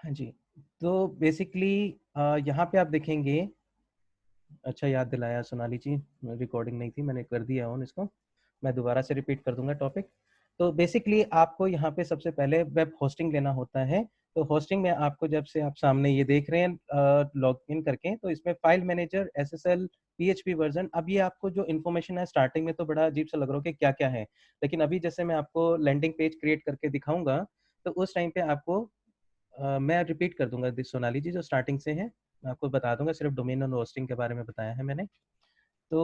हाँ जी, तो बेसिकली यहाँ पे आप देखेंगे, अच्छा याद दिलाया सोनाली जी, रिकॉर्डिंग नहीं थी, मैंने कर दिया ऑन इसको, मैं दोबारा से रिपीट कर दूंगा टॉपिक। तो बेसिकली आपको यहाँ पे सबसे पहले वेब होस्टिंग लेना होता है। तो होस्टिंग में आपको जब से आप सामने ये देख रहे हैं लॉग इन करके, तो इसमें file manager, SSL, PHP version, अब ये आपको जो इन्फॉर्मेशन है स्टार्टिंग में तो बड़ा अजीब सा लग रहा हो कि क्या क्या है, लेकिन अभी जैसे मैं आपको लैंडिंग पेज क्रिएट करके दिखाऊंगा, तो उस टाइम पे आपको मैं रिपीट कर दूंगा सोनाली जी जो स्टार्टिंग से है, मैं आपको बता दूंगा, सिर्फ डोमेन और होस्टिंग के बारे में बताया है मैंने। तो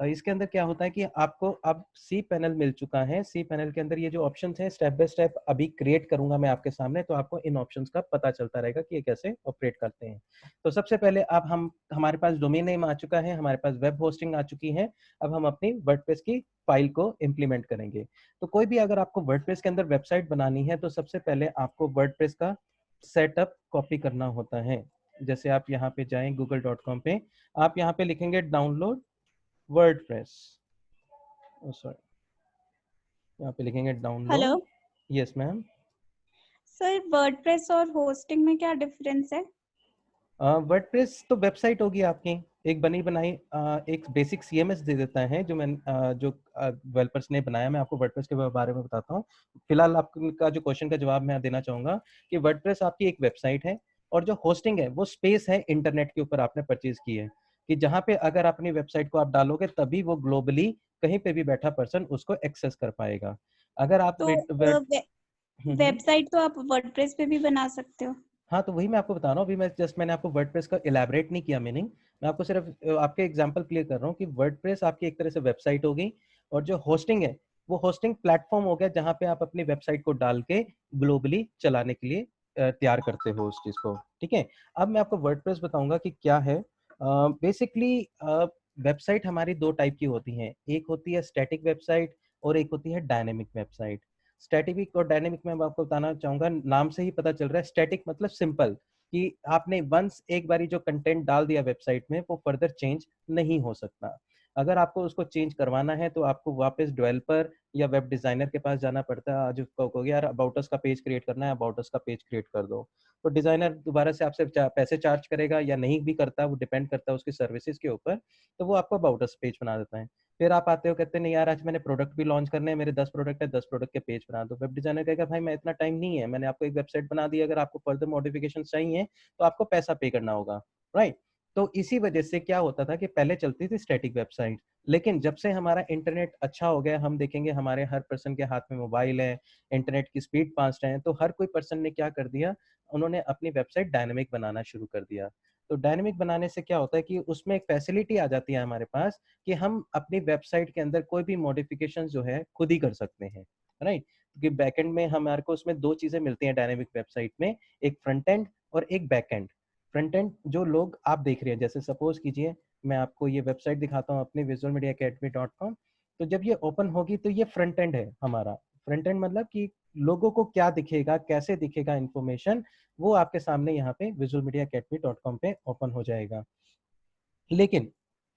इसके अंदर क्या होता है कि आपको अब सी पैनल मिल चुका है। सी पैनल के अंदर ये जो ऑप्शंस हैं स्टेप बाय स्टेप अभी क्रिएट करूंगा मैं आपके सामने, तो आपको इन ऑप्शंस का पता चलता रहेगा कि ये कैसे ऑपरेट करते हैं। तो सबसे पहले अब हम, हमारे पास डोमेन नेम आ चुका है, हमारे पास वेब होस्टिंग आ चुकी है। अब हम अपनी वर्डप्रेस की फाइल को इम्प्लीमेंट करेंगे। तो कोई भी अगर आपको वर्डप्रेस के अंदर वेबसाइट बनानी है, तो सबसे पहले आपको वर्डप्रेस का सेटअप कॉपी करना होता है। जैसे आप यहाँ पे जाएं google.com पे, आप यहाँ पे लिखेंगे डाउनलोड वर्डप्रेस, सॉरी, यहाँ पे लिखेंगे hello download. Yes ma'am. Sir, WordPress और होस्टिंग में क्या डिफरेंस है? वर्डप्रेस तो वेबसाइट होगी आपकी, एक बनी बनाई, एक बेसिक सीएमएस दे देता है जो मैं जो डेवलपर्स ने बनाया। मैं आपको वर्डप्रेस के बारे में बताता हूँ। फिलहाल आपका जो क्वेश्चन का जवाब मैं देना चाहूंगा कि वर्डप्रेस आपकी एक वेबसाइट है, और जो होस्टिंग है वो स्पेस है इंटरनेट के ऊपर आपने परचेज की है, कि जहाँ पे अगर अपनी वेबसाइट को आप डालोगे तभी वो ग्लोबली कहीं पे भी बैठा पर्सन उसको एक्सेस कर पाएगा। अगर आप तो हम्म। वेबसाइट तो आप वर्डप्रेस पे भी बना सकते हो। हाँ, तो वही मैं आपको बता रहा हूँ। अभी मैं जस्ट मैंने आपको वर्डप्रेस का इलैबोरेट नहीं किया मीनिंग, मैं आपको सिर्फ आपके एग्जांपल क्लियर कर रहा हूँ कि वर्डप्रेस आपकी एक तरह से वेबसाइट हो गई, और जो होस्टिंग है वो होस्टिंग प्लेटफॉर्म हो गया, जहाँ पे आप अपनी वेबसाइट को डाल के ग्लोबली चलाने के लिए तैयार करते हो उस चीज़ को। ठीक है, अब मैं आपको वर्डप्रेस बताऊंगा कि क्या है। बेसिकली वेबसाइट हमारी दो टाइप की होती हैं, एक होती है स्टैटिक वेबसाइट और एक होती है डायनेमिक वेबसाइट। स्टैटिक और डायनेमिक में मैं आपको बताना चाहूंगा, नाम से ही पता चल रहा है, स्टैटिक मतलब सिंपल, कि आपने वंस एक बारी जो कंटेंट डाल दिया वेबसाइट में वो फर्दर चेंज नहीं हो सकता। अगर आपको उसको चेंज करवाना है तो आपको वापस डेवलपर या वेब डिजाइनर के पास जाना पड़ता है। आज उसको कहोगे यार अबाउट अस का पेज क्रिएट करना है, अबाउट अस का पेज क्रिएट कर दो, तो डिजाइनर दोबारा से आपसे पैसे चार्ज करेगा या नहीं भी करता, वो डिपेंड करता है उसकी सर्विसेज के ऊपर। तो वो आपको अबाउट अस पेज बना देता है। फिर आप आते हो कहते हैं नहीं यार आज मैंने प्रोडक्ट भी लॉन्च करने हैं, मेरे 10 प्रोडक्ट है, 10 प्रोडक्ट के पेज बना दो। वेब डिजाइनर कहेगा भाई मैं इतना टाइम नहीं है, मैंने आपको एक वेबसाइट बना दी, अगर आपको फर्दर मॉडिफिकेशन चाहिए तो आपको पैसा पे करना होगा, राइट। तो इसी वजह से क्या होता था कि पहले चलती थी स्टैटिक वेबसाइट, लेकिन जब से हमारा इंटरनेट अच्छा हो गया, हम देखेंगे हमारे हर पर्सन के हाथ में मोबाइल है, इंटरनेट की स्पीड फास्ट है, तो हर कोई पर्सन ने क्या कर दिया, उन्होंने अपनी वेबसाइट डायनेमिक बनाना शुरू कर दिया। तो डायनेमिक बनाने से क्या होता है कि उसमें एक फैसिलिटी आ जाती है हमारे पास, कि हम अपनी वेबसाइट के अंदर कोई भी मॉडिफिकेशन जो है खुद ही कर सकते हैं, राइट। क्योंकि बैकएंड में हमारे को उसमें दो चीजें मिलती हैं डायनेमिक वेबसाइट में, एक फ्रंट एंड और एक बैक एंड। फ्रंट एंड जो लोग आप देख रहे हैं, जैसे सपोज कीजिए मैं आपको ये वेबसाइट दिखाता हूँ अपने visualmediaacademy.com, तो जब ये ओपन होगी तो ये फ्रंट एंड है हमारा। फ्रंट एंड मतलब कि लोगों को क्या दिखेगा, कैसे दिखेगा इंफॉर्मेशन, वो आपके सामने यहाँ पे visualmediaacademy.com पे ओपन हो जाएगा। लेकिन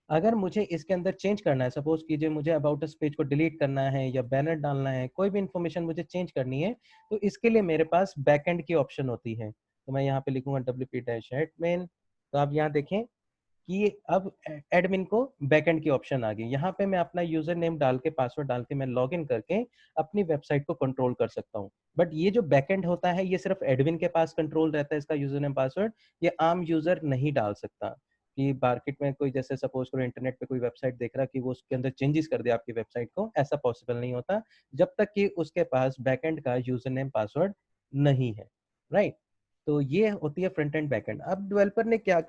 अगर मुझे इसके अंदर चेंज करना है, सपोज कीजिए मुझे अबाउट अस पेज को डिलीट करना है या बैनर डालना है, कोई भी इंफॉर्मेशन मुझे चेंज करनी है, तो इसके लिए मेरे पास बैकएंड की ऑप्शन होती है। तो मैं यहाँ पे लिखूंगा wp-admin। तो आप यहाँ देखें कि अब एडमिन को बैकएंड की ऑप्शन आ गई। यहाँ पे मैं अपना यूजर नेम डाल के, पासवर्ड डाल के, मैं लॉग इन करके अपनी वेबसाइट को कंट्रोल कर सकता हूँ। बट ये जो बैकएंड होता है ये सिर्फ एडमिन के पास कंट्रोल रहता है, इसका यूजर नेम पासवर्ड ये आम यूजर नहीं डाल सकता। कि मार्केट में कोई जैसे सपोज करो इंटरनेट पे कोई वेबसाइट देख रहा कि वो उसके अंदर चेंजेस कर दे आपकी वेबसाइट को, ऐसा पॉसिबल नहीं होता जब तक कि उसके पास बैकएंड का यूजर नेम पासवर्ड नहीं है, राइट। तो ये होती है फ्रंट एंड बैक एंड। अब डेवलपर ने क्या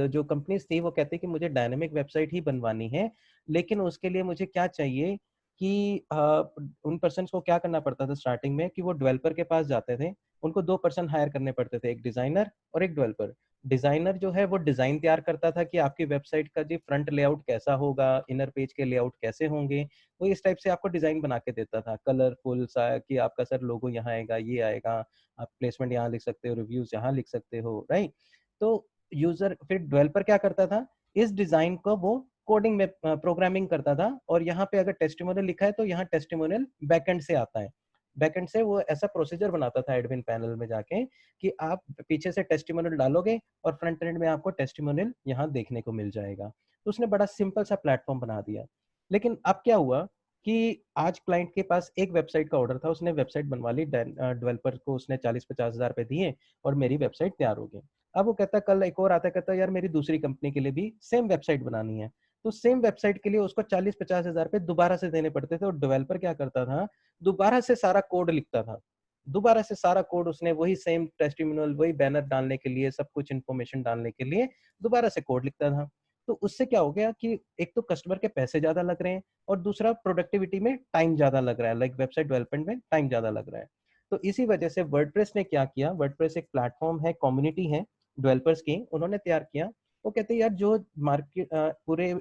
जो कंपनीज थी वो कहती कि मुझे डायनेमिक वेबसाइट ही बनवानी है, लेकिन उसके लिए मुझे क्या चाहिए कि उन पर्सन को क्या करना पड़ता था स्टार्टिंग में, कि वो डेवलपर के पास जाते थे, उनको दो पर्सन हायर करने पड़ते थे, एक डिजाइनर और एक डेवलपर। डिजाइनर जो है वो डिजाइन तैयार करता था कि आपकी वेबसाइट का जी फ्रंट लेआउट कैसा होगा, इनर पेज के लेआउट कैसे होंगे, वो इस टाइप से आपको डिजाइन बना के देता था कलरफुल सा, कि आपका सर लोगो यहाँ आएगा, ये आएगा, आप प्लेसमेंट यहाँ लिख सकते हो, रिव्यूज यहाँ लिख सकते हो, राइट। तो यूजर फिर डेवलपर क्या करता था, इस डिजाइन को वो कोडिंग में प्रोग्रामिंग करता था, और यहाँ पे अगर टेस्टिमोनियल लिखा है तो यहाँ टेस्टिमोनियल बैकएंड से आता है। बैकएंड से वो ऐसा प्रोसीजर बनाता था एडमिन पैनल में जाके कि आप पीछे से टेस्टिमोनियल डालोगे और फ्रंट एंड में आपको टेस्टिमोनियल यहाँ देखने को मिल जाएगा। तो उसने बड़ा सिंपल सा प्लेटफॉर्म बना दिया। लेकिन अब क्या हुआ कि आज क्लाइंट के पास एक वेबसाइट का ऑर्डर था, उसने वेबसाइट बनवा ली, डेवलपर को उसने 40-50 हज़ार रुपए दिए और मेरी वेबसाइट तैयार हो गई। अब वो कहता है, कल एक और आता है, कहता है यार मेरी दूसरी कंपनी के लिए भी सेम वेबसाइट बनानी है। तो सेम वेबसाइट के लिए उसको 40-50 हज़ार रुपए दोबारा से देने पड़ते थे और डेवलपर क्या करता था, दोबारा से सारा कोड लिखता था। दोबारा से सारा कोड उसने वही सेम टेस्टिमोनियल, वही बैनर डालने के लिए, सब कुछ इन्फॉर्मेशन डालने के लिए दोबारा से कोड लिखता था। तो उससे क्या हो गया कि एक तो कस्टमर के पैसे ज्यादा लग रहे हैं और दूसरा प्रोडक्टिविटी में टाइम ज्यादा लग रहा है, लाइक वेबसाइट डेवलपमेंट में टाइम ज्यादा लग रहा है। तो इसी वजह से वर्डप्रेस ने क्या किया, वर्डप्रेस एक प्लेटफॉर्म है, कम्युनिटी है डेवलपर्स की, उन्होंने तैयार किया। वो कहते हैं यार जो मार्केट पूरे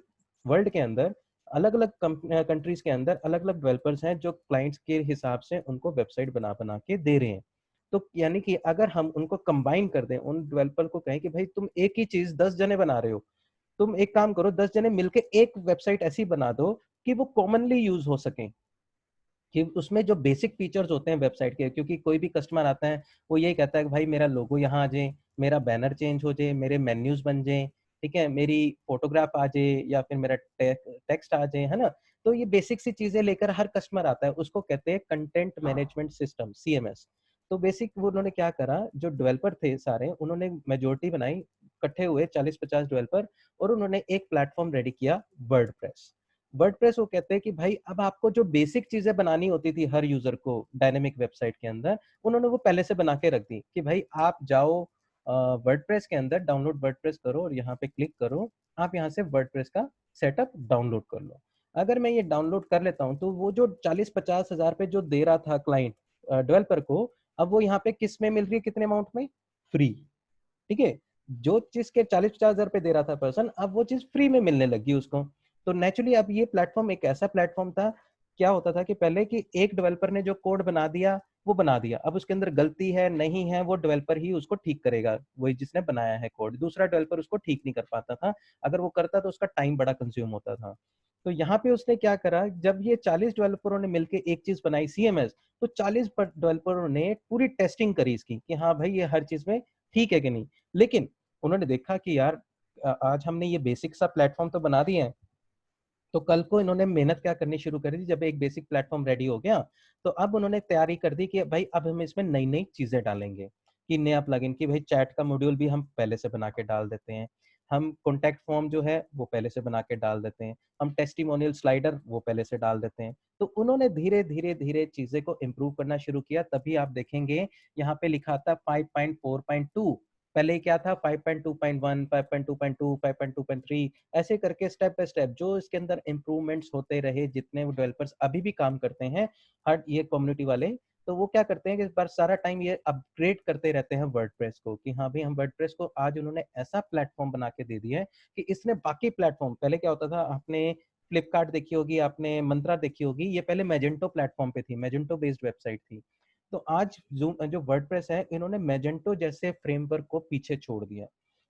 वर्ल्ड के अंदर अलग अलग कंट्रीज के अंदर अलग अलग डेवलपर्स हैं जो क्लाइंट्स के हिसाब से उनको वेबसाइट बना बना के दे रहे हैं। तो यानी कि अगर हम उनको कंबाइन कर दें, उन डेवलपर को कहें कि भाई तुम एक ही चीज 10 जने बना रहे हो, तुम एक काम करो 10 जने मिलके एक वेबसाइट ऐसी बना दो कि वो कॉमनली यूज हो सके, कि उसमें जो बेसिक फीचर्स होते हैं वेबसाइट के, क्योंकि कोई भी कस्टमर आता है वो यही कहता है कि भाई मेरा लोगो यहाँ आ जाए, मेरा बैनर चेंज हो जाए, मेरे मेन्यूज बन जाए, ठीक है, मेरी फोटोग्राफ आ जाए या फिर मेरा टेक्स्ट आ जाए, है ना। तो ये बेसिक सी चीजें लेकर हर कस्टमर आता है, उसको कहते हैं कंटेंट मैनेजमेंट सिस्टम, सीएमएस। तो बेसिक वो उन्होंने क्या करा, जो डेवलपर थे सारे उन्होंने मेजोरिटी बनाई, इकट्ठे हुए 40-50 डेवलपर और उन्होंने एक प्लेटफॉर्म रेडी किया, वर्डप्रेस। वर्डप्रेस वो कहते हैं कि भाई अब आपको जो बेसिक चीजें बनानी होती थी हर यूजर को डायनेमिक वेबसाइट के अंदर, उन्होंने वो पहले से बना के रख दी कि भाई आप जाओ वर्डप्रेस के अंदर, डाउनलोड वर्डप्रेस करो और यहाँ पे क्लिक करो, आप यहाँ से वर्डप्रेस का सेटअप डाउनलोड कर लो। अगर मैं ये डाउनलोड कर लेता हूँ तो वो जो 40-50 हज़ार पे जो दे रहा था क्लाइंट डेवलपर को, अब वो यहाँ पे किस में मिल रही है, कितने अमाउंट में, फ्री। ठीक है, जो चीज के 40-50 हज़ार रुपए दे रहा था पर्सन, अब वो चीज फ्री में मिलने लगी उसको। तो नेचुरली अब ये प्लेटफॉर्म एक ऐसा प्लेटफॉर्म था, क्या होता था कि पहले कि एक डेवलपर ने जो कोड बना दिया वो बना दिया, अब उसके अंदर गलती है नहीं है वो डेवलपर ही उसको ठीक करेगा, वही जिसने बनाया है कोड, दूसरा डेवलपर उसको ठीक नहीं कर पाता था। अगर वो करता तो उसका टाइम बड़ा कंज्यूम होता था। तो यहाँ पे उसने क्या करा, जब ये 40 डेवलपरों ने मिलकर एक चीज बनाई सीएमएस, तो 40 डेवलपरों ने पूरी टेस्टिंग करी इसकी कि हाँ भाई ये हर चीज में ठीक है कि नहीं। लेकिन उन्होंने देखा कि यार आज हमने ये बेसिक सा प्लेटफॉर्म तो बना दिया है, तो कल को इन्होंने मेहनत क्या करनी शुरू कर दी, जब एक बेसिक प्लेटफॉर्म रेडी हो गया तो अब उन्होंने तैयारी कर दी कि भाई अब हम इसमें नई नई चीजें डालेंगे, कि नया प्लगइन, कि भाई चैट का मॉड्यूल भी हम पहले से बना के डाल देते हैं, हम कॉन्टैक्ट फॉर्म जो है वो पहले से बना के डाल देते हैं, हम टेस्टिमोनियल स्लाइडर वो पहले से डाल देते हैं। तो उन्होंने धीरे धीरे धीरे चीजें को इम्प्रूव करना शुरू किया, तभी आप देखेंगे यहाँ पे लिखा था 5.4.2, पहले क्या था 5.2.1, 5.2.2, 5.2.3, ऐसे करके स्टेप बाय स्टेप जो इसके अंदर इम्प्रूवमेंट्स होते रहे, जितने डेवलपर्स अभी भी काम करते हैं हर ये कम्युनिटी वाले, तो वो क्या करते हैं कि इस बार सारा टाइम ये अपग्रेड करते रहते हैं वर्डप्रेस को, कि हाँ भाई हम वर्डप्रेस को आज उन्होंने ऐसा प्लेटफॉर्म बना के दे दिया है कि इसने बाकी प्लेटफॉर्म, पहले क्या होता था, आपने फ्लिपकार्ट देखी होगी, आपने मंत्रा देखी होगी, ये पहले मैजेंटो प्लेटफॉर्म पे थी, मैजेंटो बेस्ड वेबसाइट थी। तो आज जो वर्डप्रेस है, इन्होंने मैजेंटो जैसे फ्रेमवर्क को पीछे छोड़ दिया।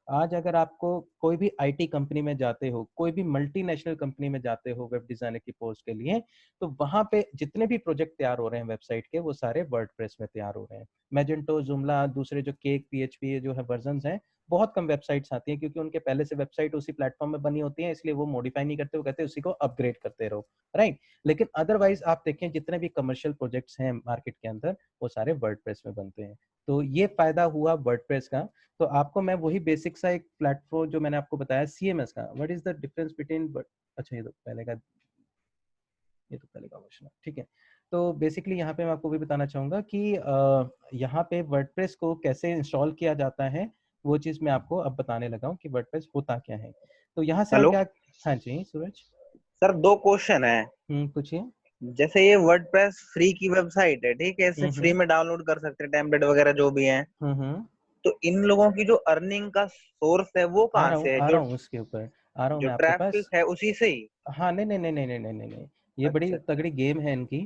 आज अगर आपको कोई भी आईटी कंपनी में जाते हो, कोई भी मल्टीनेशनल कंपनी में जाते हो वेब डिजाइनर की पोस्ट के लिए, तो वहां पे जितने भी प्रोजेक्ट तैयार हो रहे हैं वेबसाइट के, वो सारे वर्डप्रेस में तैयार हो रहे हैं। मैजेंटो, जुमला, दूसरे जो केक, पीएचपी जो है वर्जन्स हैं, बहुत कम वेबसाइट्स आती हैं क्योंकि उनके पहले से वेबसाइट उसी प्लेटफॉर्म में बनी होती है, इसलिए वो मॉडिफाई नहीं करते, वो कहते हैं उसी को अपग्रेड करते रहो, राइट। लेकिन अदरवाइज आप देखें जितने भी कमर्शियल प्रोजेक्ट्स हैं मार्केट के अंदर, वो सारे वर्डप्रेस में बनते हैं। तो ये फायदा हुआ वर्डप्रेस का। तो आपको मैं वही बेसिक सा एक प्लेटफॉर्म जो मैंने आपको बताया सीएमएस का, what is the difference between, अच्छा ये तो पहले का वर्जन है, ठीक है। तो बेसिकली यहाँ पे मैं आपको भी बताना चाहूंगा कि यहाँ पे वर्डप्रेस को कैसे इंस्टॉल किया जाता है, वो चीज मैं आपको अब बताने लगा हूँ कि वर्डप्रेस होता क्या है। तो यहाँ से हम हेलो क्या, हाँ जी सूरज। सर, दो क्वेश्चन है। पूछिए। जैसे ये वर्डप्रेस फ्री की वेबसाइट है, ठीक है, इसे फ्री हम्म में डाउनलोड कर सकते हैं, टेम्पलेट वगैरह जो भी हैं। हम्म। तो इन लोगों की जो अर्निंग का सोर्स है वो कहाँ से है? आ जो रहा हूँ उसके ऊपर, आ रहा हूँ जो मैं आपके ट्रैफिक पास। है उसी से ही? हाँ नहीं नहीं नहीं नहीं नहीं नहीं नहीं नहीं, ये बड़ी अच्छा अच्छा। तगड़ी गेम है इनकी।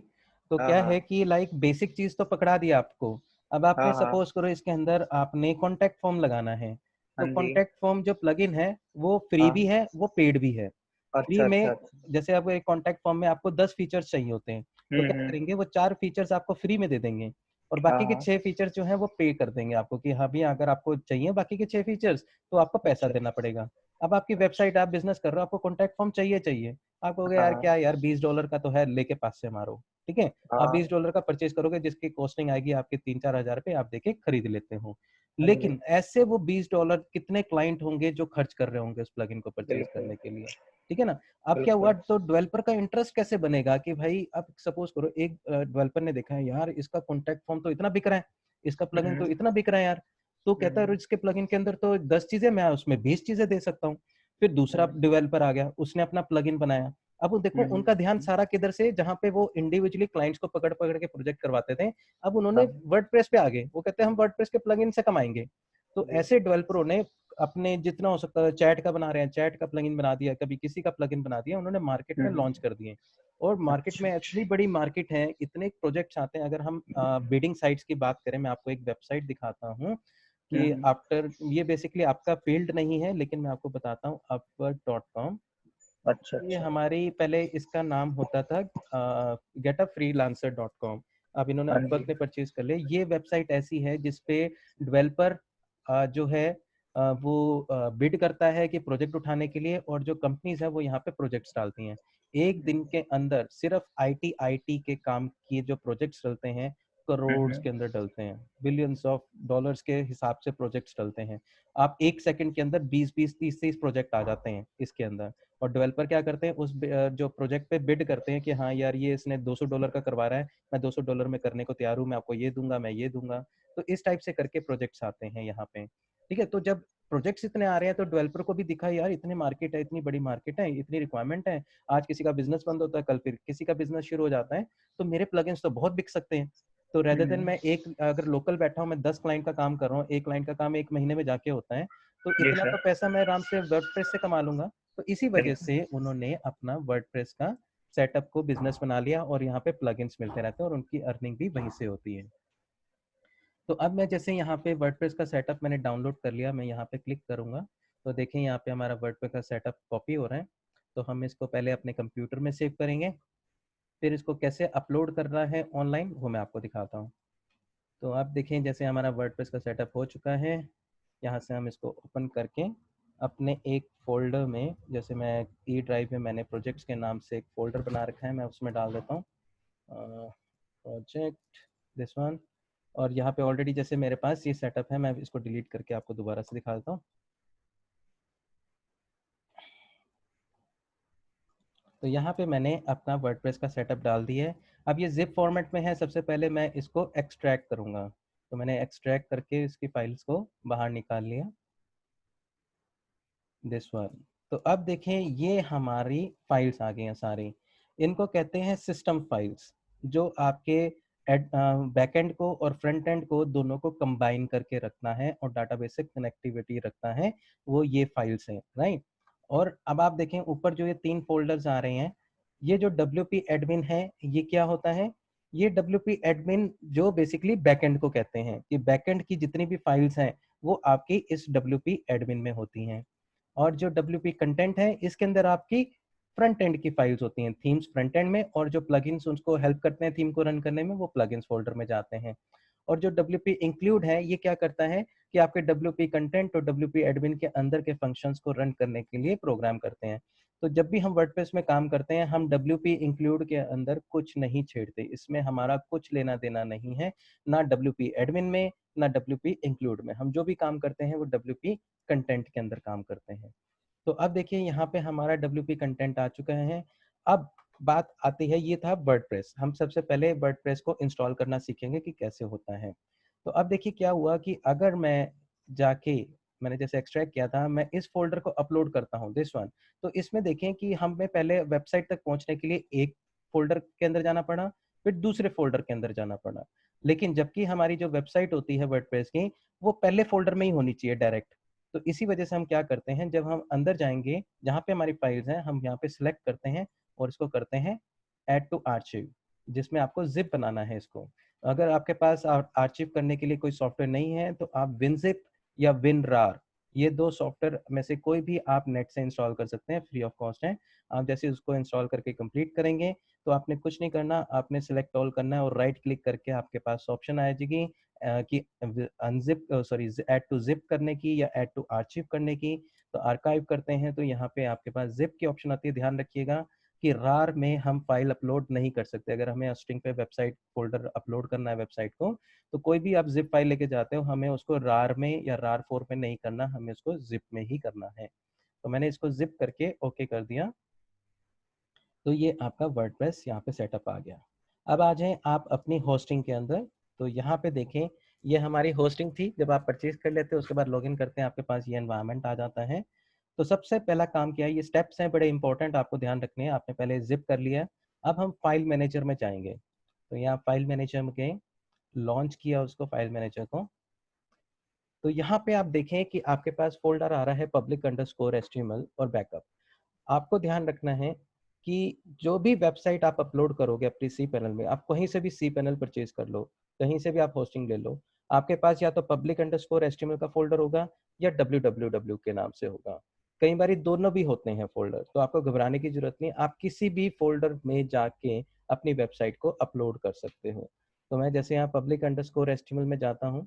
तो हाँ क्या हाँ। है कि लाइक बेसिक चीज तो पकड़ा दिया आपको। अब आपने हाँ हाँ। सपोज करो इसके अंदर आपने कॉन्टैक्ट फॉर्म लगाना है, हाँ तो जी। कॉन्टैक्ट फॉर्म जो प्लगइन है वो फ्री भी हाँ। है वो पेड भी है। फ्री अच्छा अच्छा में अच्छा। जैसे आपको एक कॉन्टैक्ट फॉर्म में आपको 10 फीचर्स चाहिए होते हैं, तो क्या करेंगे, वो 4 फीचर्स आपको फ्री में दे देंगे और बाकी के हाँ 6 फीचर्स जो हैं वो पे कर देंगे आपको कि हाँ भैया अगर आपको चाहिए बाकी के 6 फीचर्स तो आपको पैसा अच्छा देना पड़ेगा। अब आपकी वेबसाइट, आप बिजनेस कर रहे हो, आपको कॉन्टैक्ट फॉर्म चाहिए। आप कहोगे यार हाँ क्या यार $20 का तो है, लेके पास से मारो, ठीक है। आप हाँ $20 का परचेज करोगे जिसकी कॉस्टिंग आएगी आपके 3-4 हजार रुपए, आप देके खरीद लेते हो। हाँ जी लेकिन ऐसे वो $20 कितने क्लाइंट होंगे जो खर्च कर रहे होंगे उस प्लगइन को परचेज बिल्कुल करने के लिए, ठीक है ना। अब क्या हुआ, बिल्कुल तो डेवलपर का इंटरेस्ट कैसे बनेगा कि भाई, अब सपोज करो एक डेवलपर ने देखा है यार इसका कॉन्टैक्ट फॉर्म तो इतना बिक रहा है, इसका प्लगइन तो हम्म इतना बिक रहा है यार, तो कहता है हम्म इसके प्लगइन के अंदर तो 10 चीजें, मैं उसमें 20 चीजें दे सकता हूँ। फिर दूसरा हम्म डेवलपर आ गया, उसने अपना प्लगइन बनाया। अब वो देखो हम्म, उनका ध्यान सारा किधर से, जहां पे वो इंडिविजुअली क्लाइंट्स को पकड़ पकड़ के प्रोजेक्ट करवाते थे, अब उन्होंने हाँ वर्डप्रेस पे आ गए, वो कहते हैं हम वर्डप्रेस के प्लगइन से कमाएंगे। तो जी ऐसे डेवलपरों ने अपने जितना हो सकता है, चैट का बना रहे हैं, चैट का प्लगइन बना दिया, कभी किसी का प्लगइन बना दिया, उन्होंने मार्केट में लॉन्च हम्म कर दिए। और मार्केट अच्छा में इतनी बड़ी मार्केट है, इतने प्रोजेक्ट्स आते हैं। अगर हम बिडिंग साइट्स की बात करें, मैं आपको एक वेबसाइट दिखाता हूँ कि हम्म आफ्टर, ये बेसिकली आपका फील्ड नहीं है लेकिन मैं आपको बताता हूँ, upwork.com। अच्छा ये अच्छा हमारी, पहले इसका नाम होता था getafreelancer.com। अब इन्होंने हाँ जी अपवर्क ने परचेज कर लिया। ये वेबसाइट ऐसी है जिसपे डेवलपर जो है वो बिड करता है कि प्रोजेक्ट उठाने के लिए, और जो कंपनीज है वो यहाँ पे प्रोजेक्ट्स डालती हैं। एक दिन के अंदर सिर्फ आईटी के काम किए जो प्रोजेक्ट्स डलते हैं, करोड़ हम्म के अंदर डलते हैं, बिलियंस ऑफ डॉलर्स के हिसाब से प्रोजेक्ट्स डलते हैं। आप एक सेकंड के अंदर 20-20, 30-30 प्रोजेक्ट आ जाते हैं इसके अंदर। और डेवलपर क्या करते हैं, उस जो प्रोजेक्ट पे बिड करते हैं कि हाँ यार ये इसने $200 का करवा रहा है, मैं $200 में करने को तैयार हूँ, मैं आपको ये दूंगा, मैं ये दूंगा। तो इस टाइप से करके प्रोजेक्ट्स आते हैं यहाँ पे, ठीक है। तो जब प्रोजेक्ट्स इतने आ रहे हैं तो डेवलपर को भी दिखा यार इतनी मार्केट है, इतनी बड़ी मार्केट है, इतनी रिक्वायरमेंट है। आज किसी का बिजनेस बंद होता है, कल फिर किसी का बिजनेस शुरू हो जाता है, तो मेरे प्लगइन्स तो बहुत बिक सकते हैं। तो रेदर देन हम्म मैं एक, अगर लोकल बैठा हूँ, मैं 10 क्लाइंट का काम कर रहा हूँ, एक क्लाइंट का काम 1 महीने में जाके होता है, तो जी इतना सर तो पैसा मैं आराम से वर्डप्रेस से कमा लूंगा। तो इसी वजह बिल्कुल से उन्होंने अपना वर्डप्रेस का सेटअप को बिजनेस बना लिया, और यहाँ पे प्लगइन्स मिलते रहते हैं और उनकी अर्निंग भी वहीं से होती है। तो अब मैं जैसे यहाँ पे वर्डप्रेस का सेटअप मैंने डाउनलोड कर लिया, मैं यहाँ पे क्लिक करूंगा तो देखें यहाँ पे हमारा वर्डप्रेस का सेटअप कॉपी हो रहा है। तो हम इसको पहले अपने कंप्यूटर में सेव करेंगे, फिर इसको कैसे अपलोड करना है ऑनलाइन वो मैं आपको दिखाता हूँ। तो आप देखें जैसे हमारा वर्डप्रेस का सेटअप हो चुका है। यहाँ से हम इसको ओपन करके अपने एक फ़ोल्डर में, जैसे मैं ई ड्राइव में मैंने प्रोजेक्ट्स के नाम से एक फ़ोल्डर बना रखा है, मैं उसमें डाल देता हूँ प्रोजेक्ट, दिस वन। और यहाँ पे ऑलरेडी जैसे मेरे पास ये सेटअप है, मैं इसको डिलीट करके आपको दोबारा से दिखा देता हूँ। तो यहाँ पे मैंने अपना वर्डप्रेस का सेटअप डाल दिया है। अब ये जिप फॉर्मेट में है। सबसे पहले मैं इसको एक्सट्रैक्ट करूँगा, तो मैंने एक्सट्रैक्ट करके इसकी फाइल्स को बाहर निकाल लिया, दिस वन। तो अब देखें ये हमारी फाइल्स आ गई हैं सारी। इनको कहते हैं सिस्टम फाइल्स, जो आपके बैकएंड को और फ्रंट एंड को दोनों को कंबाइन करके रखना है और डाटाबेस से कनेक्टिविटी रखना है, वो ये फाइल्स हैं, राइट। और अब आप देखें ऊपर जो ये 3 फोल्डर्स आ रहे हैं, ये जो WP एडमिन है, ये क्या होता है? ये WP एडमिन जो बेसिकली बैकएंड को कहते हैं कि बैकएंड की जितनी भी फाइल्स हैं वो आपकी इस WP एडमिन में होती हैं। और जो WP कंटेंट है, इसके अंदर आपकी फ्रंट एंड की फाइल्स होती हैं, थीम्स फ्रंट एंड में, और जो प्लगइन्स उसको हेल्प करते हैं थीम को रन करने में, वो प्लगइन्स फोल्डर में जाते हैं। और जो WP इंक्लूड है, ये क्या करता है कि आपके WP कंटेंट और WP एडमिन के अंदर के फंक्शंस को रन करने के लिए प्रोग्राम करते हैं। तो जब भी हम वर्डप्रेस में काम करते हैं, हम WP इंक्लूड के अंदर कुछ नहीं छेड़ते, इसमें हमारा कुछ लेना देना नहीं है, ना WP एडमिन में ना WP इंक्लूड में। हम जो भी काम करते हैं वो WP कंटेंट के अंदर काम करते हैं। तो अब देखिए यहाँ पे हमारा WP कंटेंट आ चुका है। अब बात आती है, ये था वर्डप्रेस। हम सबसे पहले वर्डप्रेस को इंस्टॉल करना सीखेंगे कि कैसे होता है। तो अब देखिए क्या हुआ कि अगर मैं जाके, मैंने जैसे एक्सट्रैक्ट किया था, मैं इस फोल्डर को अपलोड करता हूँ, दिस वन। तो इसमें देखें कि हमें पहले वेबसाइट तक पहुंचने के लिए एक फोल्डर के अंदर जाना पड़ा, फिर दूसरे फोल्डर के अंदर जाना पड़ा। लेकिन जबकि हमारी जो वेबसाइट होती है वर्डप्रेस की, वो पहले फोल्डर में ही होनी चाहिए डायरेक्ट। तो इसी वजह से हम क्या करते हैं, जब हम अंदर जाएंगे जहाँ पे हमारी फाइल्स हैं, हम यहाँ पे सिलेक्ट करते हैं और इसको करते हैं ऐड टू आर्चिव, जिसमें आपको जिप बनाना है इसको। अगर आपके पास आर्चिव करने के लिए कोई सॉफ्टवेयर नहीं है, तो आप विनजिप या विनरार, ये 2 सॉफ्टवेयर में से कोई भी आप नेट से इंस्टॉल कर सकते हैं, फ्री ऑफ कॉस्ट है। आप जैसे उसको इंस्टॉल करके कंप्लीट करेंगे तो आपने कुछ नहीं करना, आपने सिलेक्ट ऑल करना है और राइट क्लिक करके आपके पास ऑप्शन आ जाएगी कि unzip sorry add to zip करने की या ऐड टू आर्चिव करने की। तो आर्काइव करते हैं तो यहाँ पे आपके पास जिप की ऑप्शन आती है। ध्यान रखिएगा कि रार में हम फाइल अपलोड नहीं कर सकते। अगर हमें होस्टिंग पे वेबसाइट फोल्डर अपलोड करना है वेबसाइट को, तो कोई भी आप जिप फाइल लेके जाते हो, हमें उसको रार में या रार 4 में नहीं करना, हमें उसको जिप में ही करना है। तो मैंने इसको जिप करके ओके कर दिया। तो ये आपका वर्डप्रेस यहाँ पे सेटअप आ गया। अब आ जाएं आप अपनी होस्टिंग के अंदर। तो यहाँ पे देखें, ये हमारी होस्टिंग थी। जब आप परचेज कर लेते हैं उसके बाद लॉगिन करते हैं, आपके पास ये एनवायरनमेंट आ जाता है। तो सबसे पहला काम क्या है, ये स्टेप्स हैं बड़े इंपॉर्टेंट, आपको ध्यान रखने हैं। आपने पहले जिप कर लिया, अब हम फाइल मैनेजर में जाएंगे। तो यहाँ फाइल मैनेजर में गए, लॉन्च किया उसको फाइल मैनेजर को। तो यहाँ पे आप देखें कि आपके पास फोल्डर आ रहा है public_html और बैकअप। आपको ध्यान रखना है कि जो भी वेबसाइट आप अपलोड करोगे अपनी सी पैनल में, आप कहीं से भी सी पैनल परचेज कर लो, कहीं से भी आप होस्टिंग ले लो, आपके पास या तो public_html का फोल्डर होगा या www के नाम से होगा। कई बार दोनों भी होते हैं फोल्डर, तो आपको घबराने की जरूरत नहीं। आप किसी भी फोल्डर में जाके अपनी वेबसाइट को अपलोड कर सकते हो। तो मैं जैसे यहाँ public_html में जाता हूँ,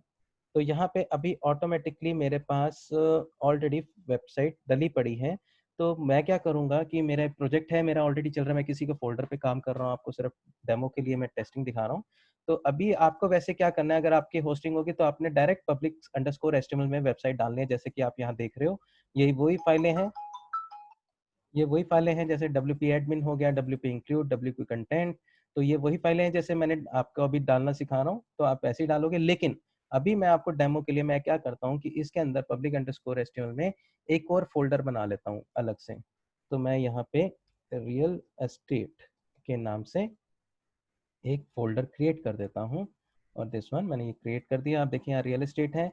तो यहाँ पे अभी ऑटोमेटिकली मेरे पास ऑलरेडी वेबसाइट डली पड़ी है। तो मैं क्या करूँगा कि मेरा प्रोजेक्ट है, मेरा ऑलरेडी चल रहा है, मैं किसी के फ़ोल्डर पे काम कर रहा हूँ, आपको सिर्फ डेमो के लिए मैं टेस्टिंग दिखा रहा हूँ। तो अभी आपको वैसे क्या करना है, अगर आपकी होस्टिंग होगी तो आपने डायरेक्ट public_html में वेबसाइट डालनी है, जैसे कि आप यहाँ देख रहे हो। यही वही फाइलें हैं, ये वही फाइलें हैं, जैसे WP एडमिन हो गया, WP इंक्लूड, WP कंटेंट। तो ये वही फाइलें हैं जैसे मैंने आपको अभी डालना सिखा रहा हूँ, तो आप ऐसे ही डालोगे। लेकिन अभी मैं आपको डेमो के लिए मैं क्या करता हूँ कि इसके अंदर public_html में एक और फोल्डर बना लेता हूँ अलग से। तो मैं यहाँ पे रियल एस्टेट के नाम से एक फोल्डर क्रिएट कर देता हूँ और दिस वन मैंने ये क्रिएट कर दिया। आप देखिए यहाँ रियल एस्टेट है।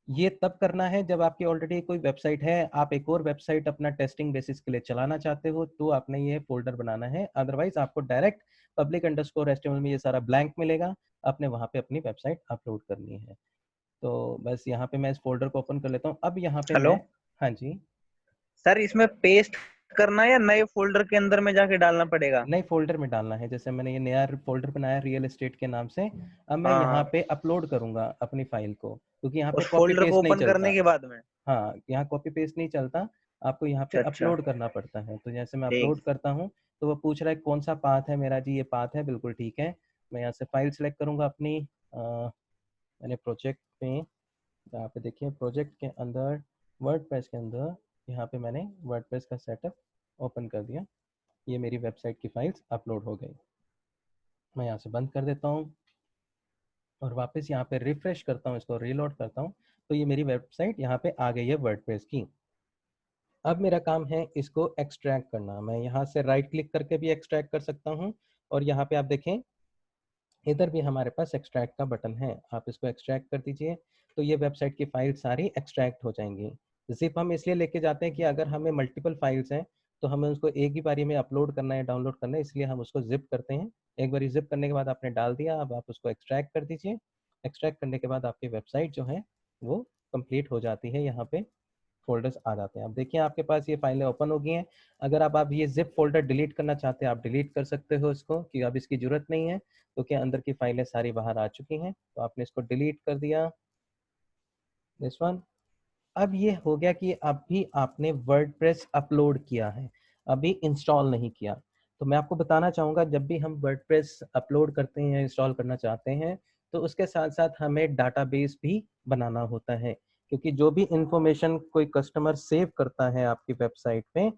ये तब करना है जब आपकी ऑलरेडी कोई वेबसाइट है, आप एक और वेबसाइट अपना टेस्टिंग बेसिस के लिए चलाना चाहते हो, तो आपने ये फोल्डर बनाना है। अदरवाइज आपको डायरेक्ट public_html में ये सारा ब्लैंक मिलेगा, आपने वहाँ पे अपनी वेबसाइट अपलोड करनी है। तो बस यहाँ पे मैं इस फोल्डर को ओपन कर लेता हूँ। अब यहाँ पे हेलो मैं, हाँ जी, सर, इसमें पेस्ट करना है या नए फोल्डर के अंदर में जाके डालना पड़ेगा? नए फोल्डर में डालना है। जैसे मैंने ये नया फोल्डर बनाया रियल एस्टेट के नाम से, अब मैं हाँ यहाँ हाँ, पे अपलोड करूंगा अपनी फाइल को, क्योंकि यहाँ पे उस कॉपी फोल्डर को पेस्ट नहीं ओपन करने चलता। के बाद में। हाँ, यहाँ कॉपी पेस्ट नहीं चलता, आपको यहाँ पे अच्छा अच्छा, अपलोड करना पड़ता है। तो जैसे मैं ठीक। अपलोड करता हूँ तो वो पूछ रहा है कौन सा पाथ है मेरा। जी ये पाथ है, बिल्कुल ठीक है। मैं यहाँ से फाइल सेलेक्ट करूँगा अपनी, मैंने प्रोजेक्ट में, यहाँ पे देखिए प्रोजेक्ट के अंदर वर्डप्रेस के अंदर, यहाँ पे मैंने वर्डप्रेस का सेटअप ओपन कर दिया। ये मेरी वेबसाइट की फाइल्स अपलोड हो गई। मैं यहाँ से बंद कर देता हूँ और वापस यहाँ पे रिफ्रेश करता हूँ, इसको रीलोड करता हूँ। तो ये मेरी वेबसाइट यहाँ पे आ गई है वर्डप्रेस की। अब मेरा काम है इसको एक्सट्रैक्ट करना। मैं यहाँ से राइट क्लिक करके भी एक्सट्रैक्ट कर सकता हूँ और यहाँ पे आप देखें इधर भी हमारे पास एक्सट्रैक्ट का बटन है, आप इसको एक्सट्रैक्ट कर दीजिए। तो ये वेबसाइट की फाइल सारी एक्सट्रैक्ट हो जाएंगी। जिप हम इसलिए लेके जाते हैं कि अगर हमें मल्टीपल फाइल्स हैं तो हमें उसको एक ही बारी में अपलोड करना है, डाउनलोड करना है, इसलिए हम उसको जिप करते हैं। एक बार जिप करने के बाद आपने डाल दिया, अब आप उसको एक्सट्रैक्ट कर दीजिए। एक्सट्रैक्ट करने के बाद आपकी वेबसाइट जो है वो कंप्लीट हो जाती है। यहाँ पे फोल्डर्स आ जाते हैं। अब देखिए आपके पास ये फाइलें ओपन हो गई हैं। अगर आप ये जिप फोल्डर डिलीट करना चाहते हैं, आप डिलीट कर सकते हो इसको, कि अब इसकी जरूरत नहीं है क्योंकि अंदर की फाइलें सारी बाहर आ चुकी हैं। तो आपने इसको डिलीट कर दिया, दिस वन। अब ये हो गया कि अभी आपने वर्डप्रेस अपलोड किया है, अभी इंस्टॉल नहीं किया। तो मैं आपको बताना चाहूँगा, जब भी हम वर्डप्रेस अपलोड करते हैं, इंस्टॉल करना चाहते हैं, तो उसके साथ साथ हमें डाटाबेस भी बनाना होता है। क्योंकि जो भी इंफॉर्मेशन कोई कस्टमर सेव करता है आपकी वेबसाइट पे,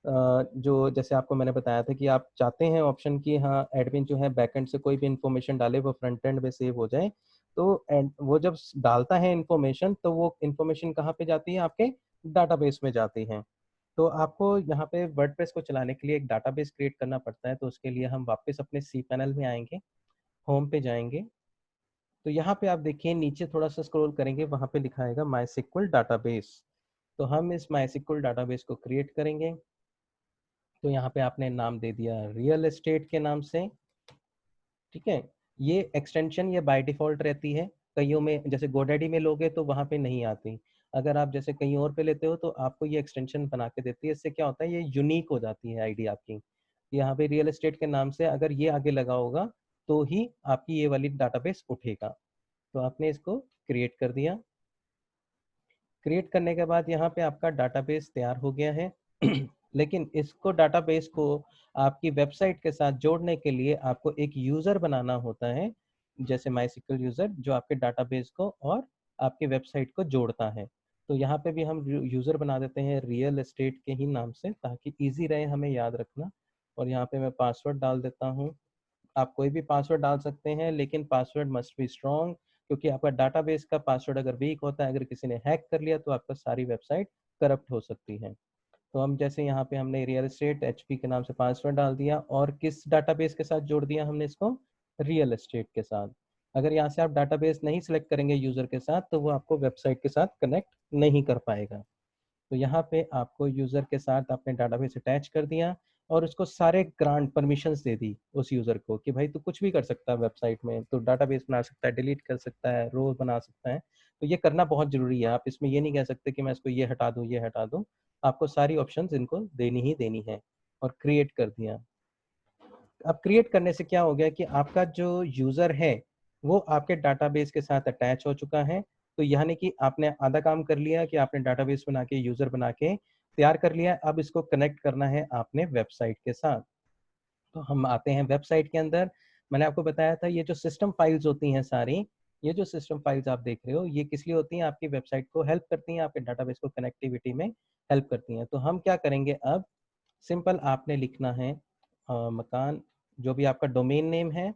जो जैसे आपको मैंने बताया था कि आप चाहते हैं ऑप्शन कि हाँ एडमिन जो है बैकएंड से कोई भी इंफॉर्मेशन डाले वो फ्रंट एंड में सेव हो जाए। तो वो जब डालता है इंफॉर्मेशन, तो वो इंफॉर्मेशन कहाँ पे जाती है, आपके डाटाबेस में जाती है। तो आपको यहाँ पे वर्डप्रेस को चलाने के लिए एक डाटाबेस क्रिएट करना पड़ता है। तो उसके लिए हम वापस अपने सी पैनल में आएंगे, होम पे जाएंगे। तो यहाँ पे आप देखिए नीचे थोड़ा सा स्क्रॉल करेंगे, वहाँ पे लिखा आएगा माई डाटाबेस। तो हम इस माई डाटाबेस को क्रिएट करेंगे। तो यहाँ पे आपने नाम दे दिया रियल एस्टेट के नाम से, ठीक है। ये एक्सटेंशन ये बाय डिफॉल्ट रहती है, कईयों में जैसे गोडैडी में लोगे तो वहाँ पे नहीं आती। अगर आप जैसे कहीं और पे लेते हो तो आपको ये एक्सटेंशन बना के देती है। इससे क्या होता है, ये यूनिक हो जाती है आईडी आपकी। यहाँ पे रियल एस्टेट के नाम से अगर ये आगे लगा होगा तो ही आपकी ये वाली डाटाबेस उठेगा। तो आपने इसको क्रिएट कर दिया। क्रिएट करने के बाद यहाँ पे आपका डाटाबेस तैयार हो गया है। लेकिन इसको डाटाबेस को आपकी वेबसाइट के साथ जोड़ने के लिए आपको एक यूज़र बनाना होता है, जैसे माईएसक्यूएल यूज़र, जो आपके डाटाबेस को और आपकी वेबसाइट को जोड़ता है। तो यहाँ पे भी हम यूज़र बना देते हैं रियल एस्टेट के ही नाम से, ताकि ईजी रहे हमें याद रखना। और यहाँ पे मैं पासवर्ड डाल देता हूँ। आप कोई भी पासवर्ड डाल सकते हैं, लेकिन पासवर्ड मस्ट बी स्ट्रॉन्ग, क्योंकि आपका डाटाबेस का पासवर्ड अगर वीक होता है, अगर किसी ने हैक कर लिया तो आपका सारी वेबसाइट करप्ट हो सकती है। तो हम जैसे यहाँ पे हमने रियल एस्टेट एचपी के नाम से पासवर्ड डाल दिया, और किस डाटाबेस के साथ जोड़ दिया हमने इसको, रियल एस्टेट के साथ। अगर यहाँ से आप डाटाबेस नहीं सिलेक्ट करेंगे यूज़र के साथ, तो वो आपको वेबसाइट के साथ कनेक्ट नहीं कर पाएगा। तो यहाँ पे आपको यूज़र के साथ आपने डाटाबेस अटैच कर दिया और उसको सारे ग्रांट परमिशंस दे दी उस यूज़र को, कि भाई तू कुछ भी कर सकता है वेबसाइट में, तो डाटाबेस बना सकता है, डिलीट कर सकता है, रो बना सकता है। तो ये करना बहुत ज़रूरी है। आप इसमें ये नहीं कह सकते कि मैं इसको ये हटा दूँ, ये हटा दूँ। आपको सारी ऑप्शंस इनको देनी ही देनी है। और क्रिएट कर दिया। अब क्रिएट करने से क्या हो गया कि आपका जो यूज़र है वो आपके डाटाबेस के साथ अटैच हो चुका है। तो यानी कि आपने आधा काम कर लिया कि आपने डाटाबेस बना के, यूज़र बना के तैयार कर लिया। अब इसको कनेक्ट करना है आपने वेबसाइट के साथ। तो हम आते हैं वेबसाइट के अंदर। मैंने आपको बताया था ये जो सिस्टम फाइल्स होती हैं सारी, ये जो सिस्टम फाइल्स आप देख रहे हो, ये किस लिए होती हैं, आपकी वेबसाइट को हेल्प करती हैं, आपके डाटाबेस को कनेक्टिविटी में हेल्प करती हैं। तो हम क्या करेंगे अब, सिंपल आपने लिखना है मकान, जो भी आपका डोमेन नेम है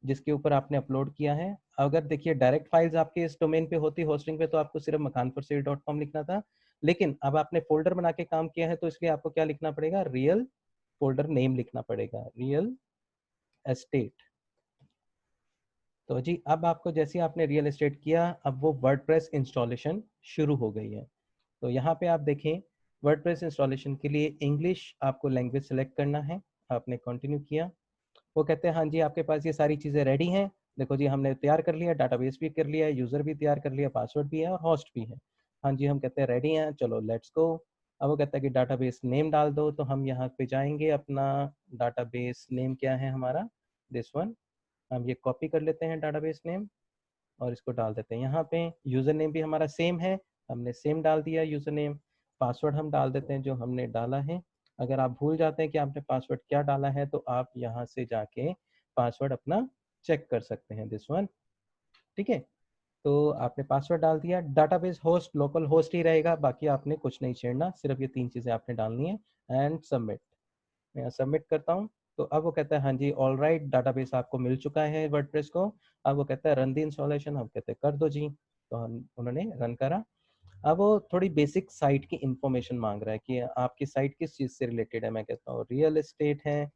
जिसके ऊपर आपने अपलोड किया है। अगर देखिए डायरेक्ट फाइल्स आपके इस डोमेन पे होती होस्टिंग पे, तो आपको सिर्फ makaanpurseed.com लिखना था। लेकिन अब आपने फोल्डर बना के काम किया है, तो इसलिए आपको क्या लिखना पड़ेगा, रियल फोल्डर नेम लिखना पड़ेगा, रियल एस्टेट। तो जी अब आपको जैसे आपने रियल एस्टेट किया, अब वो वर्डप्रेस इंस्टॉलेशन शुरू हो गई है। तो यहाँ पे आप देखें, वर्डप्रेस इंस्टॉलेशन के लिए इंग्लिश आपको लैंग्वेज सेलेक्ट करना है। आपने कंटिन्यू किया। वो कहते हैं हाँ जी आपके पास ये सारी चीज़ें रेडी हैं। देखो जी हमने तैयार कर लिया, डाटाबेस भी कर लिया, यूज़र भी तैयार कर लिया, पासवर्ड भी है और होस्ट भी है। हाँ जी हम कहते हैं रेडी हैं, चलो लेट्स गो। अब वो कहता है कि डाटाबेस नेम डाल दो। तो हम यहाँ पे जाएंगे, अपना डाटाबेस नेम क्या है हमारा, दिस वन। हम ये कॉपी कर लेते हैं डाटाबेस नेम और इसको डाल देते हैं यहाँ पे। यूज़र नेम भी हमारा सेम है, हमने सेम डाल दिया यूज़र नेम। पासवर्ड हम डाल देते हैं जो हमने डाला है। अगर आप भूल जाते हैं कि आपने पासवर्ड क्या डाला है, तो आप यहाँ से जाके पासवर्ड अपना चेक कर सकते हैं, दिस वन। ठीक है, तो आपने पासवर्ड डाल दिया। डाटाबेस होस्ट लोकल होस्ट ही रहेगा, बाकी आपने कुछ नहीं छेड़ना, सिर्फ ये 3 चीज़ें आपने डालनी है। And submit. मैं सबमिट करता हूँ। तो अब वो कहता है हाँ जी ऑल राइट, डाटाबेस आपको मिल चुका है वर्डप्रेस को। अब वो कहता है रन दी इंस्टॉलेशन, हम कहते हैं कर दो जी। तो हम उन्होंने रन करा। अब वो थोड़ी बेसिक साइट की इंफॉर्मेशन मांग रहा है कि आपकी साइट किस चीज़ से रिलेटेड है। मैं कहता हूँ रियल एस्टेट है।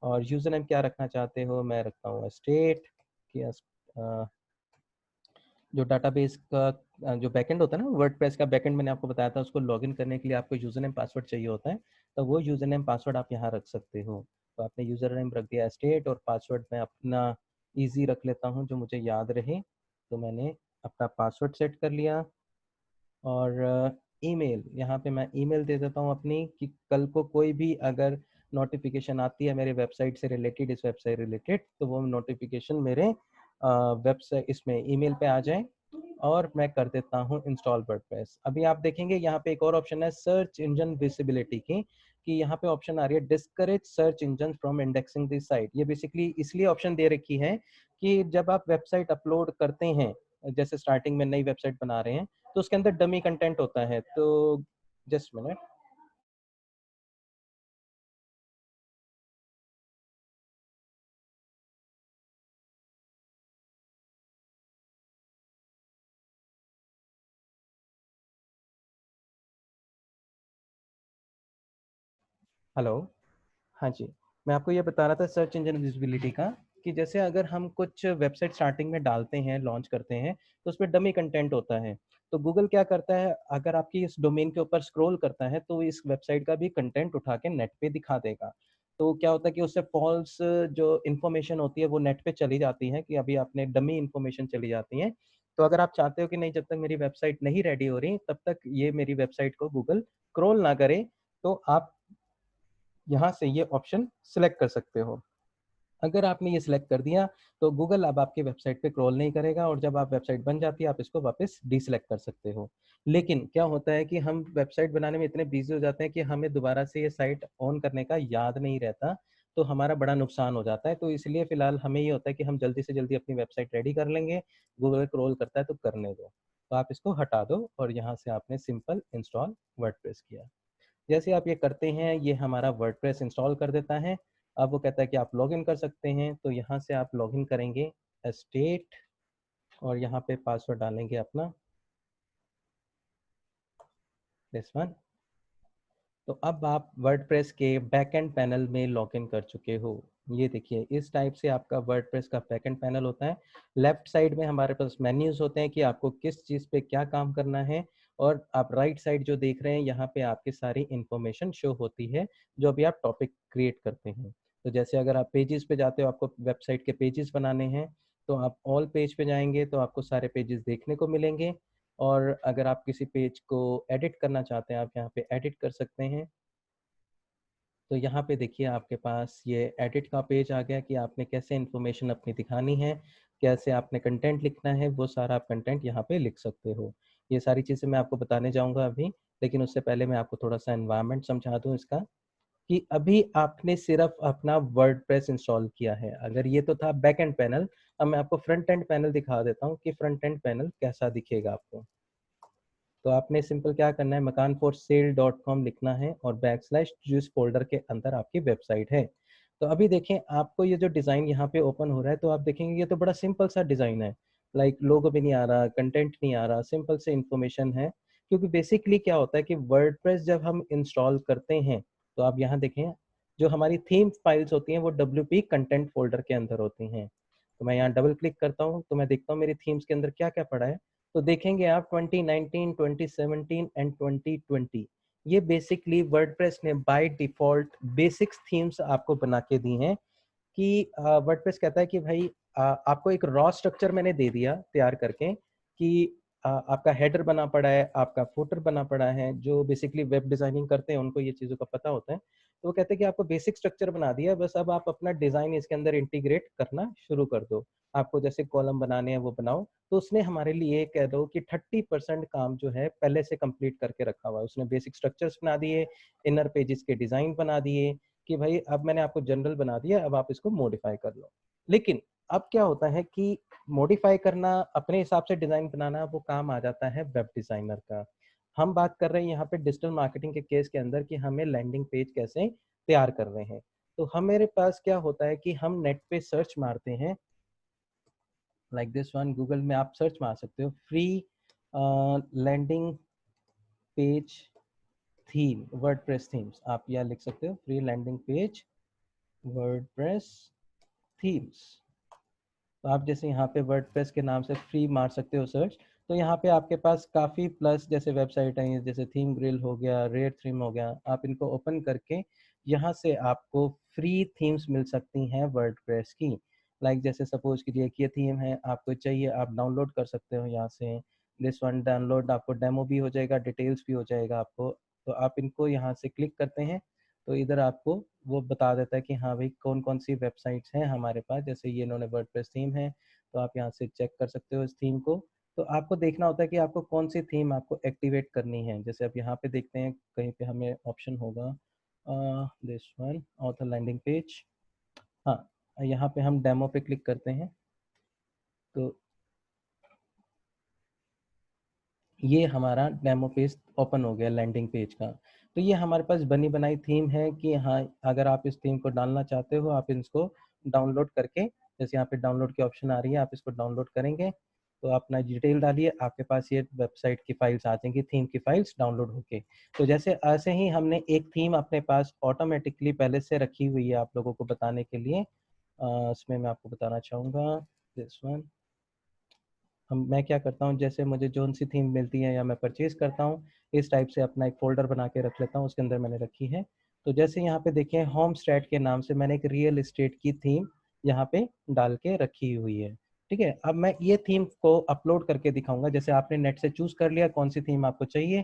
और यूज़र नेम क्या रखना चाहते हो, मैं रखता हूँ एस्टेट कि जो डाटाबेस का जो बैकएंड होता है ना, वर्डप्रेस का बैकएंड मैंने आपको बताया था, उसको लॉगिन करने के लिए आपको यूज़र नेम पासवर्ड चाहिए होता है। तो वो यूज़र नेम पासवर्ड आप यहाँ रख सकते हो। तो आपने यूज़र नेम रख दिया स्टेट, और पासवर्ड मैं अपना इजी रख लेता हूँ जो मुझे याद रहे। तो मैंने अपना पासवर्ड सेट कर लिया। और ईमेल, यहाँ पे मैं ईमेल दे देता हूँ अपनी, कि कल को कोई भी अगर नोटिफिकेशन आती है मेरे वेबसाइट से रिलेटेड, इस वेबसाइट रिलेटेड, तो वो नोटिफिकेशन मेरे वेबसाइट इसमें ईमेल पे आ जाए। और मैं कर देता हूँ इंस्टॉल वर्डप्रेस। अभी आप देखेंगे यहाँ पे एक और ऑप्शन है सर्च इंजन विजिबिलिटी की, कि यहाँ पे ऑप्शन आ रही है discourage search engine from indexing this site. ये बेसिकली इसलिए ऑप्शन दे रखी है कि जब आप वेबसाइट अपलोड करते हैं, जैसे स्टार्टिंग में नई वेबसाइट बना रहे हैं, तो उसके अंदर डमी कंटेंट होता है। तो जस्ट मिनट। हेलो। हाँ जी, मैं आपको ये बता रहा था सर्च इंजन विजिबिलिटी का, कि जैसे अगर हम कुछ वेबसाइट स्टार्टिंग में डालते हैं, लॉन्च करते हैं, तो उसमें डमी कंटेंट होता है। तो गूगल क्या करता है, अगर आपकी इस डोमेन के ऊपर स्क्रॉल करता है, तो इस वेबसाइट का भी कंटेंट उठा के नेट पे दिखा देगा। तो क्या होता है कि उससे फॉल्स जो इन्फॉर्मेशन होती है वो नेट पे चली जाती है, कि अभी आपने डमी इन्फॉर्मेशन चली जाती है। तो अगर आप चाहते हो कि नहीं, जब तक मेरी वेबसाइट नहीं रेडी हो रही तब तक ये मेरी वेबसाइट को गूगल क्रॉल ना करे, तो आप यहाँ से ये ऑप्शन सिलेक्ट कर सकते हो। अगर आपने ये सिलेक्ट कर दिया तो गूगल अब आपकी वेबसाइट पे क्रॉल नहीं करेगा, और जब आप वेबसाइट बन जाती है आप इसको वापस डीसिलेक्ट कर सकते हो। लेकिन क्या होता है कि हम वेबसाइट बनाने में इतने बिजी हो जाते हैं कि हमें दोबारा से ये साइट ऑन करने का याद नहीं रहता, तो हमारा बड़ा नुकसान हो जाता है। तो इसलिए फिलहाल हमें ये होता है कि हम जल्दी से जल्दी अपनी वेबसाइट रेडी कर लेंगे, गूगल क्रॉल करता है तो करने दो। तो आप इसको हटा दो और यहाँ से आपने सिंपल इंस्टॉल वर्डप्रेस किया। जैसे आप ये करते हैं ये हमारा वर्डप्रेस इंस्टॉल कर देता है। अब वो कहता है कि आप लॉगिन कर सकते हैं, तो यहाँ से आप लॉगिन करेंगे एस्टेट, और यहाँ पे पासवर्ड डालेंगे अपना दिस वन। तो अब आप वर्डप्रेस के बैकएंड पैनल में लॉगिन कर चुके हो। ये देखिए इस टाइप से आपका वर्डप्रेस का बैकएंड पैनल होता है। लेफ्ट साइड में हमारे पास मेन्यूज होते हैं कि आपको किस चीज़ पे क्या काम करना है, और आप राइट साइड जो देख रहे हैं यहाँ पे आपकी सारी इंफॉर्मेशन शो होती है जो अभी आप टॉपिक क्रिएट करते हैं। तो जैसे अगर आप पेजेस पे जाते हो, आपको वेबसाइट के पेजेस बनाने हैं, तो आप ऑल पेज पे जाएंगे तो आपको सारे पेजेस देखने को मिलेंगे। और अगर आप किसी पेज को एडिट करना चाहते हैं आप यहाँ पे एडिट कर सकते हैं। तो यहाँ पे देखिए आपके पास ये एडिट का पेज आ गया कि आपने कैसे इन्फॉर्मेशन अपनी दिखानी है, कैसे आपने कंटेंट लिखना है, वो सारा आप कंटेंट यहाँ पे लिख सकते हो। ये सारी चीज़ें मैं आपको बताने जाऊँगा अभी, लेकिन उससे पहले मैं आपको थोड़ा सा एनवायरनमेंट समझा दूँ इसका, कि अभी आपने सिर्फ अपना वर्डप्रेस इंस्टॉल किया है। अगर ये तो था बैक एंड पैनल, अब मैं आपको फ्रंट एंड पैनल दिखा देता हूँ कि फ्रंट एंड पैनल कैसा दिखेगा आपको। तो आपने सिंपल क्या करना है, makanforsale.com लिखना है और /जिस फोल्डर के अंदर आपकी वेबसाइट है। तो अभी देखें आपको ये जो डिज़ाइन यहाँ पे ओपन हो रहा है, तो आप देखेंगे ये तो बड़ा सिंपल सा डिज़ाइन है। लाइक लोगो भी नहीं आ रहा, कंटेंट नहीं आ रहा, सिंपल से इंफॉर्मेशन है। क्योंकि बेसिकली क्या होता है कि वर्डप्रेस जब हम इंस्टॉल करते हैं, तो आप यहाँ देखें जो हमारी थीम फाइल्स होती हैं वो WP कंटेंट फोल्डर के अंदर होती हैं। तो मैं यहाँ डबल क्लिक करता हूँ तो मैं देखता हूँ मेरी थीम्स के अंदर क्या क्या पड़ा है। तो देखेंगे आप 2019, 2017 एंड 2020, ये बेसिकली वर्डप्रेस ने बाय डिफॉल्ट बेसिक्स थीम्स आपको बना के दी हैं। कि वर्डप्रेस कहता है कि भाई आपको एक रॉ स्ट्रक्चर मैंने दे दिया तैयार करके, कि आपका हेडर बना पड़ा है, आपका फुटर बना पड़ा है। जो बेसिकली वेब डिजाइनिंग करते हैं उनको ये चीज़ों का पता होता है। तो वो कहते हैं कि आपको बेसिक स्ट्रक्चर बना दिया है, बस अब आप अपना डिज़ाइन इसके अंदर इंटीग्रेट करना शुरू कर दो। आपको जैसे कॉलम बनाने हैं वो बनाओ। तो उसने हमारे लिए कह दो कि 30% काम जो है पहले से कंप्लीट करके रखा हुआ है। उसने बेसिक स्ट्रक्चर्स बना दिए, इनर पेजेस के डिज़ाइन बना दिए, कि भाई अब मैंने आपको जनरल बना दिया, अब आप इसको मॉडिफाई कर लो। लेकिन अब क्या होता है कि मॉडिफाई करना, अपने हिसाब से डिज़ाइन बनाना, वो काम आ जाता है वेब डिज़ाइनर का। हम बात कर रहे हैं यहाँ पे डिजिटल मार्केटिंग के केस के अंदर कि हमें लैंडिंग पेज कैसे तैयार कर रहे हैं। तो हमारे पास क्या होता है कि हम नेट पे सर्च मारते हैं, लाइक दिस वन, गूगल में आप सर्च मार सकते हो free landing page theme WordPress themes, आप यह लिख सकते हो free landing page WordPress themes. तो आप जैसे यहाँ पे वर्डप्रेस के नाम से फ्री मार सकते हो सर्च, तो यहाँ पे आपके पास काफ़ी प्लस जैसे वेबसाइट हैं, जैसे थीम ग्रिल हो गया, रेयर थीम हो गया। आप इनको ओपन करके यहाँ से आपको फ्री थीम्स मिल सकती हैं वर्डप्रेस की। लाइक जैसे सपोज कीजिए कि ये थीम है, आपको चाहिए, आप डाउनलोड कर सकते हो यहाँ से। दिस वन डाउनलोड, आपको डेमो भी हो जाएगा, डिटेल्स भी हो जाएगा आपको। तो आप इनको यहाँ से क्लिक करते हैं तो इधर आपको वो बता देता है कि हाँ भाई कौन कौन सी वेबसाइट्स हैं हमारे पास। जैसे ये इन्होंने वर्डप्रेस थीम है, तो आप यहाँ से चेक कर सकते हो इस थीम को। तो आपको देखना होता है कि आपको कौन सी थीम आपको एक्टिवेट करनी है। जैसे आप यहाँ पे देखते हैं कहीं पे हमें ऑप्शन होगा this one author landing page. हाँ, यहाँ पे हम डेमो पे क्लिक करते हैं तो ये हमारा डेमो पेज ओपन हो गया लैंडिंग पेज का। तो ये हमारे पास बनी बनाई थीम है कि हाँ अगर आप इस थीम को डालना चाहते हो आप इसको डाउनलोड करके, जैसे यहाँ पे डाउनलोड की ऑप्शन आ रही है, आप इसको डाउनलोड करेंगे तो अपना डिटेल डालिए, आपके पास ये वेबसाइट की फाइल्स आ जाएंगी, थीम की फाइल्स डाउनलोड होके। तो जैसे ऐसे ही हमने एक थीम अपने पास ऑटोमेटिकली पहले से रखी हुई है आप लोगों को बताने के लिए। इसमें मैं आपको बताना चाहूँगा दिस वन। मैं क्या करता हूँ, जैसे मुझे जोन सी थीम मिलती है या मैं परचेज करता हूँ, इस टाइप से अपना एक फ़ोल्डर बना के रख लेता हूँ, उसके अंदर मैंने रखी है। तो जैसे यहाँ पे देखें होम स्ट्रेट के नाम से मैंने एक रियल एस्टेट की थीम यहाँ पे डाल के रखी हुई है। ठीक है। अब मैं ये थीम को अपलोड करके दिखाऊंगा। जैसे आपने नेट से चूज कर लिया कौन सी थीम आपको चाहिए,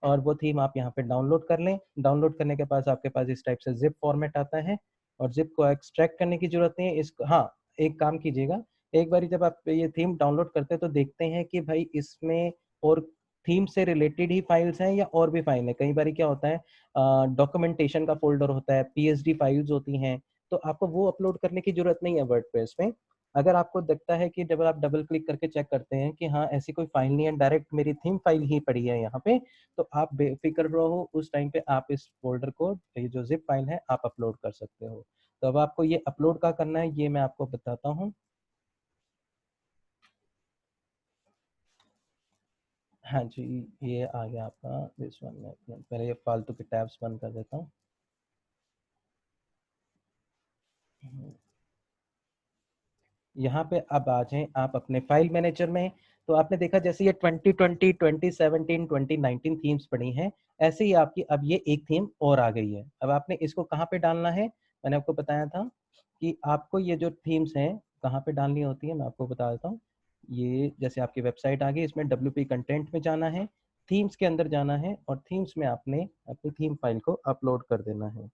और वो थीम आप यहाँ पे डाउनलोड कर लें। डाउनलोड करने के बाद आपके पास इस टाइप से जिप फॉर्मेट आता है, और जिप को एक्सट्रैक्ट करने की जरूरत नहीं है। इसको हाँ, एक काम कीजिएगा, एक बार जब आप ये थीम डाउनलोड करते हैं तो देखते हैं कि भाई इसमें और थीम से रिलेटेड ही फाइल्स हैं या और भी फाइल है। कई बार क्या होता है, डॉक्यूमेंटेशन का फोल्डर होता है, पीएचडी फाइल्स होती हैं, तो आपको वो अपलोड करने की जरूरत नहीं है वर्डप्रेस में। अगर आपको दिखता है कि जब आप डबल क्लिक करके चेक करते हैं कि हाँ ऐसी कोई फाइल नहीं है, डायरेक्ट मेरी थीम फाइल ही पड़ी है यहाँ पे, तो आप बेफिक्र रहो, उस टाइम पे आप इस फोल्डर को, ये जो जिप फाइल है, आप अपलोड कर सकते हो। तो अब आपको ये अपलोड का करना है, ये मैं आपको बताता हूँ। हाँ जी, ये आ गया आपका दिस वन में। पहले ये फालतू के टैब्स बंद कर देता हूँ। यहाँ पे अब आ जाएं आप अपने फाइल मैनेजर में। तो आपने देखा जैसे ये 2020, 2017, 2019 थीम्स पड़ी हैं, ऐसे ही आपकी अब ये एक थीम और आ गई है। अब आपने इसको कहाँ पे डालना है, मैंने आपको बताया था कि आपको ये जो थीम्स हैं कहाँ पे डालनी होती है, मैं आपको बता देता हूँ। ये जैसे आपकी वेबसाइट आ गई, इसमें WP कंटेंट में जाना है, थीम्स के अंदर जाना है, और थीम्स में आपने अपनी थीम फाइल को अपलोड कर देना है।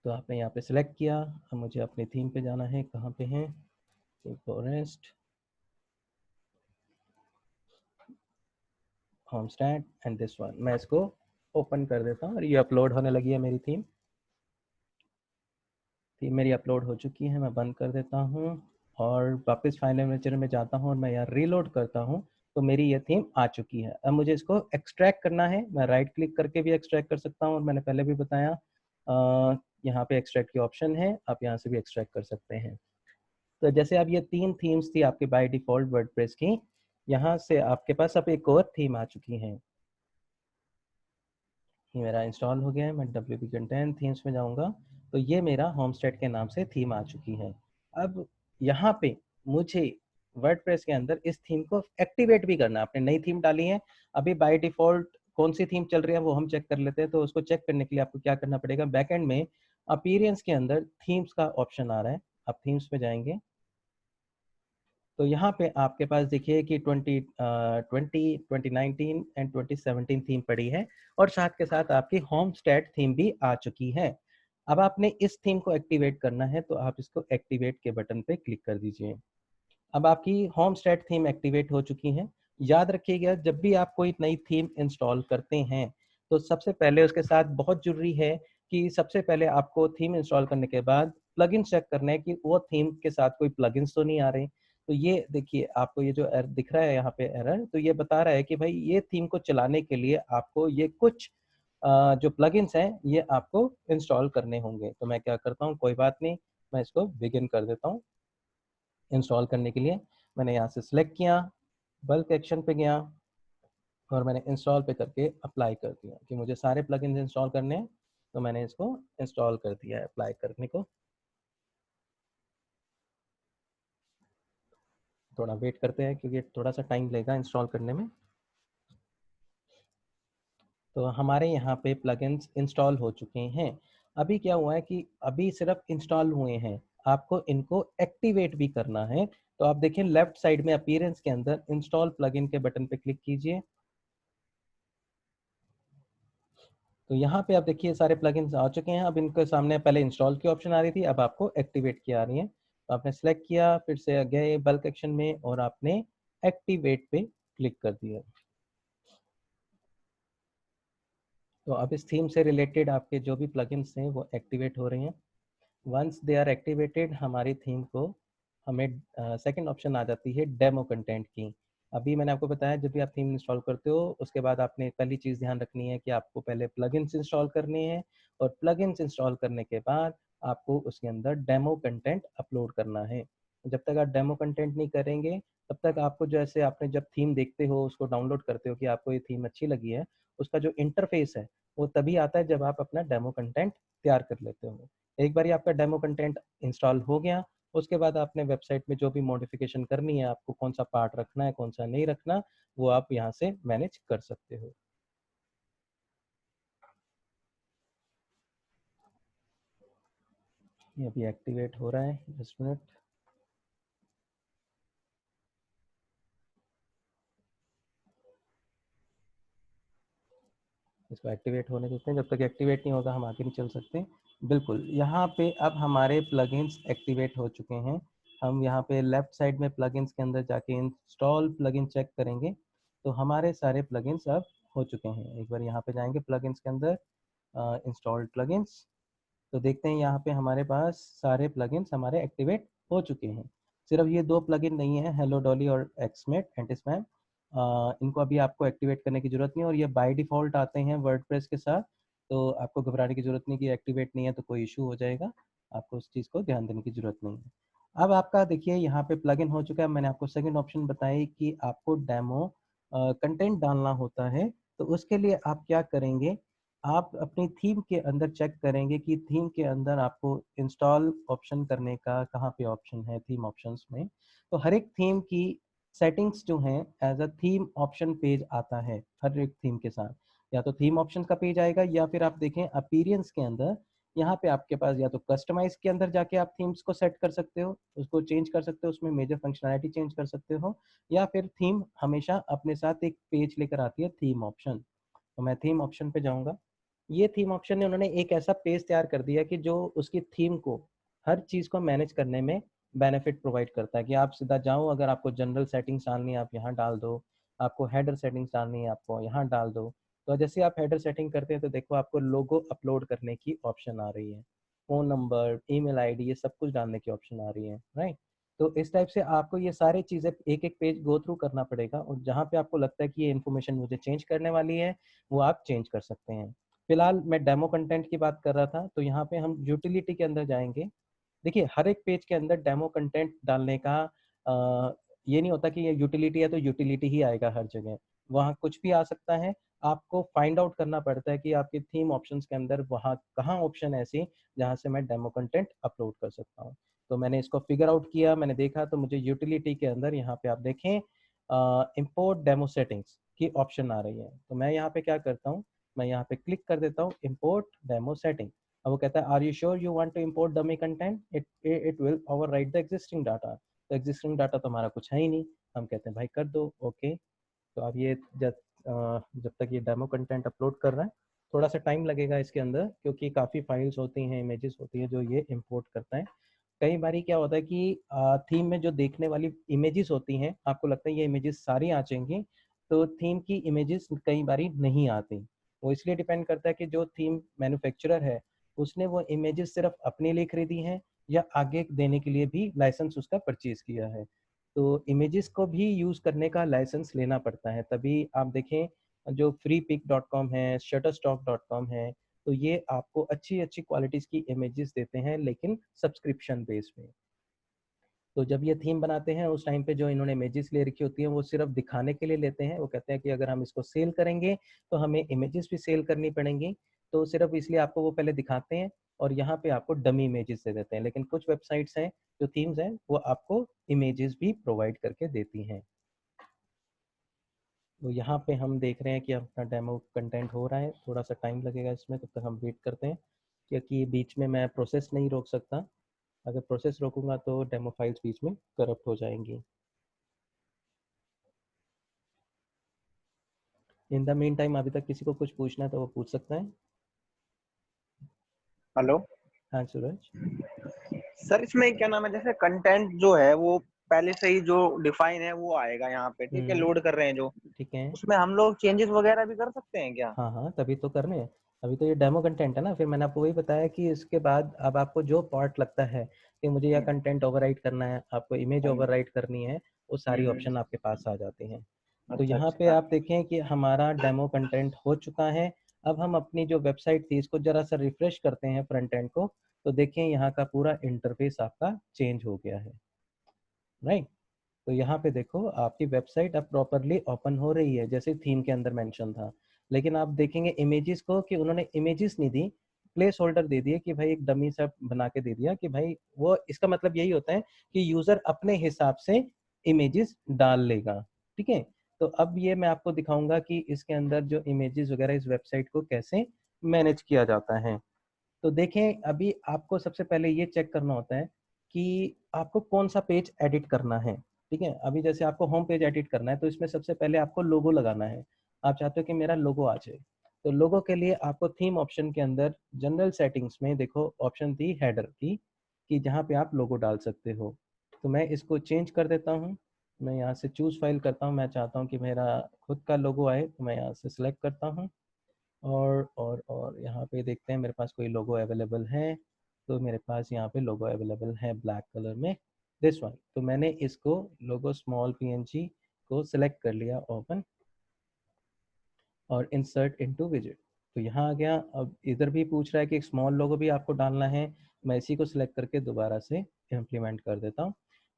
तो आपने यहाँ पे सिलेक्ट किया। अब मुझे अपनी थीम पे जाना है, कहाँ पे है, forest homestead and this one. मैं इसको ओपन कर देता हूँ और ये अपलोड होने लगी है मेरी थीम। थीम मेरी अपलोड हो चुकी है, मैं बंद कर देता हूँ और वापस फाइल मैनेजर में जाता हूँ और मैं यहाँ रीलोड करता हूँ, तो मेरी ये थीम आ चुकी है। अब मुझे इसको एक्सट्रैक्ट करना है, मैं राइट क्लिक करके भी एक्सट्रैक्ट कर सकता हूँ, और मैंने पहले भी बताया यहाँ पे एक्सट्रैक्ट की ऑप्शन है, आप यहाँ से भी एक्सट्रैक्ट कर सकते हैं। तो जैसे अब ये 3 थीम्स थी आपके बाय डिफॉल्ट वर्डप्रेस की, यहाँ से आपके पास अब एक और थीम आ चुकी है। ये मेरा इंस्टॉल हो गया है, मैं WP कंटेंट थीम्स में जाऊंगा, तो ये मेरा होमस्टेड के नाम से थीम आ चुकी है। अब यहाँ पे मुझे वर्डप्रेस के अंदर इस थीम को एक्टिवेट भी करना है। आपने नई थीम डाली है, अभी बाय डिफॉल्ट कौन सी थीम चल रही है वो हम चेक कर लेते हैं। तो उसको चेक करने के लिए आपको क्या करना पड़ेगा, बैकएंड में अपीयरेंस के अंदर थीम्स का ऑप्शन आ रहा है, आप थीम्स में जाएंगे तो यहाँ पे आपके पास देखिए कि 2019 एंड 2017 थीम पड़ी है, और साथ के साथ आपकी होम स्टेट थीम भी आ चुकी है। अब आपने इस थीम को एक्टिवेट करना है, तो आप इसको एक्टिवेट के बटन पे क्लिक कर दीजिए। अब आपकी होम स्टेट थीम एक्टिवेट हो चुकी है। याद रखिएगा, जब भी आप कोई नई थीम इंस्टॉल करते हैं तो सबसे पहले उसके साथ बहुत जरूरी है कि सबसे पहले आपको थीम इंस्टॉल करने के बाद प्लगइन चेक करना है कि वो थीम के साथ कोई प्लगइन्स तो नहीं आ रहे। तो ये देखिए, आपको ये जो एरर दिख रहा है यहाँ पे एरर, तो ये बता रहा है कि भाई ये थीम को चलाने के लिए आपको ये कुछ जो प्लगइन्स हैं ये आपको इंस्टॉल करने होंगे। तो मैं क्या करता हूँ, कोई बात नहीं, मैं इसको बिगिन कर देता हूँ। इंस्टॉल करने के लिए मैंने यहाँ से सिलेक्ट किया, बल्क एक्शन पे गया, और मैंने इंस्टॉल पे करके अप्लाई कर दिया कि मुझे सारे प्लगइन्स इंस्टॉल करने हैं। तो मैंने इसको इंस्टॉल कर दिया है अप्लाई करने को। थोड़ा वेट करते हैं क्योंकि थोड़ा सा टाइम लगेगा इंस्टॉल करने में। तो हमारे यहाँ पे प्लगइन्स इंस्टॉल हो चुके हैं। अभी क्या हुआ है कि अभी सिर्फ इंस्टॉल हुए हैं, आपको इनको एक्टिवेट भी करना है। तो आप देखिए लेफ्ट साइड में अपीयरेंस के अंदर इंस्टॉल प्लगइन के बटन पे क्लिक कीजिए। तो यहाँ पे आप देखिए सारे प्लगइन्स आ चुके हैं। अब इनके सामने पहले इंस्टॉल की ऑप्शन आ रही थी, अब आपको एक्टिवेट की आ रही है। तो आपने सेलेक्ट किया, फिर से गए बल्क एक्शन में और आपने एक्टिवेट पे क्लिक कर दिया। तो अब इस थीम से रिलेटेड आपके जो भी प्लगइन्स हैं वो एक्टिवेट हो रहे हैं। वंस दे आर एक्टिवेटेड, हमारी थीम को हमें सेकंड ऑप्शन आ जाती है डेमो कंटेंट की। अभी मैंने आपको बताया जब भी आप थीम इंस्टॉल करते हो उसके बाद आपने पहली चीज़ ध्यान रखनी है कि आपको पहले प्लगइन्स इंस्टॉल करने हैं, और प्लगइन्स इंस्टॉल करने के बाद आपको उसके अंदर डेमो कंटेंट अपलोड करना है। जब तक आप डेमो कंटेंट नहीं करेंगे तब तक आपको, जैसे आपने जब थीम देखते हो उसको डाउनलोड करते हो कि आपको ये थीम अच्छी लगी है, उसका जो इंटरफेस है वो तभी आता है जब आप अपना डेमो कंटेंट तैयार कर लेते हो। एक बार आपका डेमो कंटेंट इंस्टॉल हो गया, उसके बाद आपने वेबसाइट में जो भी मॉडिफिकेशन करनी है, आपको कौन सा पार्ट रखना है कौन सा नहीं रखना, वो आप यहाँ से मैनेज कर सकते हो। ये अभी एक्टिवेट हो रहा है, जस्ट मिनट। इसको एक्टिवेट होने देते हैं, जब तक एक्टिवेट नहीं होगा हम आगे नहीं चल सकते। बिल्कुल, यहाँ पे अब हमारे प्लगइन्स एक्टिवेट हो चुके हैं। हम यहाँ पे लेफ्ट साइड में प्लगइन्स के अंदर जाके इंस्टॉल प्लगइन चेक करेंगे तो हमारे सारे प्लगइन्स अब हो चुके हैं। एक बार यहाँ पे जाएंगे प्लगइन्स के अंदर, इंस्टॉल्ड प्लगइन्स, तो देखते हैं यहाँ पे हमारे पास सारे प्लगइन्स हमारे एक्टिवेट हो चुके हैं। सिर्फ ये 2 प्लगइन नहीं है, हेलो डॉली और एक्समेट एंटी स्पैम, इनको अभी आपको एक्टिवेट करने की ज़रूरत नहीं है और ये बाय डिफ़ॉल्ट आते हैं वर्डप्रेस के साथ, तो आपको घबराने की ज़रूरत नहीं कि एक्टिवेट नहीं है तो कोई इशू हो जाएगा, आपको उस चीज़ को ध्यान देने की ज़रूरत नहीं है। अब आपका देखिए यहाँ पे प्लगइन हो चुका है। मैंने आपको सेकंड ऑप्शन बताई कि आपको डेमो कंटेंट डालना होता है, तो उसके लिए आप क्या करेंगे, आप अपनी थीम के अंदर चेक करेंगे कि थीम के अंदर आपको इंस्टॉल ऑप्शन करने का कहाँ पे ऑप्शन है थीम ऑप्शंस में। तो हर एक थीम की सेटिंग्स जो हैं as a theme option page आता है हर एक थीम के साथ, या तो थीम ऑप्शन का पेज आएगा या फिर आप देखें अपीयरेंस के अंदर, यहाँ पे आपके पास या तो कस्टमाइज के अंदर जाके आप थीम्स को सेट कर सकते हो, उसको चेंज कर सकते हो, उसमें मेजर फंक्शनैलिटी चेंज कर सकते हो, या फिर थीम हमेशा अपने साथ एक पेज लेकर आती है थीम ऑप्शन। तो मैं थीम ऑप्शन पे जाऊंगा। ये थीम ऑप्शन ने उन्होंने एक ऐसा पेज तैयार कर दिया कि जो उसकी थीम को हर चीज़ को मैनेज करने में बेनिफिट प्रोवाइड करता है कि आप सीधा जाओ, अगर आपको जनरल सेटिंग्स डालनी है आप यहाँ डाल दो, आपको हेडर सेटिंग्स डालनी है आपको यहाँ डाल दो। तो जैसे आप हेडर सेटिंग करते हैं तो देखो आपको लोगो अपलोड करने की ऑप्शन आ रही है, फ़ोन नंबर, ईमेल आईडी, ये सब कुछ डालने की ऑप्शन आ रही है, राइट। तो इस टाइप से आपको ये सारी चीज़ें एक एक पेज गो थ्रू करना पड़ेगा और जहाँ पे आपको लगता है कि ये इन्फॉर्मेशन मुझे चेंज करने वाली है वो आप चेंज कर सकते हैं। फिलहाल मैं डेमो कंटेंट की बात कर रहा था, तो यहाँ पे हम यूटिलिटी के अंदर जाएंगे। देखिए हर एक पेज के अंदर डेमो कंटेंट डालने का ये नहीं होता कि ये यूटिलिटी है तो यूटिलिटी ही आएगा हर जगह, वहाँ कुछ भी आ सकता है। आपको फाइंड आउट करना पड़ता है कि आपके थीम ऑप्शंस के अंदर वहाँ कहाँ ऑप्शन है ऐसी जहाँ से मैं डेमो कंटेंट अपलोड कर सकता हूँ। तो मैंने इसको फिगर आउट किया, मैंने देखा तो मुझे यूटिलिटी के अंदर यहाँ पे आप देखें इम्पोर्ट डेमो सेटिंग्स की ऑप्शन आ रही है। तो मैं यहाँ पे क्या करता हूँ, मैं यहाँ पे क्लिक कर देता हूँ इम्पोर्ट डेमो सेटिंग। अब वो कहता है are you sure you want to import dummy content, it will overwrite the existing data. तो एग्जिस्टिंग डाटा तो हमारा कुछ है ही नहीं, हम कहते हैं भाई कर दो ओके। तो अब ये जब तक ये डेमो कंटेंट अपलोड कर रहा है थोड़ा सा टाइम लगेगा इसके अंदर, क्योंकि काफ़ी फाइल्स होती हैं, इमेजेस होती हैं जो ये इंपोर्ट करता है। कई बारी क्या होता है कि थीम में जो देखने वाली इमेजेस होती हैं आपको लगता है ये इमेजेस सारी आ जाएंगी, तो थीम की इमेजेस कई बारी नहीं आती। वो इसलिए डिपेंड करता है कि जो थीम मैन्युफैक्चरर है उसने वो इमेजेस सिर्फ अपने लिए खरीदी हैं या आगे देने के लिए भी लाइसेंस उसका परचेज किया है। तो इमेजेस को भी यूज़ करने का लाइसेंस लेना पड़ता है, तभी आप देखें जो freepik.com है, shutterstock.com है, तो ये आपको अच्छी अच्छी क्वालिटीज़ की इमेजेस देते हैं लेकिन सब्सक्रिप्शन बेस पे। तो जब ये थीम बनाते हैं उस टाइम पे जो इन्होंने इमेजेस ले रखी होती हैं वो सिर्फ दिखाने के लिए लेते हैं। वो कहते हैं कि अगर हम इसको सेल करेंगे तो हमें इमेजेस भी सेल करनी पड़ेंगी, तो सिर्फ इसलिए आपको वो पहले दिखाते हैं और यहाँ पे आपको डमी इमेजेस दे देते हैं। लेकिन कुछ वेबसाइट्स हैं जो थीम्स हैं वो आपको इमेजेस भी प्रोवाइड करके देती हैं। तो यहाँ पे हम देख रहे हैं कि अपना डेमो कंटेंट हो रहा है, थोड़ा सा टाइम लगेगा इसमें, तब तक हम वेट करते हैं, क्योंकि बीच में मैं प्रोसेस नहीं रोक सकता। अगर प्रोसेस रोकूंगा तो डेमो फाइल्स बीच में करप्ट हो जाएंगी। इन द मीन टाइम अभी तक किसी को कुछ पूछना है तो वो पूछ सकता है। हेलो हाँ सूरज। सर, इसमें क्या नाम है, जैसे कंटेंट जो है वो पहले से ही जो डिफाइन है वो आएगा यहाँ पे, ठीक है, लोड कर रहे हैं जो, ठीक है। उसमें हम लोग चेंजेस वगैरह भी कर सकते हैं क्या? हाँ हाँ तभी तो कर रहे हैं, अभी तो ये डेमो कंटेंट है ना। फिर मैंने आपको वही बताया कि इसके बाद अब आपको जो पार्ट लगता है कि मुझे यह हम्म, कंटेंट ओवरराइट करना है, आपको इमेज हाँ जी। ओवरराइट करनी है, वो सारी हम्म, ऑप्शन आपके पास आ जाती हैं। तो अच्छा यहाँ पे अच्छा। आप देखें कि हमारा डेमो कंटेंट हो चुका है। अब हम अपनी जो वेबसाइट थी इसको जरा सा रिफ्रेश करते हैं फ्रंट एंड को, तो देखें यहाँ का पूरा इंटरफेस आपका चेंज हो गया है, राइट। तो यहाँ पे देखो आपकी वेबसाइट अब प्रॉपरली ओपन हो रही है जैसे थीम के अंदर मेंशन था। लेकिन आप देखेंगे इमेजेस को कि उन्होंने इमेजेस नहीं दी, प्लेस होल्डर दे दिए कि भाई एक डमी सा बना के दे दिया कि भाई वो, इसका मतलब यही होता है कि यूजर अपने हिसाब से इमेजेस डाल लेगा, ठीक है। तो अब ये मैं आपको दिखाऊंगा कि इसके अंदर जो इमेजेस वगैरह इस वेबसाइट को कैसे मैनेज किया जाता है। तो देखें अभी आपको सबसे पहले ये चेक करना होता है कि आपको कौन सा पेज एडिट करना है, ठीक है। अभी जैसे आपको होम पेज एडिट करना है तो इसमें सबसे पहले आपको लोगो लगाना है। आप चाहते हो कि मेरा लोगो आ जाए, तो लोगों के लिए आपको थीम ऑप्शन के अंदर जनरल सेटिंग्स में देखो ऑप्शन थी हेडर की, कि जहाँ पे आप लोगो डाल सकते हो। तो मैं इसको चेंज कर देता हूँ। मैं यहाँ से चूज़ फाइल करता हूँ, मैं चाहता हूँ कि मेरा खुद का लोगो आए, तो मैं यहाँ से सिलेक्ट करता हूँ और यहाँ पे देखते हैं मेरे पास कोई लोगो अवेलेबल है। तो मेरे पास यहाँ पे लोगो अवेलेबल है ब्लैक कलर में, दिस वन। तो मैंने इसको लोगो स्मॉल पीएनजी को सिलेक्ट कर लिया, ओपन और इंसर्ट इनटू विजिट। तो यहाँ आ गया। अब इधर भी पूछ रहा है कि एक स्मॉल लोगो भी आपको डालना है, मैं इसी को सिलेक्ट करके दोबारा से इम्प्लीमेंट कर देता हूँ।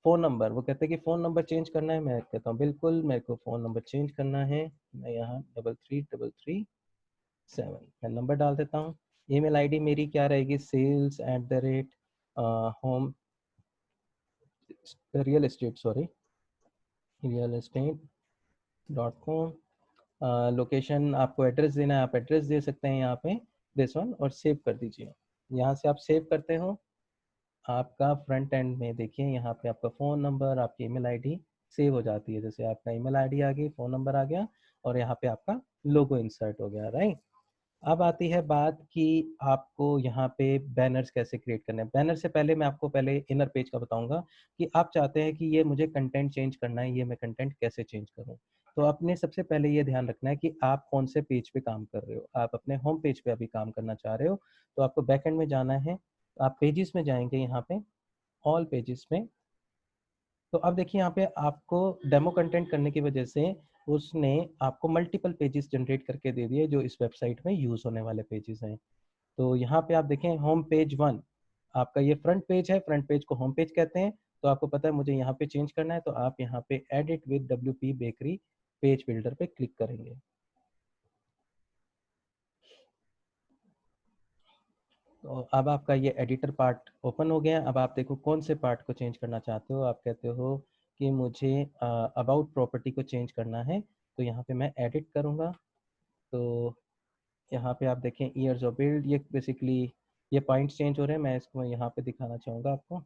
फ़ोन नंबर, वो कहते हैं कि फ़ोन नंबर चेंज करना है, मैं कहता हूँ बिल्कुल मेरे को फ़ोन नंबर चेंज करना है। मैं यहाँ 33337 मैं नंबर डाल देता हूँ। ईमेल आईडी मेरी क्या रहेगी, sales@home real estate rial estate.com। Location आपको एड्रेस देना है, आप एड्रेस दे सकते हैं यहाँ पे, दिस वन, और सेव कर दीजिए। यहाँ से आप सेव करते हो, आपका फ्रंट एंड में देखिए यहाँ पे आपका फ़ोन नंबर, आपकी ईमेल आईडी सेव हो जाती है। जैसे आपका ईमेल आईडी आ गई, फ़ोन नंबर आ गया, और यहाँ पे आपका लोगो इंसर्ट हो गया, राइट। अब आती है बात कि आपको यहाँ पे बैनर्स कैसे क्रिएट करने हैं। बैनर से पहले मैं आपको पहले इनर पेज का बताऊंगा कि आप चाहते हैं कि ये मुझे कंटेंट चेंज करना है, ये मैं कंटेंट कैसे चेंज करूँ। तो आपने सबसे पहले ये ध्यान रखना है कि आप कौन से पेज पे काम कर रहे हो। आप अपने होम पेज पे अभी काम करना चाह रहे हो, तो आपको बैक एंड में जाना है। आप पेजेस में जाएंगे, यहाँ पे ऑल पेजेस में। तो अब देखिए यहाँ पे आपको डेमो कंटेंट करने की वजह से उसने आपको मल्टीपल पेजेस जनरेट करके दे दिए, जो इस वेबसाइट में यूज़ होने वाले पेजेस हैं। तो यहाँ पे आप देखें होम पेज 1, आपका ये फ्रंट पेज है, फ्रंट पेज को होम पेज कहते हैं। तो आपको पता है मुझे यहाँ पे चेंज करना है, तो आप यहाँ पे edit with WP bakery page builder पे क्लिक करेंगे। तो अब आपका ये एडिटर पार्ट ओपन हो गया। अब आप देखो कौन से पार्ट को चेंज करना चाहते हो। आप कहते हो कि मुझे अबाउट प्रॉपर्टी को चेंज करना है, तो यहाँ पे मैं एडिट करूँगा। तो यहाँ पे आप देखें ईयर्स ऑफ बिल्ड, ये बेसिकली ये पॉइंट्स चेंज हो रहे हैं। मैं इसको यहाँ पे दिखाना चाहूँगा आपको,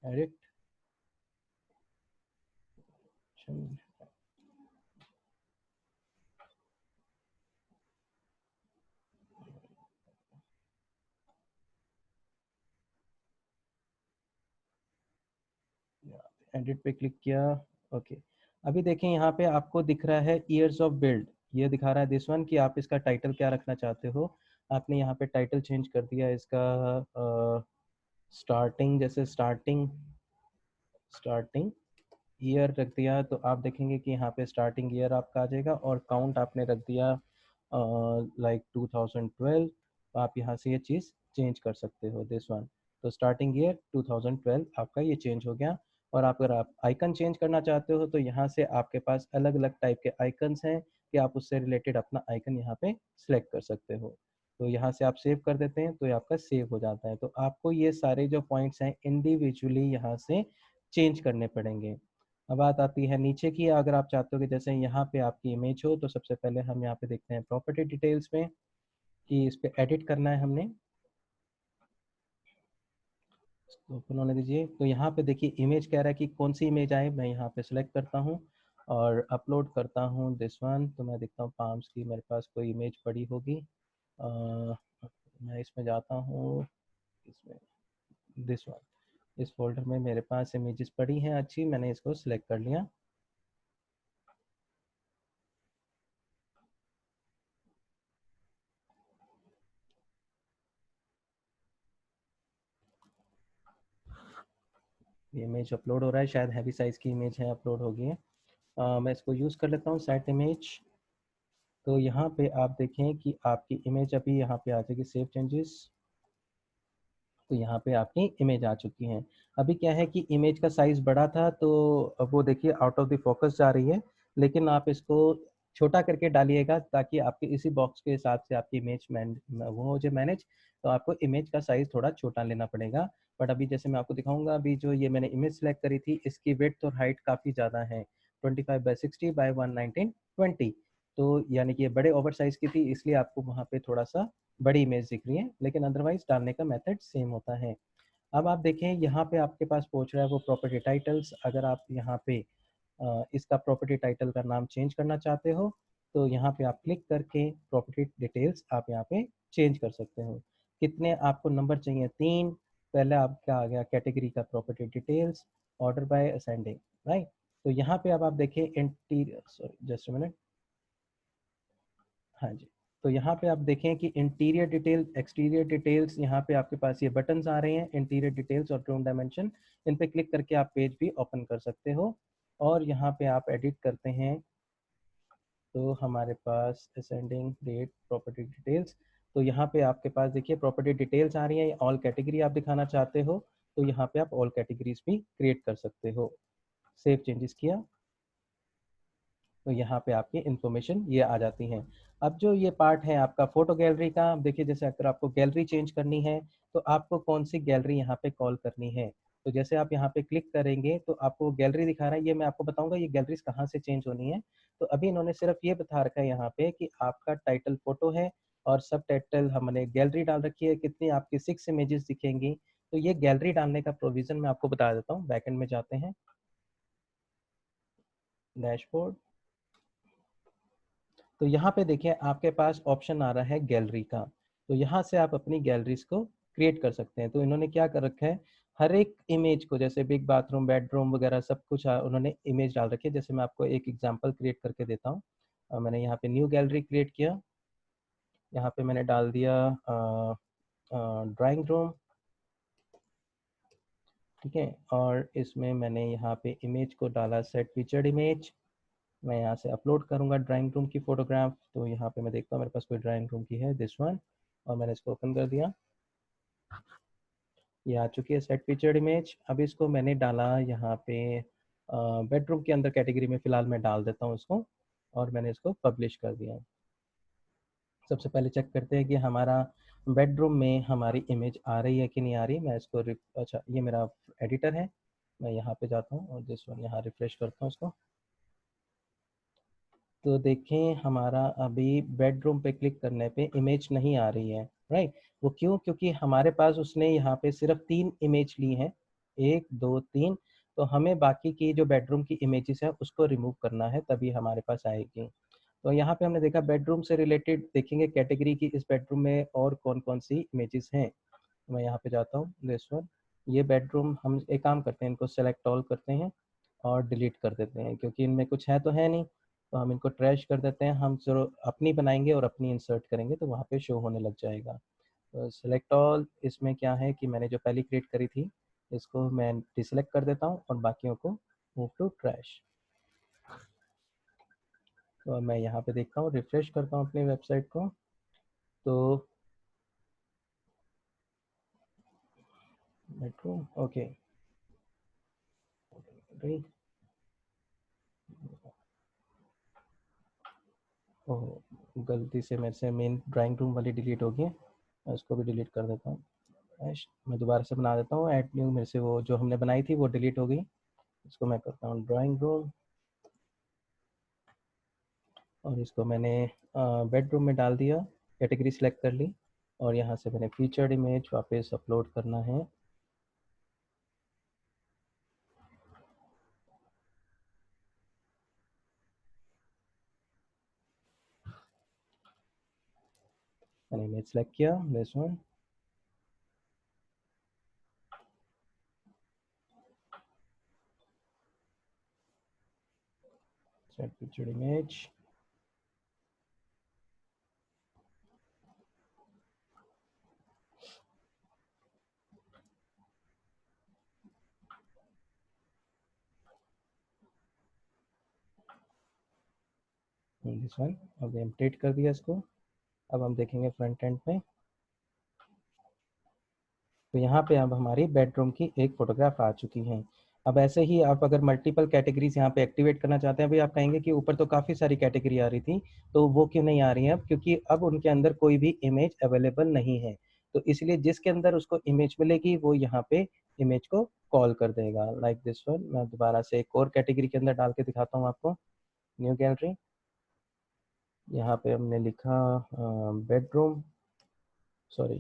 एडिट एडिट पे क्लिक किया, ओके। अभी देखें यहाँ पे आपको दिख रहा है ईयर्स ऑफ बिल्ड, ये दिखा रहा है दिस वन, कि आप इसका टाइटल क्या रखना चाहते हो। आपने यहाँ पे टाइटल चेंज कर दिया इसका, स्टार्टिंग, जैसे स्टार्टिंग ईयर रख दिया। तो आप देखेंगे कि यहाँ पे स्टार्टिंग ईयर आपका आ जाएगा, और काउंट आपने रख दिया लाइक 2012। तो आप यहाँ से ये चीज़ चेंज कर सकते हो, दिस वन। तो स्टार्टिंग ईयर 2012 आपका ये चेंज हो गया। और आप अगर आप आइकन चेंज करना चाहते हो, तो यहाँ से आपके पास अलग अलग टाइप के आइकन्स हैं, कि आप उससे रिलेटेड अपना आइकन यहाँ पे सिलेक्ट कर सकते हो। तो यहाँ से आप सेव कर देते हैं, तो ये आपका सेव हो जाता है। तो आपको ये सारे जो पॉइंट्स हैं इंडिविजुअली यहाँ से चेंज करने पड़ेंगे। अब बात आती है नीचे की। अगर आप चाहते हो कि जैसे यहाँ पे आपकी इमेज हो, तो सबसे पहले हम यहाँ पे देखते हैं प्रॉपर्टी डिटेल्स में, कि इस पे एडिट करना है हमने। ओपन होने दीजिए। तो यहाँ पे देखिए इमेज कह रहा है कि कौन सी इमेज आए, मैं यहाँ पे सिलेक्ट करता हूँ और अपलोड करता हूँ दिस वन। तो मैं देखता हूँ पाम्स की मेरे पास कोई इमेज पड़ी होगी। मैं इसमें जाता हूँ, इसमें दिस वन, इस फोल्डर में मेरे पास इमेजेस पड़ी हैं अच्छी, मैंने इसको सिलेक्ट कर लिया। ये इमेज अपलोड हो रहा है, शायद हैवी साइज़ की इमेज है, अपलोड हो गई है। मैं इसको यूज़ कर लेता हूँ, सेट इमेज। तो यहाँ पे आप देखें कि आपकी इमेज अभी यहाँ पे आ जाएगी, सेव चेंजेस। तो यहाँ पे आपकी इमेज आ चुकी है। अभी क्या है कि इमेज का साइज़ बड़ा था, तो अब वो देखिए आउट ऑफ द फोकस जा रही है। लेकिन आप इसको छोटा करके डालिएगा, ताकि आपके इसी बॉक्स के हिसाब से आपकी इमेज वो हो जाए मैनेज। तो आपको इमेज का साइज़ थोड़ा छोटा लेना पड़ेगा। बट अभी जैसे मैं आपको दिखाऊंगा, अभी जो ये मैंने इमेज सेलेक्ट करी थी, इसकी विड्थ और हाइट काफ़ी ज़्यादा है, 25x60x11920। तो यानी कि ये बड़े ओवर साइज़ की थी, इसलिए आपको वहाँ पे थोड़ा सा बड़ी इमेज दिख रही है, लेकिन अदरवाइज डालने का मेथड सेम होता है। अब आप देखें यहाँ पे आपके पास पहुँच रहा है वो प्रॉपर्टी टाइटल्स। अगर आप यहाँ पे इसका प्रॉपर्टी टाइटल का नाम चेंज करना चाहते हो, तो यहाँ पे आप क्लिक करके प्रॉपर्टी डिटेल्स आप यहाँ पे चेंज कर सकते हो। कितने आपको नंबर चाहिए? 3। पहले आपका आ गया कैटेगरी का property details, order by ascending, right. तो यहाँ पे अब आप देखिए interior, sorry just a minute, हाँ जी। तो यहाँ पे आप देखें कि इंटीरियर डिटेल, एक्सटीरियर डिटेल्स, यहाँ पे आपके पास ये बटन्स आ रहे हैं, इंटीरियर डिटेल्स और रूम डायमेंशन। इन पे क्लिक करके आप पेज भी ओपन कर सकते हो और यहाँ पे आप एडिट करते हैं तो हमारे पास असेंडिंग डेट प्रॉपर्टी डिटेल्स। तो यहाँ पे आपके पास देखिए प्रॉपर्टी डिटेल्स आ रही हैं। ऑल कैटेगरी आप दिखाना चाहते हो तो यहाँ पे आप ऑल कैटेगरीज भी क्रिएट कर सकते हो। सेव चेंजेस किया तो यहाँ पे आपकी इंफॉर्मेशन ये आ जाती हैं। अब जो ये पार्ट है आपका फोटो गैलरी का, देखिए जैसे अगर आपको गैलरी चेंज करनी है तो आपको कौन सी गैलरी यहाँ पे कॉल करनी है। तो जैसे आप यहाँ पे क्लिक करेंगे तो आपको गैलरी दिखा रहा है, ये मैं आपको बताऊंगा ये गैलरीज कहाँ से चेंज होनी है। तो अभी इन्होंने सिर्फ ये बता रखा है यहाँ पे कि आपका टाइटल फोटो है और सब टाइटल हमने गैलरी डाल रखी है, कितनी आपकी 6 इमेजेस दिखेंगी। तो ये गैलरी डालने का प्रोविजन मैं आपको बता देता हूँ। बैकएंड में जाते हैं, डैशबोर्ड, तो यहाँ पे देखिए आपके पास ऑप्शन आ रहा है गैलरी का। तो यहाँ से आप अपनी गैलरीज को क्रिएट कर सकते हैं। तो इन्होंने क्या कर रखा है, हर एक इमेज को, जैसे बिग बाथरूम, बेडरूम वगैरह सब कुछ उन्होंने इमेज डाल रखी है। जैसे मैं आपको एक एग्जांपल क्रिएट करके देता हूँ। मैंने यहाँ पे न्यू गैलरी क्रिएट किया, यहाँ पे मैंने डाल दिया ड्राइंग रूम, ठीक है। और इसमें मैंने यहाँ पे इमेज को डाला सेट फीचर्ड इमेज। मैं यहाँ से अपलोड करूँगा ड्राइंग रूम की फ़ोटोग्राफ। तो यहाँ पे मैं देखता हूँ मेरे पास कोई ड्राइंग रूम की है, दिस वन, और मैंने इसको ओपन कर दिया। ये आ चुकी है सेट फीचर्ड इमेज। अब इसको मैंने डाला यहाँ पे बेडरूम के अंदर कैटेगरी में, फ़िलहाल मैं डाल देता हूँ इसको, और मैंने इसको पब्लिश कर दिया। सबसे पहले चेक करते हैं कि हमारा बेडरूम में हमारी इमेज आ रही है कि नहीं आ रही। मैं इसको अच्छा ये मेरा एडिटर है, मैं यहाँ पे जाता हूँ और दिस वन यहाँ रिफ्रेश करता हूँ इसको। तो देखें हमारा अभी बेडरूम पे क्लिक करने पे इमेज नहीं आ रही है, राइट। वो क्यों? क्योंकि हमारे पास उसने यहाँ पे सिर्फ 3 इमेज ली हैं, 1 2 3। तो हमें बाकी की जो बेडरूम की इमेजेस है उसको रिमूव करना है, तभी हमारे पास आएगी। तो यहाँ पे हमने देखा बेडरूम से रिलेटेड देखेंगे कैटेगरी की, इस बेडरूम में और कौन कौन सी इमेजेस हैं। तो मैं यहाँ पे जाता हूँ, दिस वन, ये बेडरूम, हम एक काम करते हैं, इनको सेलेक्ट ऑल करते हैं और डिलीट कर देते हैं क्योंकि इनमें कुछ है तो है नहीं। तो हम इनको ट्रैश कर देते हैं। हम जो अपनी बनाएंगे और अपनी इंसर्ट करेंगे तो वहाँ पे शो होने लग जाएगा। तो सेलेक्ट ऑल, इसमें क्या है कि मैंने जो पहली क्रिएट करी थी इसको मैं डिसलेक्ट कर देता हूँ और बाकियों को मूव टू ट्रैश। तो मैं यहाँ पे देखता हूँ, रिफ्रेश करता हूँ अपनी वेबसाइट को, तो बेडरूम ओके, ओह गलती से मेरे से मेन ड्राइंग रूम वाली डिलीट हो गई है, मैं उसको भी डिलीट कर देता हूँ। मैं दोबारा से बना देता हूँ, ऐड न्यू, मेरे से वो जो हमने बनाई थी वो डिलीट हो गई। इसको मैं करता हूँ ड्राइंग रूम और इसको मैंने बेडरूम में डाल दिया, कैटेगरी सिलेक्ट कर ली और यहाँ से मैंने फीचर्ड इमेज वापस अपलोड करना है। मैंने इमेज सेलेक्ट किया, this one, set featured image, this one. अब अपडेट कर दिया इसको। अब हम देखेंगे फ्रंट एंड में, तो यहाँ पे अब हमारी बेडरूम की एक फोटोग्राफ आ चुकी है। अब ऐसे ही आप अगर मल्टीपल कैटेगरीज यहाँ पे एक्टिवेट करना चाहते हैं, अभी आप कहेंगे कि ऊपर तो काफ़ी सारी कैटेगरी आ रही थी तो वो क्यों नहीं आ रही हैं अब, क्योंकि अब उनके अंदर कोई भी इमेज अवेलेबल नहीं है। तो इसलिए जिसके अंदर उसको इमेज मिलेगी वो यहाँ पे इमेज को कॉल कर देगा, लाइक दिस वन। मैं दोबारा से एक और कैटेगरी के अंदर डाल के दिखाता हूँ आपको, न्यू गैलरी, यहाँ पे हमने लिखा बेडरूम, सॉरी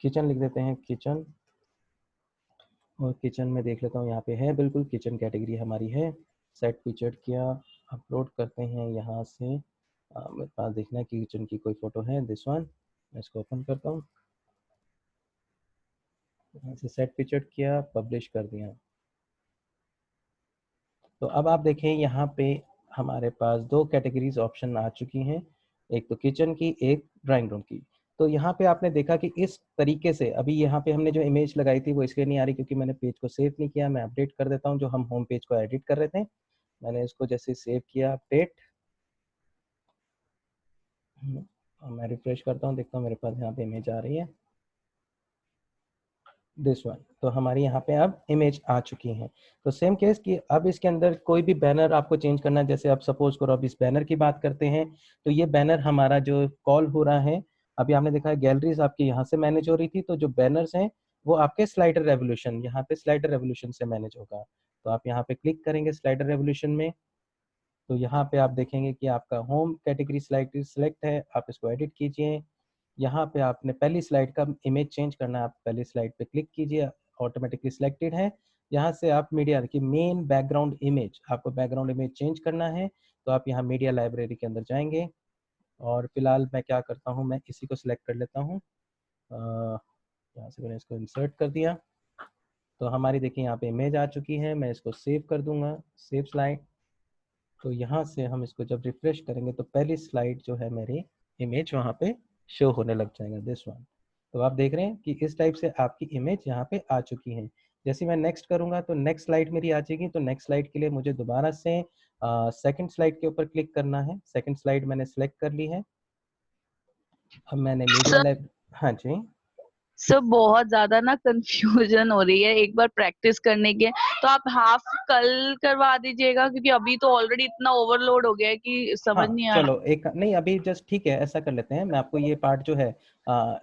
किचन लिख देते हैं, किचन। और किचन में देख लेता हूँ, यहाँ पे है बिल्कुल किचन कैटेगरी हमारी है। सेट फीचर्ड किया, अपलोड करते हैं यहाँ से। मेरे पास देखना है कि किचन की कोई फोटो है, दिस वन। मैं इसको ओपन करता हूँ, यहाँ से सेट पिक्चर किया, पब्लिश कर दिया। तो अब आप देखें यहाँ पे हमारे पास दो कैटेगरीज ऑप्शन आ चुकी हैं, एक तो किचन की, एक ड्राइंग रूम की। तो यहाँ पे आपने देखा कि इस तरीके से अभी यहाँ पे हमने जो इमेज लगाई थी वो इसलिए नहीं आ रही क्योंकि मैंने पेज को सेव नहीं किया। मैं अपडेट कर देता हूँ, जो हम होम पेज को एडिट कर रहे थे, मैंने इसको जैसे सेव किया, अपडेट, मैं रिफ्रेश करता हूँ, देखता हूँ मेरे पास यहाँ पे इमेज आ रही है, दिस वन। तो हमारी यहाँ पे अब इमेज आ चुकी है। तो सेम केस कि अब इसके अंदर कोई भी बैनर आपको चेंज करना है, जैसे आप सपोज करो अब इस बैनर की बात करते हैं, तो ये बैनर हमारा जो कॉल हो रहा है, अभी आपने देखा है गैलरीज आपकी यहाँ से मैनेज हो रही थी, तो जो बैनर्स हैं वो आपके स्लाइडर रेवोल्यूशन, यहाँ पे स्लाइडर रेवोल्यूशन से मैनेज होगा। तो आप यहाँ पे क्लिक करेंगे स्लाइडर रेवोल्यूशन में, तो यहाँ पे आप देखेंगे कि आपका होम कैटेगरी स्लाइड सिलेक्ट है, आप इसको एडिट कीजिए। यहाँ पे आपने पहली स्लाइड का इमेज चेंज करना है, आप पहली स्लाइड पे क्लिक कीजिए, ऑटोमेटिकली सिलेक्टेड है। यहाँ से आप मीडिया की मेन बैकग्राउंड इमेज, आपको बैकग्राउंड इमेज चेंज करना है, तो आप यहाँ मीडिया लाइब्रेरी के अंदर जाएंगे, और फिलहाल मैं क्या करता हूँ, मैं इसी को सिलेक्ट कर लेता हूँ, यहाँ से मैंने इसको इंसर्ट कर दिया। तो हमारी देखिए यहाँ पे इमेज आ चुकी है, मैं इसको सेव कर दूंगा, सेव स्लाइड। तो यहाँ से हम इसको जब रिफ्रेश करेंगे तो पहली स्लाइड जो है मेरी इमेज वहाँ पे शो होने लग जाएगा, दिस वन। तो आप देख रहे हैं कि इस टाइप से आपकी इमेज यहाँ पे आ चुकी है। जैसे मैं नेक्स्ट करूँगा तो नेक्स्ट स्लाइड मेरी आ जाएगी। तो नेक्स्ट स्लाइड के लिए मुझे दोबारा से सेकंड स्लाइड के ऊपर क्लिक करना है। सेकंड स्लाइड मैंने सेलेक्ट कर ली है। अब मैंने मीडिया सर लैब, हाँ जी, सर बहुत ज्यादा ना कंफ्यूजन हो रही है, एक बार प्रैक्टिस करने के तो आप हाफ कल करवा दीजिएगा, क्योंकि अभी तो ऑलरेडी इतना ओवरलोड हो गया है कि हाँ समझ नहीं आ रहा। चलो एक नहीं, अभी जस्ट ठीक है, ऐसा कर लेते हैं, मैं आपको ये पार्ट जो है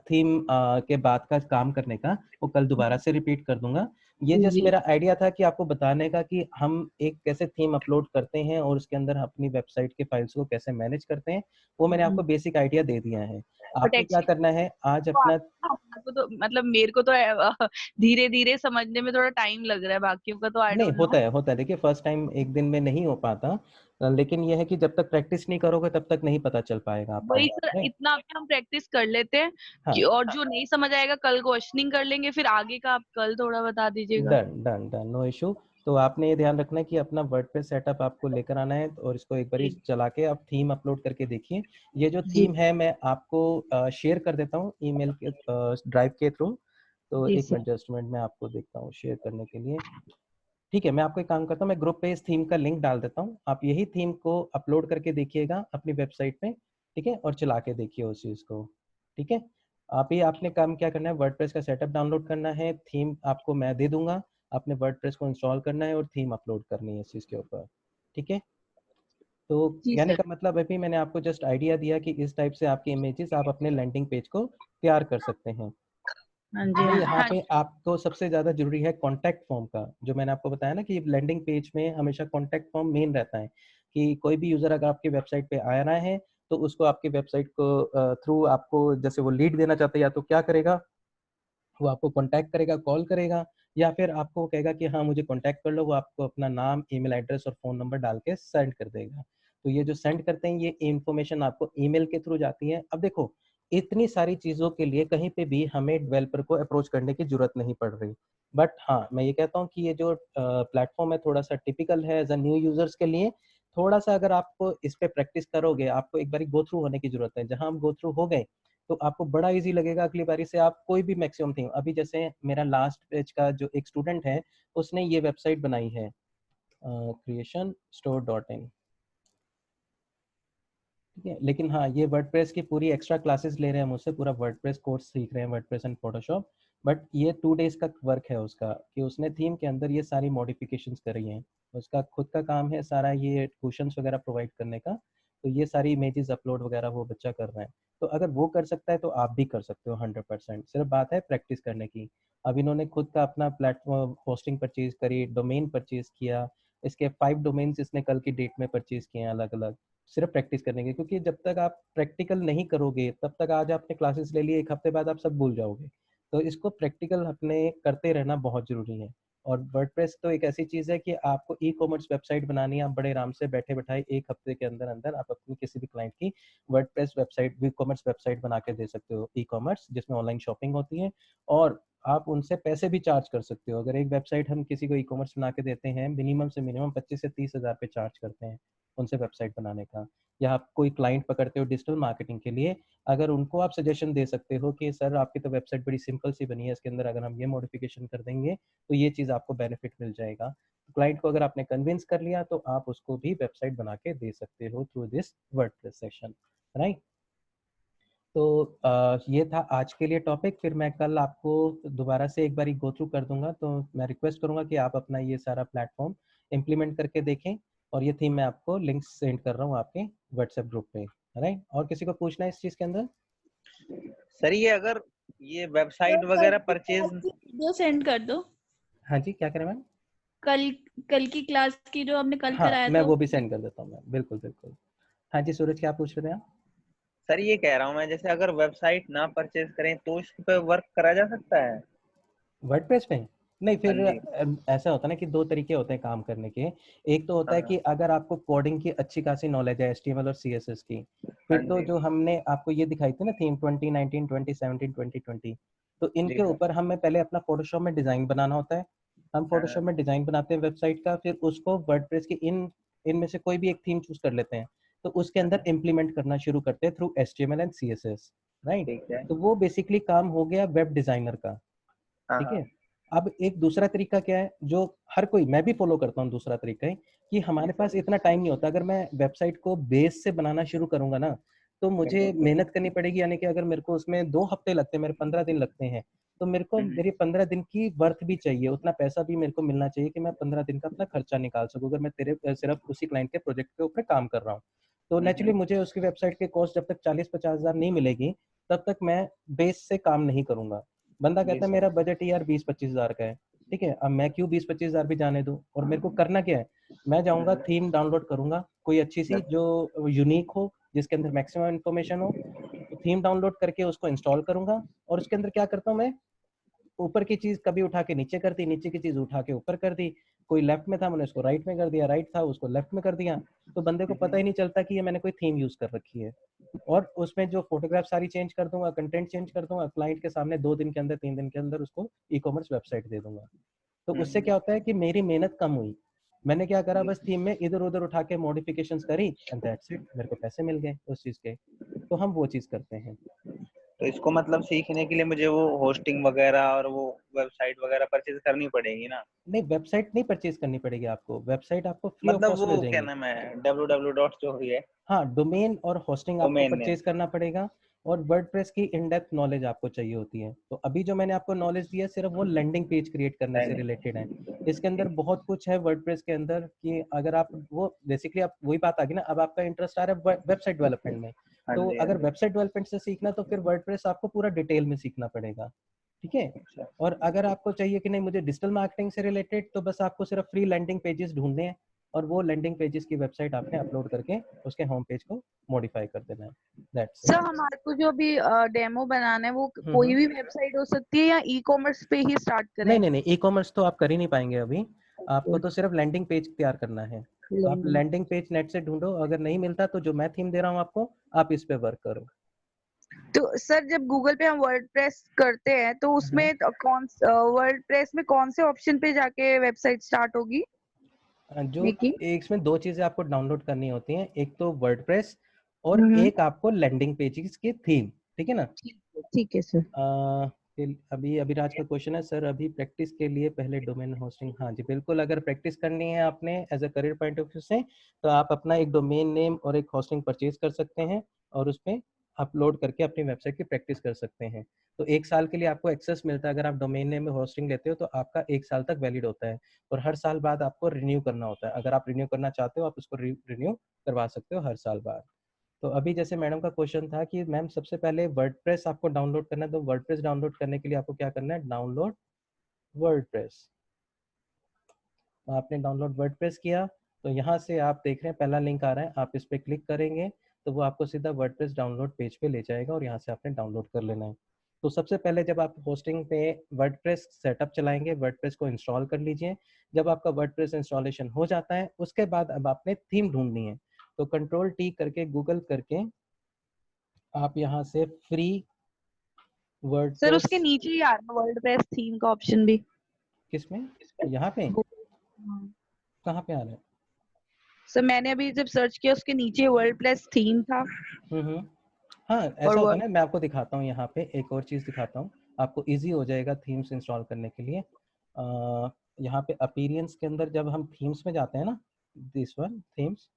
थीम के बाद का काम करने का वो कल दोबारा से रिपीट कर दूंगा। ये जस्ट जी मेरा आइडिया था कि आपको बताने का कि हम एक कैसे थीम अपलोड करते हैं और उसके अंदर अपनी वेबसाइट के फाइल्स को कैसे मैनेज करते हैं, वो मैंने आपको बेसिक आइडिया दे दिया है। बट आपने क्या एक्चुअली करना है आज तो अपना, आपको तो मतलब मेरे को तो धीरे धीरे समझने में थोड़ा टाइम लग रहा है, बाकियों का तो आई नहीं डोंट नो। होता है, देखिए फर्स्ट टाइम एक दिन में नहीं हो पाता, लेकिन ये है कि जब तक प्रैक्टिस नहीं करोगे तब तक नहीं पता चल पाएगा आपको, वही सर, राइट? इतना भी हम प्रैक्टिस कर लेते हैं हाँ, और जो नहीं समझ आएगा कल क्वेश्चनिंग कर लेंगे, फिर आगे का आप कल थोड़ा बता दीजिएगा। Done done done, no issue. तो आपने ये ध्यान रखना है कि अपना वर्डप्रेस सेटअप आपको लेकर आना है और इसको एक बारी जी चला के आप थीम अपलोड करके देखिए। ये जो जी थीम है मैं आपको शेयर कर देता हूँ ईमेल के ड्राइव के थ्रू। तो जी एक सर। मिनट, जस्ट मिनट, मैं आपको देखता हूँ शेयर करने के लिए। ठीक है, मैं आपको एक काम करता हूँ, मैं ग्रुप पे इस थीम का लिंक डाल देता हूँ, आप यही थीम को अपलोड करके देखिएगा अपनी वेबसाइट पे, ठीक है, और चला के देखिए उस चीज़ को, ठीक है। आप ही आपने काम क्या करना है, वर्डप्रेस का सेटअप डाउनलोड करना है, थीम आपको मैं दे दूंगा, आपने वर्डप्रेस को इंस्टॉल करना है और थीम अपलोड करनी है इस चीज़ के ऊपर, ठीक है। तो जी कहने सर। का मतलब अभी मैंने आपको जस्ट आइडिया दिया कि इस टाइप से आपकी इमेजेस आप अपने लैंडिंग पेज को तैयार कर सकते हैं। हाँ जी अभी यहाँ हाँ पे आपको सबसे ज्यादा जरूरी है कॉन्टैक्ट फॉर्म का, जो मैंने आपको बताया ना कि लैंडिंग पेज में हमेशा कॉन्टैक्ट फॉर्म मेन रहता है, कि कोई भी यूजर अगर आपकी वेबसाइट पे आ रहा है तो उसको आपकी वेबसाइट को थ्रू आपको जैसे वो लीड देना चाहता है, या तो क्या करेगा, वो आपको कॉन्टैक्ट करेगा, कॉल करेगा, या फिर आपको कहेगा कि हाँ मुझे कॉन्टैक्ट कर लो, वो आपको अपना नाम, ईमेल एड्रेस और फ़ोन नंबर डाल के सेंड कर देगा। तो ये जो सेंड करते हैं ये इन्फॉर्मेशन आपको ईमेल के थ्रू जाती है। अब देखो इतनी सारी चीज़ों के लिए कहीं पे भी हमें डेवलपर को अप्रोच करने की ज़रूरत नहीं पड़ रही। बट हाँ, मैं ये कहता हूँ कि ये जो प्लेटफ़ॉर्म है थोड़ा-सा टिपिकल है एज़ अ न्यू यूज़र्स के लिए। थोड़ा-सा अगर आपको इस पे प्रैक्टिस करोगे, आपको एक बारी गो थ्रू होने की ज़रूरत है। जहाँ हम गो थ्रू हो गए तो आपको बड़ा ईज़ी लगेगा, अगली बारी से आप कोई भी मैक्सिमम थीम, अभी जैसे मेरा लास्ट बैच का जो एक स्टूडेंट है, उसने ये वेबसाइट बनाई है क्रिएशन स्टोर डॉट इन, ठीक है। लेकिन हाँ, ये वर्डप्रेस की पूरी एक्स्ट्रा क्लासेस ले रहे हैं मुझसे, पूरा वर्डप्रेस कोर्स सीख रहे हैं, वर्डप्रेस एंड फोटोशॉप। बट ये 2 डेज का वर्क है उसका, कि उसने थीम के अंदर ये सारी मॉडिफिकेशंस करी हैं। उसका खुद का काम है सारा ये कुशंस वगैरह प्रोवाइड करने का। तो ये सारी इमेजेस अपलोड वगैरह वो बच्चा कर रहा है। तो अगर वो कर सकता है तो आप भी कर सकते हो 100%। सिर्फ बात है प्रैक्टिस करने की। अब इन्होंने खुद का अपना प्लेटफॉर्म होस्टिंग परचेज करी, डोमेन परचेज किया। इसके 5 डोमेन्स इसने कल की डेट में परचेज किए हैं अलग-अलग। सिर्फ प्रैक्टिस करने की, क्योंकि जब तक आप प्रैक्टिकल नहीं करोगे तब तक आज आपने क्लासेस ले ली, 1 हफ्ते बाद आप सब भूल जाओगे। तो इसको प्रैक्टिकल अपने करते रहना बहुत ज़रूरी है। और वर्डप्रेस तो एक ऐसी चीज़ है कि आपको ई कॉमर्स वेबसाइट बनानी है, आप बड़े आराम से बैठे बैठाए 1 हफ्ते के अंदर अंदर आप अपनी किसी भी क्लाइंट की WordPress website, e commerce website बना के दे सकते हो, ई कॉमर्स जिसमें ऑनलाइन शॉपिंग होती है, और आप उनसे पैसे भी चार्ज कर सकते हो। अगर एक वेबसाइट हम किसी को ई कॉमर्स बना के देते हैं, मिनिमम से मिनिमम 25 से 30 हज़ार पे चार्ज करते हैं उनसे वेबसाइट बनाने का। या आप कोई क्लाइंट पकड़ते हो डिजिटल मार्केटिंग के लिए, अगर उनको आप सजेशन दे सकते हो कि सर आपकी तो वेबसाइट बड़ी सिंपल सी बनी है, इसके अंदर अगर हम ये मॉडिफिकेशन कर देंगे तो ये चीज़ आपको बेनिफिट मिल जाएगा। क्लाइंट को अगर आपने कन्विंस कर लिया तो आप उसको भी वेबसाइट बना के दे सकते हो through this WordPress session, right. तो ये था आज के लिए टॉपिक। फिर मैं कल आपको दोबारा से एक बारी गो थ्रू कर दूंगा, तो मैं रिक्वेस्ट करूंगा कि आप अपना ये सारा प्लेटफॉर्म इम्प्लीमेंट करके देखें, और ये थीम मैं आपको लिंक सेंड कर रहा हूँ आपके व्हाट्सएप ग्रुप पे, राइट। और किसी को पूछना है इस चीज़ के अंदर? सर ये अगर ये वेबसाइट वगैरह परचेज, वीडियो सेंड कर दो। हाँ जी, क्या करें मैम? कल कल की क्लास की जो आपने कल हाँ, कराया मैं था वो भी सेंड कर देता हूँ मैम, बिल्कुल बिल्कुल। हाँ जी सूरज, क्या पूछ रहे थे आप? सर ये कह रहा हूँ मैं, जैसे अगर वेबसाइट ना परचेज करें तो इस पे वर्क करा जा सकता है? वर्डप्रेस पे? नहीं, हाँ फिर जी। ऐसा होता है ना कि दो तरीके होते हैं काम करने के। एक तो होता है हाँ कि अगर आपको कोडिंग की अच्छी खासी नॉलेज है, एचटीएमएल और सीएसएस की, हाँ फिर तो जी जो हमने आपको ये दिखाई थी ना थीम 2019, 2017, 2020, तो जी इनके सर। ऊपर हमें पहले अपना फोटोशॉप में डिजाइन बनाना होता है। हम हाँ फोटोशॉप में डिजाइन बनाते हैं वेबसाइट का, फिर उसको वर्डप्रेस की इनमें से कोई भी एक थीम चूज कर लेते हैं, तो उसके अंदर हाँ, इम्प्लीमेंट करना शुरू करते हैं through HTML and CSS, right. ठीक है। तो वो बेसिकली काम हो गया वेब डिजाइनर का, हाँ ठीक हाँ। है। अब एक दूसरा तरीका क्या है जो हर कोई, मैं भी फॉलो करता हूँ, दूसरा तरीका है कि जी हमारे सर। पास इतना टाइम नहीं होता। अगर मैं वेबसाइट को बेस से बनाना शुरू करूंगा ना, तो मुझे बिल्कुल। मेहनत करनी पड़ेगी, यानी कि अगर मेरे को उसमें 2 हफ्ते लगते हैं, मेरे 15 दिन लगते हैं, तो मेरे को हम्म, मेरी 15 दिन की वर्थ भी चाहिए, उतना पैसा भी मेरे को मिलना चाहिए कि मैं 15 दिन का अपना खर्चा निकाल सकूं, अगर मैं तेरे सिर्फ उसी क्लाइंट के प्रोजेक्ट के ऊपर काम कर रहा हूँ। तो नेचुरली हम्म, मुझे उसकी वेबसाइट की कॉस्ट जब तक 40-50 हज़ार नहीं मिलेगी, तब तक मैं बेस से काम नहीं करूंगा। बंदा जी कहता है सर। मेरा बजट यार 20-25 हज़ार का है, ठीक है, अब मैं क्यों 20-25 हज़ार भी जाने दूं, और मेरे को करना क्या है, मैं जाऊंगा हम्म, थीम डाउनलोड करूंगा कोई अच्छी सी बिल्कुल। जो यूनिक हो, जिसके अंदर मैक्सिमम इन्फॉर्मेशन हो, तो थीम डाउनलोड करके उसको इंस्टॉल करूंगा, और उसके अंदर क्या करता हूँ मैं, ऊपर की चीज कभी उठा के नीचे कर दी, नीचे की चीज उठा के ऊपर कर दी, कोई लेफ्ट में था मैंने उसको राइट में कर दिया, राइट था उसको लेफ्ट में कर दिया, तो बंदे को पता हम्म, ही नहीं चलता कि ये मैंने कोई थीम यूज कर रखी है। और उसमें जो फोटोग्राफ सारी चेंज कर दूंगा, कंटेंट चेंज कर दूंगा, क्लाइंट के सामने 2 दिन के अंदर 3 दिन के अंदर उसको ई कॉमर्स वेबसाइट दे दूंगा। तो उससे हम्म, क्या होता है कि मेरी मेहनत कम हुई, मैंने क्या करा, जी बस सर। थीम में इधर उधर उठा के मॉडिफिकेशंस करी एंड दैट्स इट, मेरे को पैसे मिल गए उस चीज के। तो हम वो चीज करते हैं। तो इसको मतलब सीखने के लिए मुझे वो होस्टिंग वगैरह और वो वेबसाइट वगैरह परचेज करनी पड़ेगी ना? नहीं, वेबसाइट नहीं परचेज करनी पड़ेगी आपको, वेबसाइट आपको फ्री ऑफ मतलब कॉस्ट मिल वो क्या जाएंगी। नाम है, www डॉट जो भी है, हाँ, डोमेन और होस्टिंग आपको डोमेन नेम। परचेज करना पड़ेगा, और वर्डप्रेस की इन डेप्थ नॉलेज आपको चाहिए होती है। तो अभी जो मैंने आपको नॉलेज दी है सिर्फ वो लैंडिंग पेज क्रिएट करने से रिलेटेड है। इसके अंदर बहुत कुछ है वर्डप्रेस के अंदर, कि अगर आप वो बेसिकली, आप वही बात आ गई ना, अब आपका इंटरेस्ट आ रहा है वेबसाइट डेवलपमेंट में, हाँ तो जी हाँ अगर जी। वेबसाइट डेवलपमेंट से सीखना तो फिर वर्डप्रेस आपको पूरा डिटेल में सीखना पड़ेगा, ठीक है। अच्छा। और अगर आपको चाहिए कि नहीं मुझे डिजिटल मार्केटिंग से रिलेटेड, तो बस आपको सिर्फ फ्री लैंडिंग पेजेस ढूंढने हैं, और वो लैंडिंग पेजेस की वेबसाइट आपने अपलोड करके उसके होम पेज को मॉडिफाई कर देना है, दैट्स सर इट। हमारे को जो अभी डेमो बनाना है वो कोई हम्म। भी वेबसाइट हो सकती है या ई कॉमर्स पे ही स्टार्ट नहीं करें? नहीं नहीं, ई कॉमर्स तो आप कर ही नहीं पाएंगे अभी, आपको तो सिर्फ लैंडिंग पेज तैयार करना है। तो आप लैंडिंग। लैंडिंग पेज नेट से ढूंढो, अगर नहीं मिलता तो जो मैं थीम दे रहा हूँ आपको, आप इस पे वर्क करो। तो सर जब गूगल पे हम वर्डप्रेस करते हैं तो हम्म। उसमें कौन वर्डप्रेस में कौन से ऑप्शन पे जाके वेबसाइट स्टार्ट होगी जो मेकिंग? एक इसमें दो चीजें आपको डाउनलोड करनी होती हैं, एक तो वर्डप्रेस, और हम्म। एक आपको लैंडिंग पेजेस की थीम, ठीक है ना। ठीक है सर। अभी अभिराज का क्वेश्चन है, सर अभी प्रैक्टिस के लिए पहले डोमेन होस्टिंग, हाँ जी बिल्कुल, अगर प्रैक्टिस करनी है आपने as a career point of view से, तो आप अपना एक डोमेन नेम और एक होस्टिंग परचेज कर सकते हैं, और उसमें अपलोड करके अपनी वेबसाइट की प्रैक्टिस कर सकते हैं। तो 1 साल के लिए आपको एक्सेस मिलता है, अगर आप डोमेन नेम में होस्टिंग लेते हो तो आपका 1 साल तक वैलिड होता है, और हर साल बाद आपको रिन्यू करना होता है। अगर आप रिन्यू करना चाहते हो आप उसको रिन्यू करवा सकते हो हर साल बाद। तो अभी जैसे मैडम का क्वेश्चन था कि मैम सबसे पहले वर्डप्रेस आपको डाउनलोड करना है, तो वर्डप्रेस डाउनलोड करने के लिए आपको क्या करना है, डाउनलोड वर्डप्रेस। तो आपने डाउनलोड वर्डप्रेस किया, तो यहाँ से आप देख रहे हैं पहला लिंक आ रहा है, आप इस पर क्लिक करेंगे तो वो आपको सीधा वर्डप्रेस डाउनलोड पेज पे ले जाएगा, और यहाँ से आपने डाउनलोड कर लेना है। तो सबसे पहले जब आप होस्टिंग पे वर्डप्रेस सेटअप चलाएंगे, वर्डप्रेस को इंस्टॉल कर लीजिए। जब आपका वर्डप्रेस इंस्टॉलेशन हो जाता है उसके बाद अब आपने थीम ढूंढनी है। तो कंट्रोल टी करके गूगल करके आप यहाँ से फ्री सर वर्डप्रेस, उसके नीचे ही आ रहा है वर्डप्रेस थीम का ऑप्शन भी। किसमें, यहाँ पे हाँ। कहाँ पे आ रहा है? सर मैंने अभी जब सर्च किया उसके नीचे वर्डप्रेस थीम था। हम्म। हाँ और ऐसा होता है ना, मैं आपको दिखाता हूँ यहाँ पे एक और चीज़ दिखाता हूँ, आपको इजी हो जाएगा थीम्स इंस्टॉल करने के लिए। यहाँ पे अपीरियंस के अंदर जब हम थीम्स में जाते हैं ना, दिस वन थीम्स,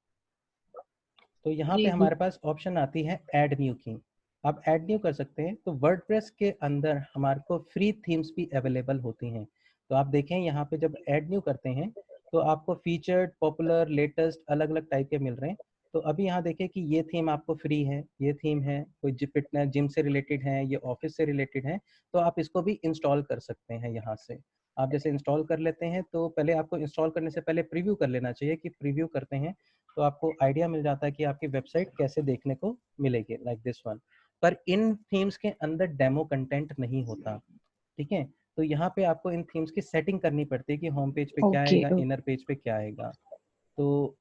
तो यहाँ पे जी जी। हमारे पास ऑप्शन आती है ऐड न्यू थीम। आप ऐड न्यू कर सकते हैं। तो वर्डप्रेस के अंदर हमारे को फ्री थीम्स भी अवेलेबल होती हैं। तो आप देखें यहाँ पे जब ऐड न्यू करते हैं तो आपको फीचर्ड, पॉपुलर, लेटेस्ट अलग अलग टाइप के मिल रहे हैं। तो अभी यहाँ देखिए कि ये थीम आपको फ्री है, ये थीम है कोई फिटनेस जिम से रिलेटेड है, ये ऑफिस से रिलेटेड है। तो आप इसको भी इंस्टॉल कर सकते हैं यहाँ से। आप जैसे इंस्टॉल कर लेते हैं तो पहले आपको इंस्टॉल करने से पहले प्रीव्यू कर लेना चाहिए कि प्रीव्यू करते हैं तो आपको आइडिया मिल जाता है कि आपकी वेबसाइट कैसे देखने को मिलेगी, लाइक दिस वन। पर इन थीम्स के अंदर डेमो कंटेंट नहीं होता, ठीक है। तो यहाँ पे आपको इन थीम्स की सेटिंग करनी पड़ती है कि होम पेज पे क्या ओके। आएगा, इनर पेज पे क्या आएगा। तो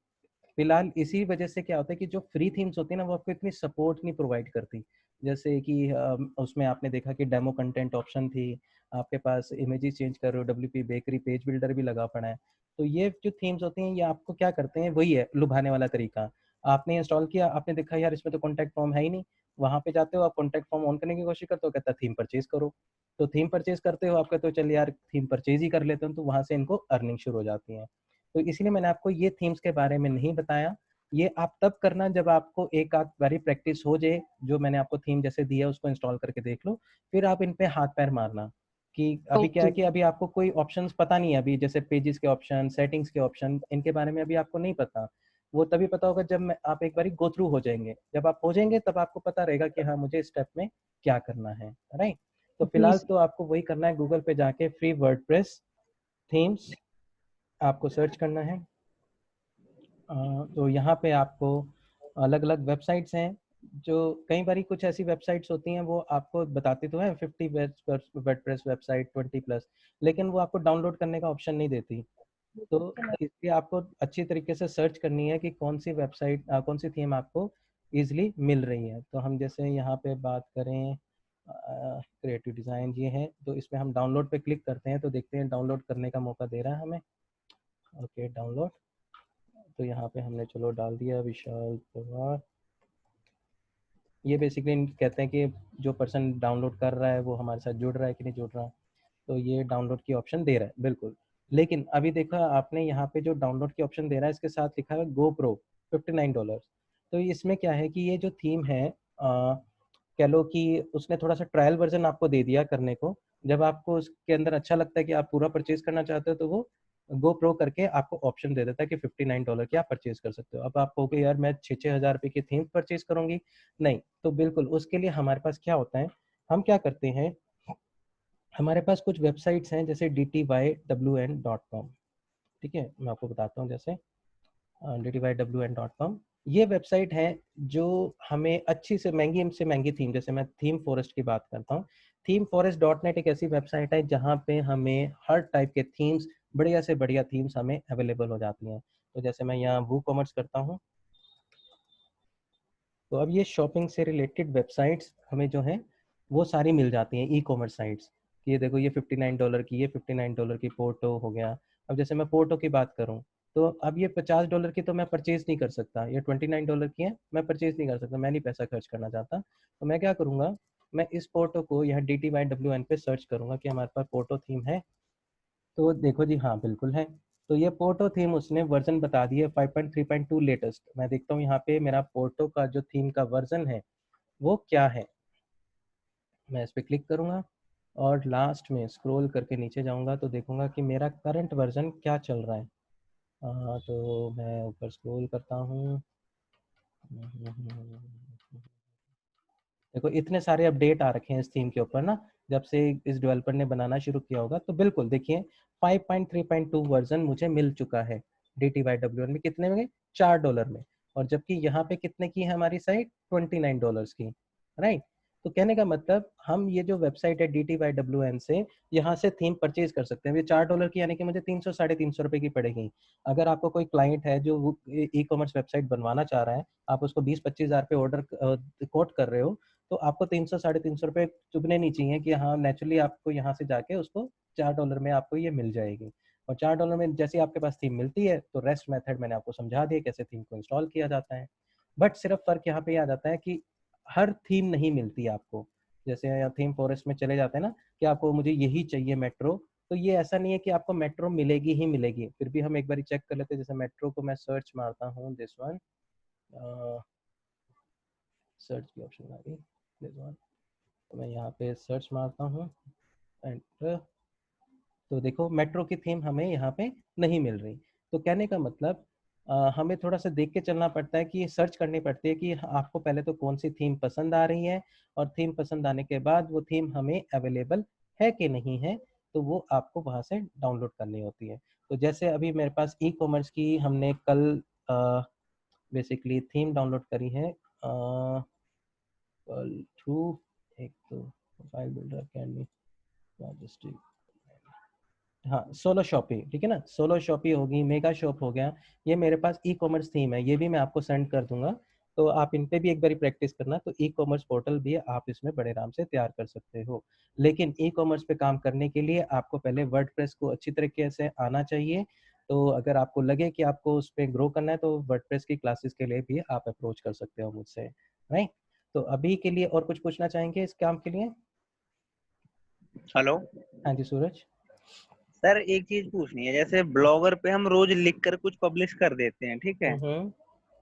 फिलहाल इसी वजह से क्या होता है कि जो फ्री थीम्स होती है ना वो आपको इतनी सपोर्ट नहीं प्रोवाइड करती। जैसे कि उसमें आपने देखा कि डेमो कंटेंट ऑप्शन थी, आपके पास इमेजेस चेंज कर रहे हो, WP बेकरी पेज बिल्डर भी लगा पड़ा है। तो ये जो थीम्स होती हैं ये आपको क्या करते हैं, वही है लुभाने वाला तरीका। आपने इंस्टॉल किया, आपने देखा यार इसमें तो कॉन्टैक्ट फॉर्म है ही नहीं, वहाँ पे जाते हो आप कॉन्टैक्ट फॉर्म ऑन करने की कोशिश करते हो, कहता है थीम परचेज करो। तो थीम परचेज करते हो, आप कहते हो चल यार थीम परचेज ही कर लेते हो, तो वहाँ से इनको अर्निंग शुरू हो जाती है। तो इसीलिए मैंने आपको ये थीम्स के बारे में नहीं बताया। ये आप तब करना जब आपको एक आध बारी प्रैक्टिस हो जाए, जो मैंने आपको थीम जैसे दिया उसको इंस्टॉल करके देख लो, फिर आप इन पे हाथ पैर मारना। कि अभी क्या ओके। है कि अभी आपको कोई ऑप्शंस पता नहीं है, अभी जैसे पेजेस के ऑप्शन, सेटिंग्स के ऑप्शन, इनके बारे में अभी आपको नहीं पता। वो तभी पता होगा जब आप एक बारी गो थ्रू हो जाएंगे। जब आप हो जाएंगे तब आपको पता रहेगा कि हाँ मुझे स्टेप में क्या करना है, राइट। तो जी फिलहाल तो आपको वही करना है, गूगल पे जाके फ्री वर्डप्रेस थीम्स आपको सर्च करना है। तो यहाँ पे आपको अलग अलग वेबसाइट्स हैं, जो कई बारी कुछ ऐसी वेबसाइट्स होती हैं वो आपको बताती तो है 50 वर्डप्रेस वेबसाइट 20+, लेकिन वो आपको डाउनलोड करने का ऑप्शन नहीं देती। तो इसलिए आपको अच्छी तरीके से सर्च करनी है कि कौन सी वेबसाइट, कौन सी थीम आपको इजीली मिल रही है। तो हम जैसे यहाँ पे बात करें क्रिएटिव डिज़ाइन ये है, तो इसमें हम डाउनलोड पे क्लिक करते हैं तो देखते हैं डाउनलोड करने का मौका दे रहा है हमें। ओके डाउनलोड, तो यहाँ पे हमने चलो डाल दिया विशाल पवार। ये बेसिकली कहते हैं कि जो पर्सन डाउनलोड कर रहा है वो हमारे साथ जुड़ रहा है कि नहीं जुड़ रहा। तो ये डाउनलोड की ऑप्शन दे रहा है बिल्कुल। लेकिन अभी देखा आपने यहाँ पे जो डाउनलोड की ऑप्शन दे रहा है इसके साथ लिखा है GoPro $59। तो इसमें क्या है कि ये जो थीम है कह लो कि उसने थोड़ा सा ट्रायल वर्जन आपको दे दिया करने को। जब आपको उसके अंदर अच्छा लगता है कि आप पूरा परचेज करना चाहते हो तो वो GoPro करके आपको ऑप्शन दे देता है कि $59 की आप परचेज कर सकते हो। अब आप कहोगे यार मैं 6-6 हज़ार रुपये की थीम परचेज करूंगी, नहीं। तो बिल्कुल उसके लिए हमारे पास क्या होता है, हम क्या करते हैं, हमारे पास कुछ वेबसाइट्स हैं जैसे dtywn.com, ठीक है। मैं आपको बताता हूँ जैसे dtywn.com, ये वेबसाइट है जो हमें अच्छी से महंगी थीम, जैसे मैं थीम फॉरेस्ट की बात करता हूँ। थीम फॉरेस्ट.net एक ऐसी वेबसाइट है जहाँ पे हमें हर टाइप के थीम्स, बढ़िया से बढ़िया थीम्स हमें अवेलेबल हो जाती हैं। तो जैसे मैं यहाँ वू कॉमर्स करता हूँ, तो अब ये शॉपिंग से रिलेटेड वेबसाइट्स हमें जो हैं वो सारी मिल जाती हैं, ई-कॉमर्स साइट्स। ये देखो ये $59 की, ये $59 की पोर्टो हो गया। अब जैसे मैं पोर्टो की बात करूं तो अब ये $50 की तो मैं परचेज नहीं कर सकता, ये $29 की है, मैं परचेज नहीं कर सकता, मैं नहीं पैसा खर्च करना चाहता। तो मैं क्या करूँगा, मैं इस पोर्टो को यहाँ DTYWN पे सर्च करूँगा कि हमारे पास पोर्टो थीम है। तो देखो जी हाँ बिल्कुल है। तो ये पोर्टो थीम उसने वर्जन बता दिया 5.3.2 लेटेस्ट। मैं देखता हूँ यहाँ पे मेरा पोर्टो का जो थीम का वर्जन है वो क्या है। मैं इस पर क्लिक करूँगा और लास्ट में स्क्रॉल करके नीचे जाऊँगा तो देखूँगा कि मेरा करंट वर्जन क्या चल रहा है। तो मैं ऊपर स्क्रॉल करता हूँ, देखो इतने सारे अपडेट आ रखे हैं इस थीम के ऊपर ना, जब से इस डेवलपर ने बनाना शुरू किया होगा। तो बिल्कुल देखिए 5.3.2 वर्जन मुझे मिल चुका है DTYWN में। कितने में? $4 में। और जबकि यहाँ पे कितने की है हमारी साइट? $29 की, राइट। तो कहने का मतलब हम ये जो वेबसाइट है DTYWN से यहाँ से थीम परचेज कर सकते हैं। ये $4 की यानी कि मुझे 300 साढ़े 300 रुपए की पड़ेगी। अगर आपको कोई क्लाइंट है जो ई कॉमर्स वेबसाइट बनवाना चाह रहा है, आप उसको 20-25 हज़ार पे ऑर्डर कोट कर रहे हो, तो आपको 300 साढ़े 300 रुपए चुभने नहीं चाहिए कि हाँ नेचुरली आपको यहाँ से जाके उसको $4 में आपको ये मिल जाएगी। और $4 में जैसे आपके पास थीम मिलती है तो रेस्ट मेथड मैंने आपको समझा दिया कैसे थीम को इंस्टॉल किया जाता है। बट सिर्फ फर्क यहाँ पे आ जाता है कि हर थीम नहीं मिलती आपको। जैसे यहाँ थीम फॉरेस्ट में चले जाते हैं ना कि आपको मुझे यही चाहिए मेट्रो, तो ये ऐसा नहीं है कि आपको मेट्रो मिलेगी ही मिलेगी। फिर भी हम एक बार चेक कर लेते हैं। जैसे मेट्रो को मैं सर्च मारता हूँ, दिस वन, सर्च की ऑप्शन आ गई, दिस वन, तो मैं यहाँ पे सर्च मारता हूँ एंटर, तो देखो मेट्रो की थीम हमें यहाँ पे नहीं मिल रही। तो कहने का मतलब हमें थोड़ा सा देख के चलना पड़ता है कि सर्च करनी पड़ती है कि आपको पहले तो कौन सी थीम पसंद आ रही है, और थीम पसंद आने के बाद वो थीम हमें अवेलेबल है कि नहीं है, तो वो आपको वहाँ से डाउनलोड करनी होती है। तो जैसे अभी मेरे पास ई कॉमर्स की हमने कल बेसिकली थीम डाउनलोड करी है कल थ्रू एक तो फाइल बिल्डर कैंडी लॉजिस्टिक, हाँ सोलो शॉपी, ठीक है ना, सोलो शॉपी होगी, मेगा शॉप हो गया, ये मेरे पास ई कॉमर्स थीम है, ये भी मैं आपको सेंड कर दूंगा। तो आप इन पे भी एक बारी प्रैक्टिस करना। तो ई कॉमर्स पोर्टल भी आप इसमें बड़े आराम से तैयार कर सकते हो। लेकिन ई कॉमर्स पे काम करने के लिए आपको पहले वर्डप्रेस को अच्छी तरीके से आना चाहिए। तो अगर आपको लगे कि आपको उस पर ग्रो करना है तो वर्डप्रेस की क्लासेस के लिए भी आप अप्रोच कर सकते हो मुझसे, राइट। तो अभी के लिए और कुछ पूछना चाहेंगे इस काम के लिए? हेलो हाँ जी सूरज। सर, एक चीज पूछनी है। जैसे ब्लॉगर पे हम रोज लिख कर कुछ पब्लिश कर देते हैं, ठीक है। हम्म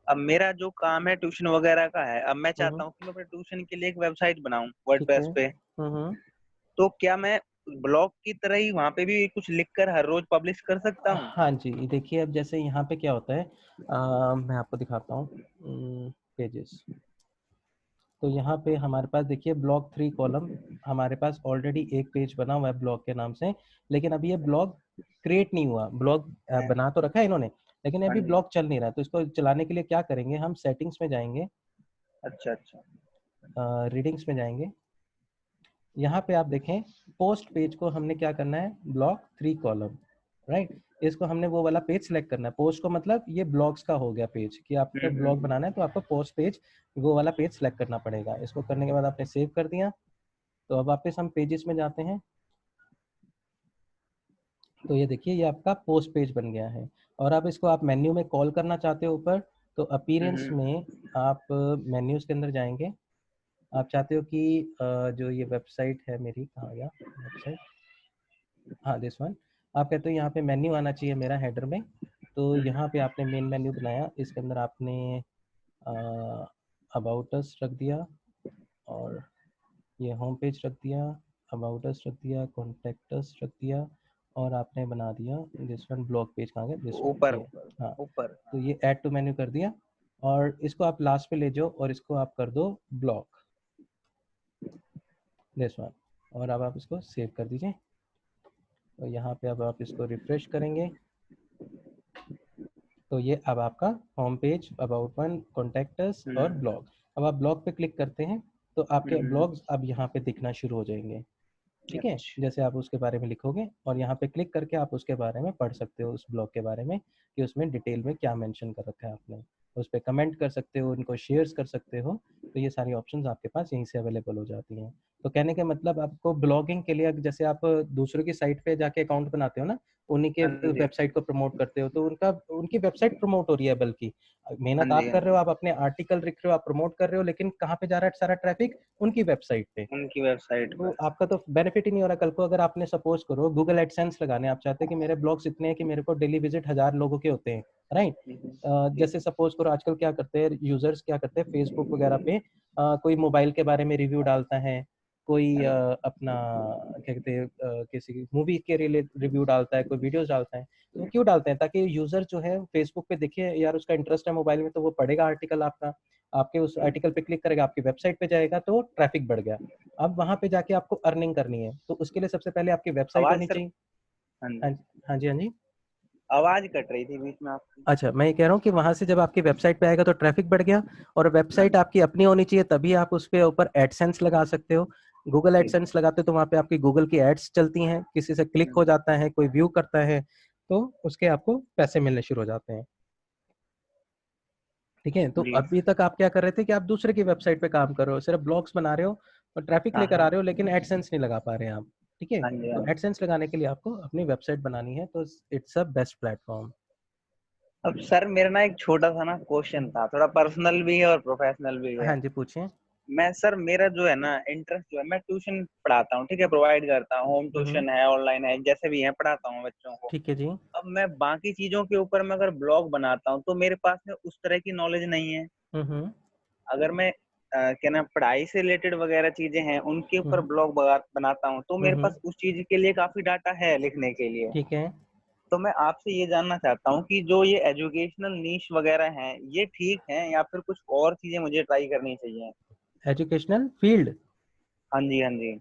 अब मेरा जो काम है ट्यूशन वगैरह का है, अब मैं हम्म, चाहता हूँ कि मैं अपने ट्यूशन के लिए एक वेबसाइट बनाऊं ठीक है। वर्डप्रेस पे। हम्म। तो क्या मैं ब्लॉग की तरह ही वहां पे भी कुछ लिखकर हर रोज पब्लिश कर सकता हूँ? हाँ जी, देखिए अब जैसे यहाँ पे क्या होता है, मैं आपको दिखाता हूँ पेजेस। तो यहाँ पे हमारे पास देखिए ब्लॉग 3 कॉलम, हमारे पास ऑलरेडी एक पेज बना हुआ है ब्लॉग के नाम से, लेकिन अभी ये ब्लॉग क्रिएट नहीं हुआ। ब्लॉग बना तो रखा है इन्होंने, लेकिन हाँ अभी जी। ब्लॉग चल नहीं रहा। तो इसको चलाने के लिए क्या करेंगे, हम सेटिंग्स में जाएंगे, अच्छा अच्छा। रीडिंग्स में जाएंगे, यहाँ पे आप देखें पोस्ट पेज को हमने क्या करना है, ब्लॉग 3 कॉलम, राइट। इसको हमने वो वाला पेज सेलेक्ट करना है। पोस्ट को मतलब ये ब्लॉग्स का हो गया पेज, कि आपको ब्लॉग हम्म। बनाना है तो आपको पोस्ट पेज वो वाला पेज सेलेक्ट करना पड़ेगा। इसको करने के बाद आपने सेव कर दिया। तो अब वापस हम पेजेस में जाते हैं, तो ये देखिए ये आपका पोस्ट पेज बन गया है। और अब इसको आप मेन्यू में कॉल करना चाहते हो ऊपर, तो अपीयरेंस हम्म। में आप मेन्यूज के अंदर जाएंगे। आप चाहते हो कि जो ये वेबसाइट है मेरी, कहाँ गया वेबसाइट, हाँ दिस वन, आप कहते हो यहाँ पे मेन्यू आना चाहिए मेरा हेडर में। तो यहाँ पे आपने मेन मेन्यू बनाया, इसके अंदर आपने अबाउट अस रख दिया, और ये होम पेज रख दिया, अबाउट अस रख दिया, कॉन्टेक्ट अस रख दिया, और आपने बना दिया दिस वन ब्लॉग पेज, कहाँ गया, दिस वन ऊपर ये। ऊपर हाँ, ऊपर। तो ये ऐड टू मेन्यू कर दिया, और इसको आप लास्ट पे ले जाओ और इसको आप कर दो ब्लॉग, दिस वन। और अब आप इसको सेव कर दीजिए। तो यहाँ पे अब आप इसको रिफ्रेश करेंगे, तो ये अब आपका home page, about one, contact us और ब्लॉग। अब आप ब्लॉग पे क्लिक करते हैं तो आपके ब्लॉग्स अब यहाँ पे दिखना शुरू हो जाएंगे, ठीक है। अच्छा। जैसे आप उसके बारे में लिखोगे और यहाँ पे क्लिक करके आप उसके बारे में पढ़ सकते हो, उस ब्लॉग के बारे में कि उसमें डिटेल में क्या मेंशन कर रखा है आपने। उस पर कमेंट कर सकते हो, उनको शेयर्स कर सकते हो। तो ये सारी ऑप्शंस आपके पास यहीं से अवेलेबल हो जाती हैं। तो कहने का मतलब आपको ब्लॉगिंग के लिए जैसे आप दूसरों की साइट पे जाके अकाउंट बनाते हो ना, उन्हीं के हाँ जी। वेबसाइट को प्रमोट करते हो, तो उनकी वेबसाइट प्रमोट हो रही है। बल्कि हाँ मेहनत जी। आप हाँ कर रहे हो, जी। आप अपने आर्टिकल लिख रहे हो, आप प्रमोट कर रहे हो, लेकिन कहाँ पे जा रहा है सारा ट्रैफिक, उनकी वेबसाइट पे। उनकी वेबसाइट तो पर। आपका तो बेनिफिट ही नहीं हो रहा। कल को अगर आपने सपोज करो गूगल एडसेंस लगाने, आप चाहते हैं कि मेरे ब्लॉग्स इतने हैं कि मेरे को डेली विजिट 1000 लोगों के होते हैं, राइट। जी। जैसे सपोज करो आजकल क्या करते हैं यूजर्स, क्या करते हैं फेसबुक वगैरह पे कोई मोबाइल के बारे में रिव्यू डालता है, कोई अपना क्या कहते हैं किसी मूवी के रिव्यू डालता है, कोई वीडियोस डालता है। तो वो क्यों डालते हैं, ताकि यूजर जो है फेसबुक पे देखिए यार उसका इंटरेस्ट है मोबाइल में, तो वो पढ़ेगा आर्टिकल आपका, आपके उस आर्टिकल पे क्लिक करेगा, आपकी वेबसाइट पे जाएगा, तो ट्रैफिक बढ़ गया। अब वहां पे जाके आपको अर्निंग करनी है, तो उसके लिए सबसे पहले आपकी वेबसाइट आवाज होनी सर। चाहिए। हाँ हाँ जी। हाँ जी, हाँ जी। आवाज कट रही थी बीच में आपकी। अच्छा, मैं ये कह रहा हूँ कि वहां से जब आपकी वेबसाइट पे आएगा तो ट्रैफिक बढ़ गया, और वेबसाइट आपकी अपनी होनी चाहिए, तभी आप उस पे ऊपर एडसेंस लगा सकते हो। गूगल ठीक एडसेंस लगाते हो तो वहां पे आपकी गूगल की एड्स चलती हैं, किसी से क्लिक हो है। जाता है, कोई व्यू करता है, तो उसके आपको पैसे मिलने शुरू हो जाते हैं। ठीक है, तो जी। अभी तक आप क्या कर रहे थे कि आप दूसरे की वेबसाइट पे काम कर रहे हो, सिर्फ ब्लॉग्स बना रहे हो और ट्रैफिक हाँ लेकर आ हाँ। रहे हो, लेकिन एडसेंस नहीं लगा पा रहे हैं आप। ठीक है, हाँ जी हाँ तो जी। एडसेंस लगाने के लिए आपको अपनी वेबसाइट बनानी है, तो इट्स अ बेस्ट प्लेटफॉर्म। अब सर मेरा ना एक छोटा सा ना क्वेश्चन था, थोड़ा पर्सनल भी है और प्रोफेशनल भी है। हाँ जी, पूछिए। मैं सर मेरा जो है ना इंटरेस्ट जो है, मैं ट्यूशन पढ़ाता हूँ, ठीक है, प्रोवाइड करता हूँ, होम हम्म, ट्यूशन है, ऑनलाइन है, जैसे भी है पढ़ाता हूँ बच्चों को। ठीक है जी। अब मैं बाकी चीजों के ऊपर मैं अगर ब्लॉग बनाता हूँ तो मेरे पास में उस तरह की नॉलेज नहीं है। हम्म, अगर मैं क्या नाम पढ़ाई से रिलेटेड वगैरह चीजें हैं उनके ऊपर हम्म, ब्लॉग बनाता हूँ, तो मेरे हम्म, पास उस चीज के लिए काफी डाटा है लिखने के लिए। ठीक है। तो मैं आपसे ये जानना चाहता हूँ कि जो ये एजुकेशनल नीश वगैरह हैं ये ठीक हैं या फिर कुछ और चीजें मुझे ट्राई करनी चाहिए? Educational field. हाँ जी हाँ जी।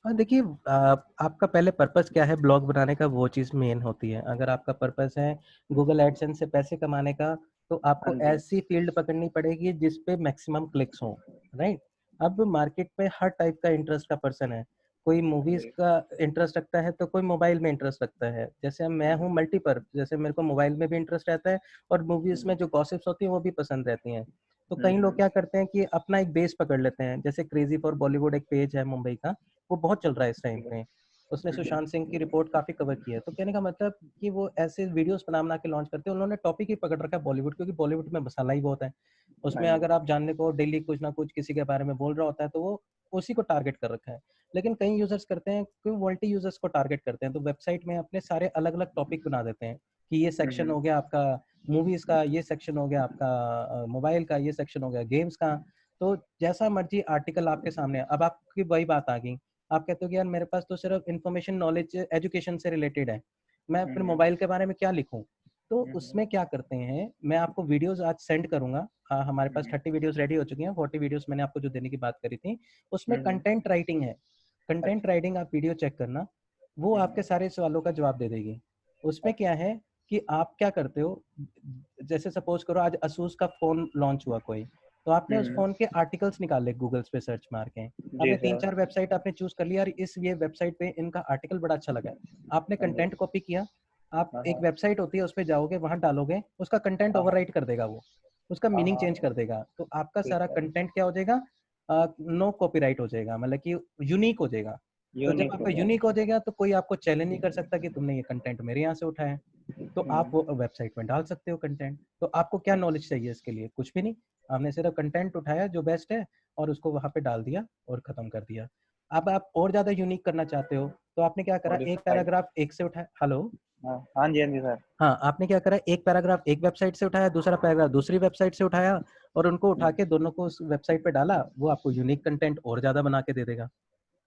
हाँ, देखिए, आपका पहले पर्पस क्या है ब्लॉग बनाने का, वो चीज़ मेन होती है। अगर आपका पर्पस है गूगल एडसेंस से पैसे कमाने का, तो हाँ आपको जी। ऐसी फील्ड पकड़नी पड़ेगी जिस पे मैक्सिमम क्लिक्स हों, राइट? अब मार्केट में हर टाइप का इंटरेस्ट का पर्सन है। कोई मूवीज जी। का इंटरेस्ट रखता है, तो कोई मोबाइल में इंटरेस्ट रखता है। जैसे मैं हूँ मल्टीपर्प, जैसे मेरे को मोबाइल में भी इंटरेस्ट रहता है और मूवीज में जो गॉसिप्स होती हैं वो भी पसंद रहती हैं। तो कई लोग क्या करते हैं कि अपना एक बेस पकड़ लेते हैं, जैसे क्रेजी फॉर बॉलीवुड एक पेज है मुंबई का, वो बहुत चल रहा है इस टाइम पे। उसने सुशांत सिंह की रिपोर्ट काफी कवर की है। तो कहने का मतलब कि वो ऐसे वीडियोस बना के लॉन्च करते हैं। उन्होंने टॉपिक ही पकड़ रखा है बॉलीवुड, क्योंकि बॉलीवुड में मसाला ही बहुत है। हाँ उसमें जी। अगर आप जानने को डेली कुछ ना कुछ किसी के बारे में बोल रहा होता है, तो वो उसी को टारगेट कर रखा है। लेकिन कई यूजर्स करते हैं कि वोल्टी यूजर्स को टारगेट करते हैं, तो वेबसाइट में अपने सारे अलग अलग टॉपिक बना देते हैं कि ये सेक्शन हो गया आपका मूवीज का, ये सेक्शन हो गया आपका मोबाइल का, ये सेक्शन हो गया गेम्स का। तो जैसा मर्जी आर्टिकल आपके सामने है। अब आपकी वही बात आ गई, आप कहते हो कि यार मेरे पास तो सिर्फ इन्फॉर्मेशन नॉलेज एजुकेशन से रिलेटेड है, मैं अपने मोबाइल के बारे में क्या लिखूं? तो उसमें क्या करते हैं, मैं आपको वीडियोस आज सेंड करूंगा। हमारे पास 30 वीडियोस रेडी हो चुकी हैं, 40 वीडियोस मैंने आपको जो देने की बात करी थी, उसमें कंटेंट राइटिंग है। कंटेंट अच्छा। राइटिंग आप वीडियो चेक करना, वो आपके सारे सवालों का जवाब दे देगी। उसमें क्या है कि आप क्या करते हो, जैसे सपोज करो आज असूस का फोन लॉन्च हुआ कोई, तो आपने उस फोन के आर्टिकल्स निकाले गूगल पे सर्च मार के, जी आपने तीन सर। चार वेबसाइट आपने चूज कर लिया, और इस ये वेबसाइट पे इनका आर्टिकल बड़ा अच्छा लगा है, आपने हाँ जी। कंटेंट कॉपी किया, आप हाँ एक हाँ। वेबसाइट होती है उस पर जाओगे, वहां डालोगे, उसका कंटेंट हाँ हाँ। ओवरराइट कर देगा वो, उसका हाँ मीनिंग चेंज हाँ। कर देगा, तो आपका ठीक सारा है। कंटेंट क्या हो जाएगा, नो कॉपीराइट हो जाएगा, मतलब कि यूनिक हो जाएगा। तो जब यूनिक हो आपका गया। यूनिक हो जाएगा तो कोई आपको चैलेंज नहीं कर सकता कि तुमने ये कंटेंट मेरे यहाँ से उठाया है। तो आप वो वेबसाइट में डाल सकते हो कंटेंट। तो आपको क्या नॉलेज चाहिए इसके लिए? कुछ भी नहीं, आपने सिर्फ कंटेंट उठाया जो बेस्ट है और उसको वहां पे डाल दिया और खत्म कर दिया। अब आप और ज्यादा यूनिक करना चाहते हो, तो आपने क्या करा, एक मॉडिफाइड। पैराग्राफ एक से उठाया। हेलो। हाँ हाँ जी हाँ जी सर। हाँ, आपने क्या करा, एक पैराग्राफ एक वेबसाइट से उठाया, दूसरा पैराग्राफ दूसरी वेबसाइट से उठाया, और उनको उठा के दोनों को उस वेबसाइट पे डाला, वो आपको यूनिक कंटेंट और ज्यादा बना के दे देगा।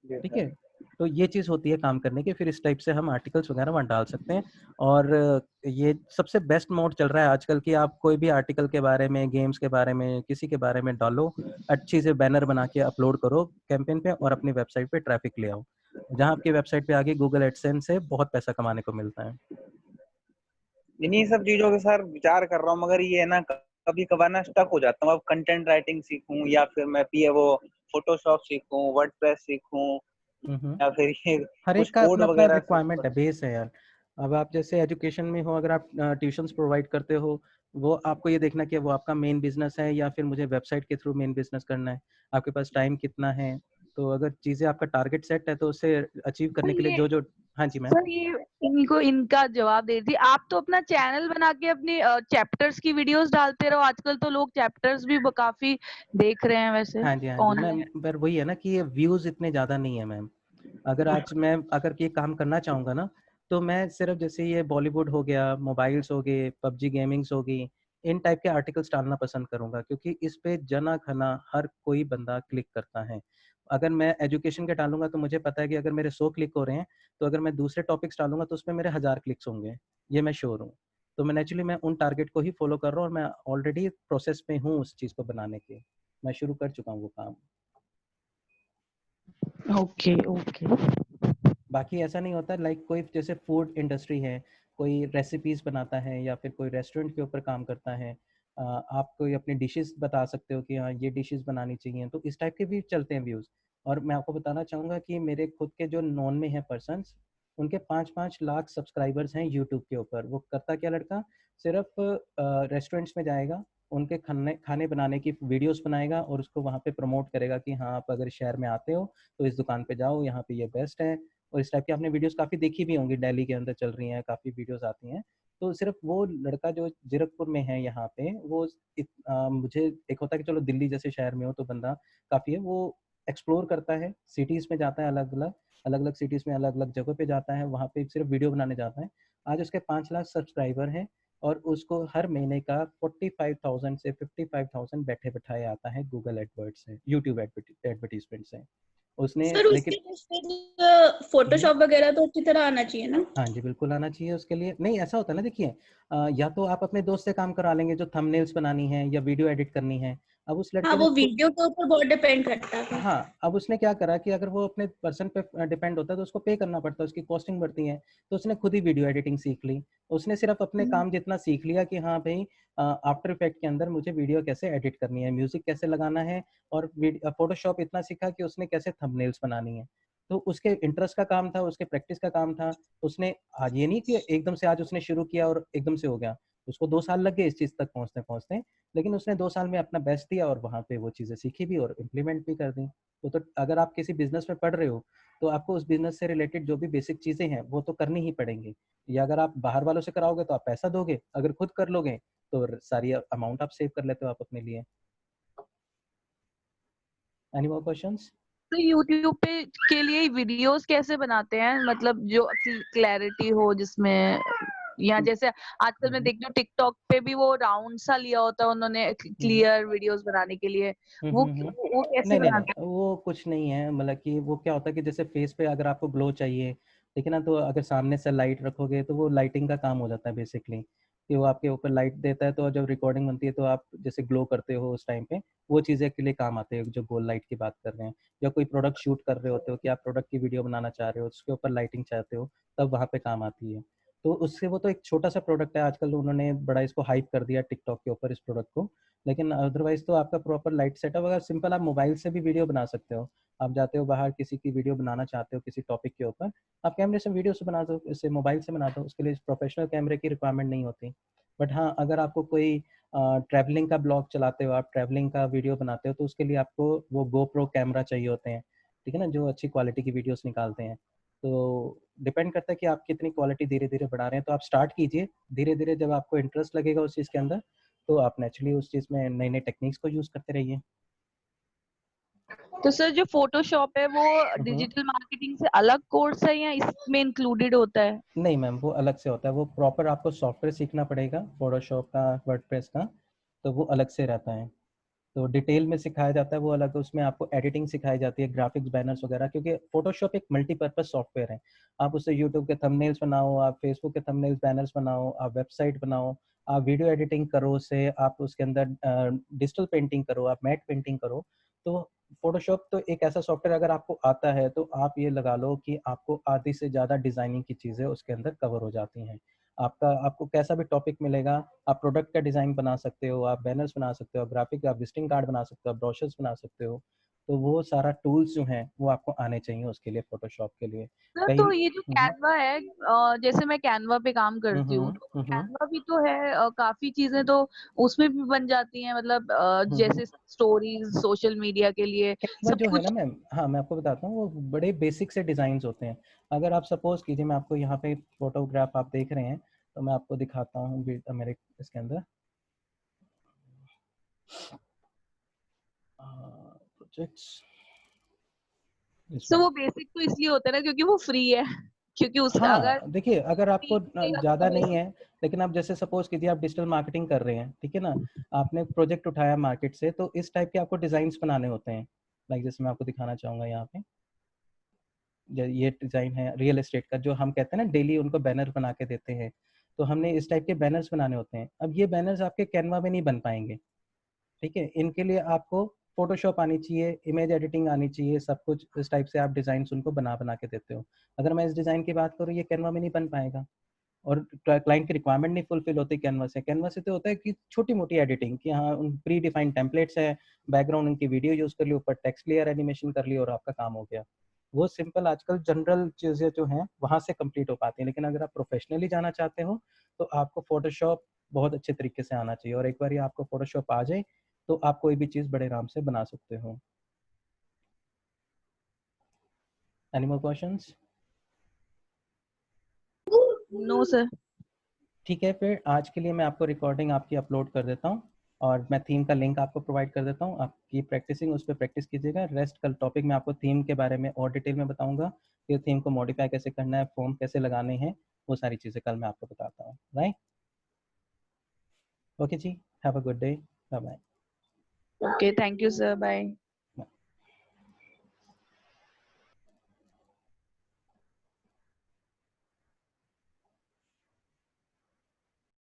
जी ठीक सर। है, तो ये चीज़ होती है काम करने की, फिर इस टाइप से हम आर्टिकल्स वगैरह वहाँ डाल सकते हैं। और ये सबसे बेस्ट मोड चल रहा है आजकल कि आप कोई भी आर्टिकल के बारे में, गेम्स के बारे में, किसी के बारे में डालो, अच्छी से बैनर बना के अपलोड करो कैंपेन पे, और अपनी वेबसाइट पे ट्रैफिक ले आओ। जहाँ आपकी वेबसाइट पे आगे गूगल एडसेंस से बहुत पैसा कमाने को मिलता है। इन्हीं सब चीजों के सर विचार कर रहा हूँ, मगर ये है ना कभी कभार ना स्टक हो जाता हूँ। अब कंटेंट राइटिंग सीखूं या फिर मैं पी वो फोटोशॉप सीखूं, वर्डप्रेस सीखूं, हम्म। या फिर ये हर कुछ एक का कोड अपना अपना वगैरह रिक्वायरमेंट है, बेस है यार। अब आप जैसे एजुकेशन में हो, अगर आप ट्यूशंस प्रोवाइड करते हो, वो आपको ये देखना कि वो आपका मेन बिजनेस है या फिर मुझे वेबसाइट के थ्रू मेन बिजनेस करना है, आपके पास टाइम कितना है। तो अगर चीज़ें आपका टारगेट सेट है, तो उससे अचीव सर करने के लिए ये जो जो। हाँ जी मैम। सर ये इनको इनका जवाब दे रही थी। आप तो अपना चैनल बना के अपनी चैप्टर्स की वीडियोस डालते रहो, आजकल तो लोग चैप्टर्स भी काफी देख रहे हैं वैसे हाँ जी मैम, ऑनलाइन। पर वही है ना कि ये व्यूज़ इतने ज़्यादा नहीं है मैम। अगर आज मैं अगर ये काम करना चाहूँगा ना, तो मैं सिर्फ जैसे ये बॉलीवुड हो गया, मोबाइल्स हो गए, पबजी गेमिंग्स हो गई, इन टाइप के आर्टिकल्स डालना पसंद करूँगा, क्योंकि इस पे जना खना हर कोई बंदा क्लिक करता है। अगर मैं एजुकेशन के डालूंगा तो मुझे पता है कि अगर मेरे 100 क्लिक हो रहे हैं, तो अगर मैं दूसरे टॉपिक्स डालूंगा तो उसमें मेरे 1000 क्लिक्स होंगे, ये मैं श्योर हूँ। तो मैं नेचुरली मैं उन टारगेट को ही फॉलो कर रहा हूँ, और मैं ऑलरेडी प्रोसेस में हूँ उस चीज़ को बनाने के, मैं शुरू कर चुका हूँ वो काम। Okay okay. बाकी ऐसा नहीं होता, लाइक कोई जैसे फूड इंडस्ट्री है, कोई रेसिपीज बनाता है या फिर कोई रेस्टोरेंट के ऊपर काम करता है, आप कोई अपनी डिशेस बता सकते हो कि हाँ ये डिशेस बनानी चाहिए, तो इस टाइप के भी चलते हैं व्यूज़। और मैं आपको बताना चाहूँगा कि मेरे खुद के जो नॉन में हैं पर्सन्स, उनके 5-5 लाख सब्सक्राइबर्स हैं यूट्यूब के ऊपर। वो करता क्या लड़का, सिर्फ रेस्टोरेंट्स में जाएगा, उनके खाने खाने बनाने की वीडियोस बनाएगा और उसको वहाँ पे प्रमोट करेगा कि हाँ आप अगर शहर में आते हो तो इस दुकान पे जाओ, यहाँ पे ये बेस्ट है। और इस टाइप की आपने वीडियोस काफ़ी देखी भी होंगी, दिल्ली के अंदर चल रही हैं, काफ़ी वीडियोस आती हैं। तो सिर्फ वो लड़का जो जीरकपुर में है यहाँ पे, वो मुझे एक होता है कि चलो दिल्ली जैसे शहर में हो तो बंदा काफ़ी है, वो एक्सप्लोर करता है, सिटीज़ में जाता है, अलग-अलग सिटीज़ में अलग-अलग जगह पे जाता है, वहाँ पे सिर्फ वीडियो बनाने जाता है। आज उसके 5 लाख सब्सक्राइबर हैं और उसको हर महीने का 45,000 से 55,000 बैठे-बिठाए आता है गूगल एडवर्ड्स से, यूट्यूब एडवर्टाइजमेंट से। उसने सर लेकिन उसके लिए फोटोशॉप वगैरह तो अच्छी तरह आना चाहिए ना? हाँ जी, बिल्कुल आना चाहिए उसके लिए। नहीं, ऐसा होता है ना, देखिए या तो आप अपने दोस्त से काम करा लेंगे जो थंबनेल्स बनानी है या वीडियो एडिट करनी है। अब उस हाँ, लड़के ने वो वीडियो के ऊपर बहुत डिपेंड करता है। हाँ, अब उसने क्या करा कि अगर वो अपने पर्सन पे डिपेंड होता है तो उसको पे करना पड़ता है, उसकी कॉस्टिंग बढ़ती है। तो उसने खुद ही वीडियो एडिटिंग सीख ली। उसने सिर्फ़ अपने काम जितना सीख लिया कि हाँ भई आफ्टर इफेक्ट के अंदर मुझे वीडियो कैसे एडिट करनी है, म्यूज़िक कैसे लगाना है, और फ़ोटोशॉप इतना सीखा कि उसने कैसे थंबनेल्स बनानी है। तो उसके इंटरेस्ट का काम था, उसके प्रैक्टिस का काम था। उसने आज ये नहीं कि एकदम से आज उसने शुरू किया और एकदम से हो गया। उसको 2 साल लग गए इस चीज़ तक पहुँचते-पहुँचते, लेकिन उसने 2 साल में अपना बेस्ट दिया और वहाँ पे वो चीज़ें सीखी भी और इम्प्लीमेंट भी कर दी। तो अगर आप किसी बिज़नेस में पढ़ रहे हो, तो आपको उस बिज़नेस से रिलेटेड जो भी बेसिक चीज़ें हैं, वो तो करनी ही पड़ेंगी। या अगर आप बाहर वालों से कराओगे तो आप पैसा दोगे, अगर खुद कर लोगे तो सारी अमाउंट आप सेव कर लेते हो आप अपने लिए। Any more questions? तो यूट्यूब पे के लिए वीडियोस कैसे बनाते हैं, मतलब जो क्लैरिटी हो जिसमें, या जैसे आजकल मैं देखती हूँ टिकटॉक पे भी वो राउंड सा लिया होता है उन्होंने क्लियर वीडियोस बनाने के लिए, वो कैसे नहीं, नहीं, बनाते नहीं, वो कुछ नहीं है, मतलब कि वो क्या होता है कि जैसे फेस पे अगर आपको ग्लो चाहिए, ठीक है ना, तो अगर सामने से लाइट रखोगे तो वो लाइटिंग का काम हो जाता है बेसिकली, कि वो आपके ऊपर लाइट देता है तो जब रिकॉर्डिंग बनती है तो आप जैसे ग्लो करते हो उस टाइम पे, वो चीज़ें के लिए काम आते हैं जो गोल लाइट की बात कर रहे हैं। या कोई प्रोडक्ट शूट कर रहे होते हो कि आप प्रोडक्ट की वीडियो बनाना चाह रहे हो, उसके ऊपर लाइटिंग चाहते हो, तब वहाँ पे काम आती है। तो उससे वो तो एक छोटा-सा प्रोडक्ट है, आजकल उन्होंने बड़ा इसको हाइप कर दिया टिकटॉक के ऊपर इस प्रोडक्ट को। लेकिन अदरवाइज़ तो आपका प्रॉपर लाइट सेटअप, अगर सिंपल आप मोबाइल से भी वीडियो बना सकते हो। आप जाते हो बाहर, किसी की वीडियो बनाना चाहते हो किसी टॉपिक के ऊपर, आप कैमरे से वीडियो से बना दो, इससे मोबाइल से बना दो, उसके लिए प्रोफेशनल कैमरे की रिक्वायरमेंट नहीं होती। बट हाँ, अगर आपको कोई ट्रैवलिंग का ब्लॉग चलाते हो, आप ट्रैवलिंग का वीडियो बनाते हो, तो उसके लिए आपको वो गोप्रो कैमरा चाहिए होते हैं, ठीक है ना? जो अच्छी क्वालिटी की वीडियोज़ निकालते हैं। तो डिपेंड करता है कि आप कितनी क्वालिटी धीरे-धीरे बढ़ा रहे हैं, तो आप स्टार्ट कीजिए, धीरे-धीरे जब आपको इंटरेस्ट लगेगा उस चीज़ के अंदर, तो आप नेचुरली उस चीज़ में नई-नई टेक्निक्स को यूज़ करते रहिए। हैं? तो सर जो फोटोशॉप है वो हुँ, हुँ। डिजिटल मार्केटिंग से अलग कोर्स है या इसमें इंक्लूडेड होता है? नहीं मैम, वो अलग से होता है, वो प्रॉपर आपको सॉफ्टवेयर सीखना पड़ेगा, फ़ोटोशॉप का, वर्डप्रेस का, तो वो अलग से रहता है। तो डिटेल में सिखाया जाता है वो अलग, उसमें आपको एडिटिंग सिखाई जाती है, ग्राफ़िक्स, बैनर्स वगैरह, क्योंकि फ़ोटोशॉप एक मल्टीपर्पज़ सॉफ्टवेयर है। आप उससे यूट्यूब के थंबनेल्स बनाओ, आप फेसबुक के थंबनेल्स, बैनर्स बनाओ, आप वेबसाइट बनाओ, आप वीडियो एडिटिंग करो उससे, आप उसके अंदर डिजिटल पेंटिंग करो, आप मैट पेंटिंग करो। तो फ़ोटोशॉप तो एक ऐसा सॉफ्टवेयर, अगर आपको आता है, तो आप ये लगा लो कि आपको आधी से ज़्यादा डिज़ाइनिंग की चीज़ें उसके अंदर कवर हो जाती हैं। आपको कैसा भी टॉपिक मिलेगा, आप प्रोडक्ट का डिज़ाइन बना सकते हो, आप बैनर्स बना सकते हो, आप ग्राफ़िक, आप विज़िटिंग कार्ड बना सकते हो, आप ब्रोशर्स बना सकते हो। तो वो सारा टूल्स जो हैं, वो आपको आने चाहिए उसके लिए, फ़ोटोशॉप के लिए। सर कहीं तो ये जो हुँ, हुँ। कैनवा है, जैसे मैं कैनवा पे काम हुँ, करती हूँ, हुँ। तो हुँ, हुँ। कैनवा भी तो है, काफी चीजें तो उसमें भी बन जाती हैं, मतलब हुँ, हुँ। जैसे स्टोरीज सोशल मीडिया के लिए कैनवा सब जो है ना कुछ। मैम, हाँ, मैं आपको बताता हूँ, वो बड़े बेसिक से डिज़ाइन्स होते हैं। अगर आप सपोज़ कीजिए, मैं आपको यहाँ पे फ़ोटोग्राफ आप देख रहे हैं, तो मैं आपको दिखाता हूँ मेरे इसके अंदर प्रोजेक्ट्स, सो इसमें। वो बेसिक तो इसलिए होता है ना क्योंकि वो फ्री है, क्योंकि उस अगर हाँ, देखिए अगर आपको मिलेगा तो ज़्यादा नहीं वो। है, लेकिन आप जैसे सपोज़ कीजिए आप डिजिटल मार्केटिंग कर रहे हैं, ठीक है ना? आपने प्रोजेक्ट उठाया मार्केट से, तो इस टाइप के आपको डिज़ाइन्स बनाने होते हैं। लाइक जैसे मैं आपको दिखाना चाहूँगा यहाँ पे, ये डिज़ाइन है रियल एस्टेट का, जो हम कहते हैं ना डेली उनको बैनर बना के देते हैं, तो हमने इस टाइप के बैनर्स बनाने होते हैं। अब ये बैनर्स आपके कैनवा में नहीं बन पाएँगे, ठीक है? इनके लिए आपको फ़ोटोशॉप आनी चाहिए, इमेज एडिटिंग आनी चाहिए, सब कुछ इस टाइप से आप डिज़ाइन्स उनको बना-बना के देते हो। अगर मैं इस डिज़ाइन की बात करूँ, ये कैनवा में नहीं बन पाएगा। और क्लाइंट की रिक्वायरमेंट नहीं फुलफिल होती कैनवस से। कैनवस से तो होता है कि छोटी मोटी एडिटिंग कि हाँ उन प्री डिफाइंड टेम्पलेट्स है, बैकग्राउंड उनकी वीडियो यूज़ कर ली, ऊपर टेक्स्ट लेयर एनिमेशन कर ली और आपका काम हो गया। वो सिंपल आजकल जनरल चीज़ें जो हैं वहाँ से कंप्लीट हो पाती हैं, लेकिन अगर आप प्रोफेशनली जाना चाहते हो तो आपको फोटोशॉप बहुत अच्छे तरीके से आना चाहिए, और एक बार आपको फोटोशॉप आ जाए तो आप कोई भी चीज़ बड़े आराम से बना सकते हो। Any more questions? No sir. ठीक है, फिर आज के लिए मैं आपको रिकॉर्डिंग आपकी अपलोड कर देता हूँ और मैं थीम का लिंक आपको प्रोवाइड कर देता हूँ। आपकी प्रैक्टिसिंग उस पर प्रैक्टिस कीजिएगा। रेस्ट कल टॉपिक में आपको थीम के बारे में और डिटेल में बताऊंगा कि थीम को मॉडिफाई कैसे करना है, फॉर्म कैसे लगाने हैं, वो सारी चीज़ें कल मैं आपको बताता हूँ। राइट, ओके जी, have a good day, bye bye. Okay, thank you sir, bye.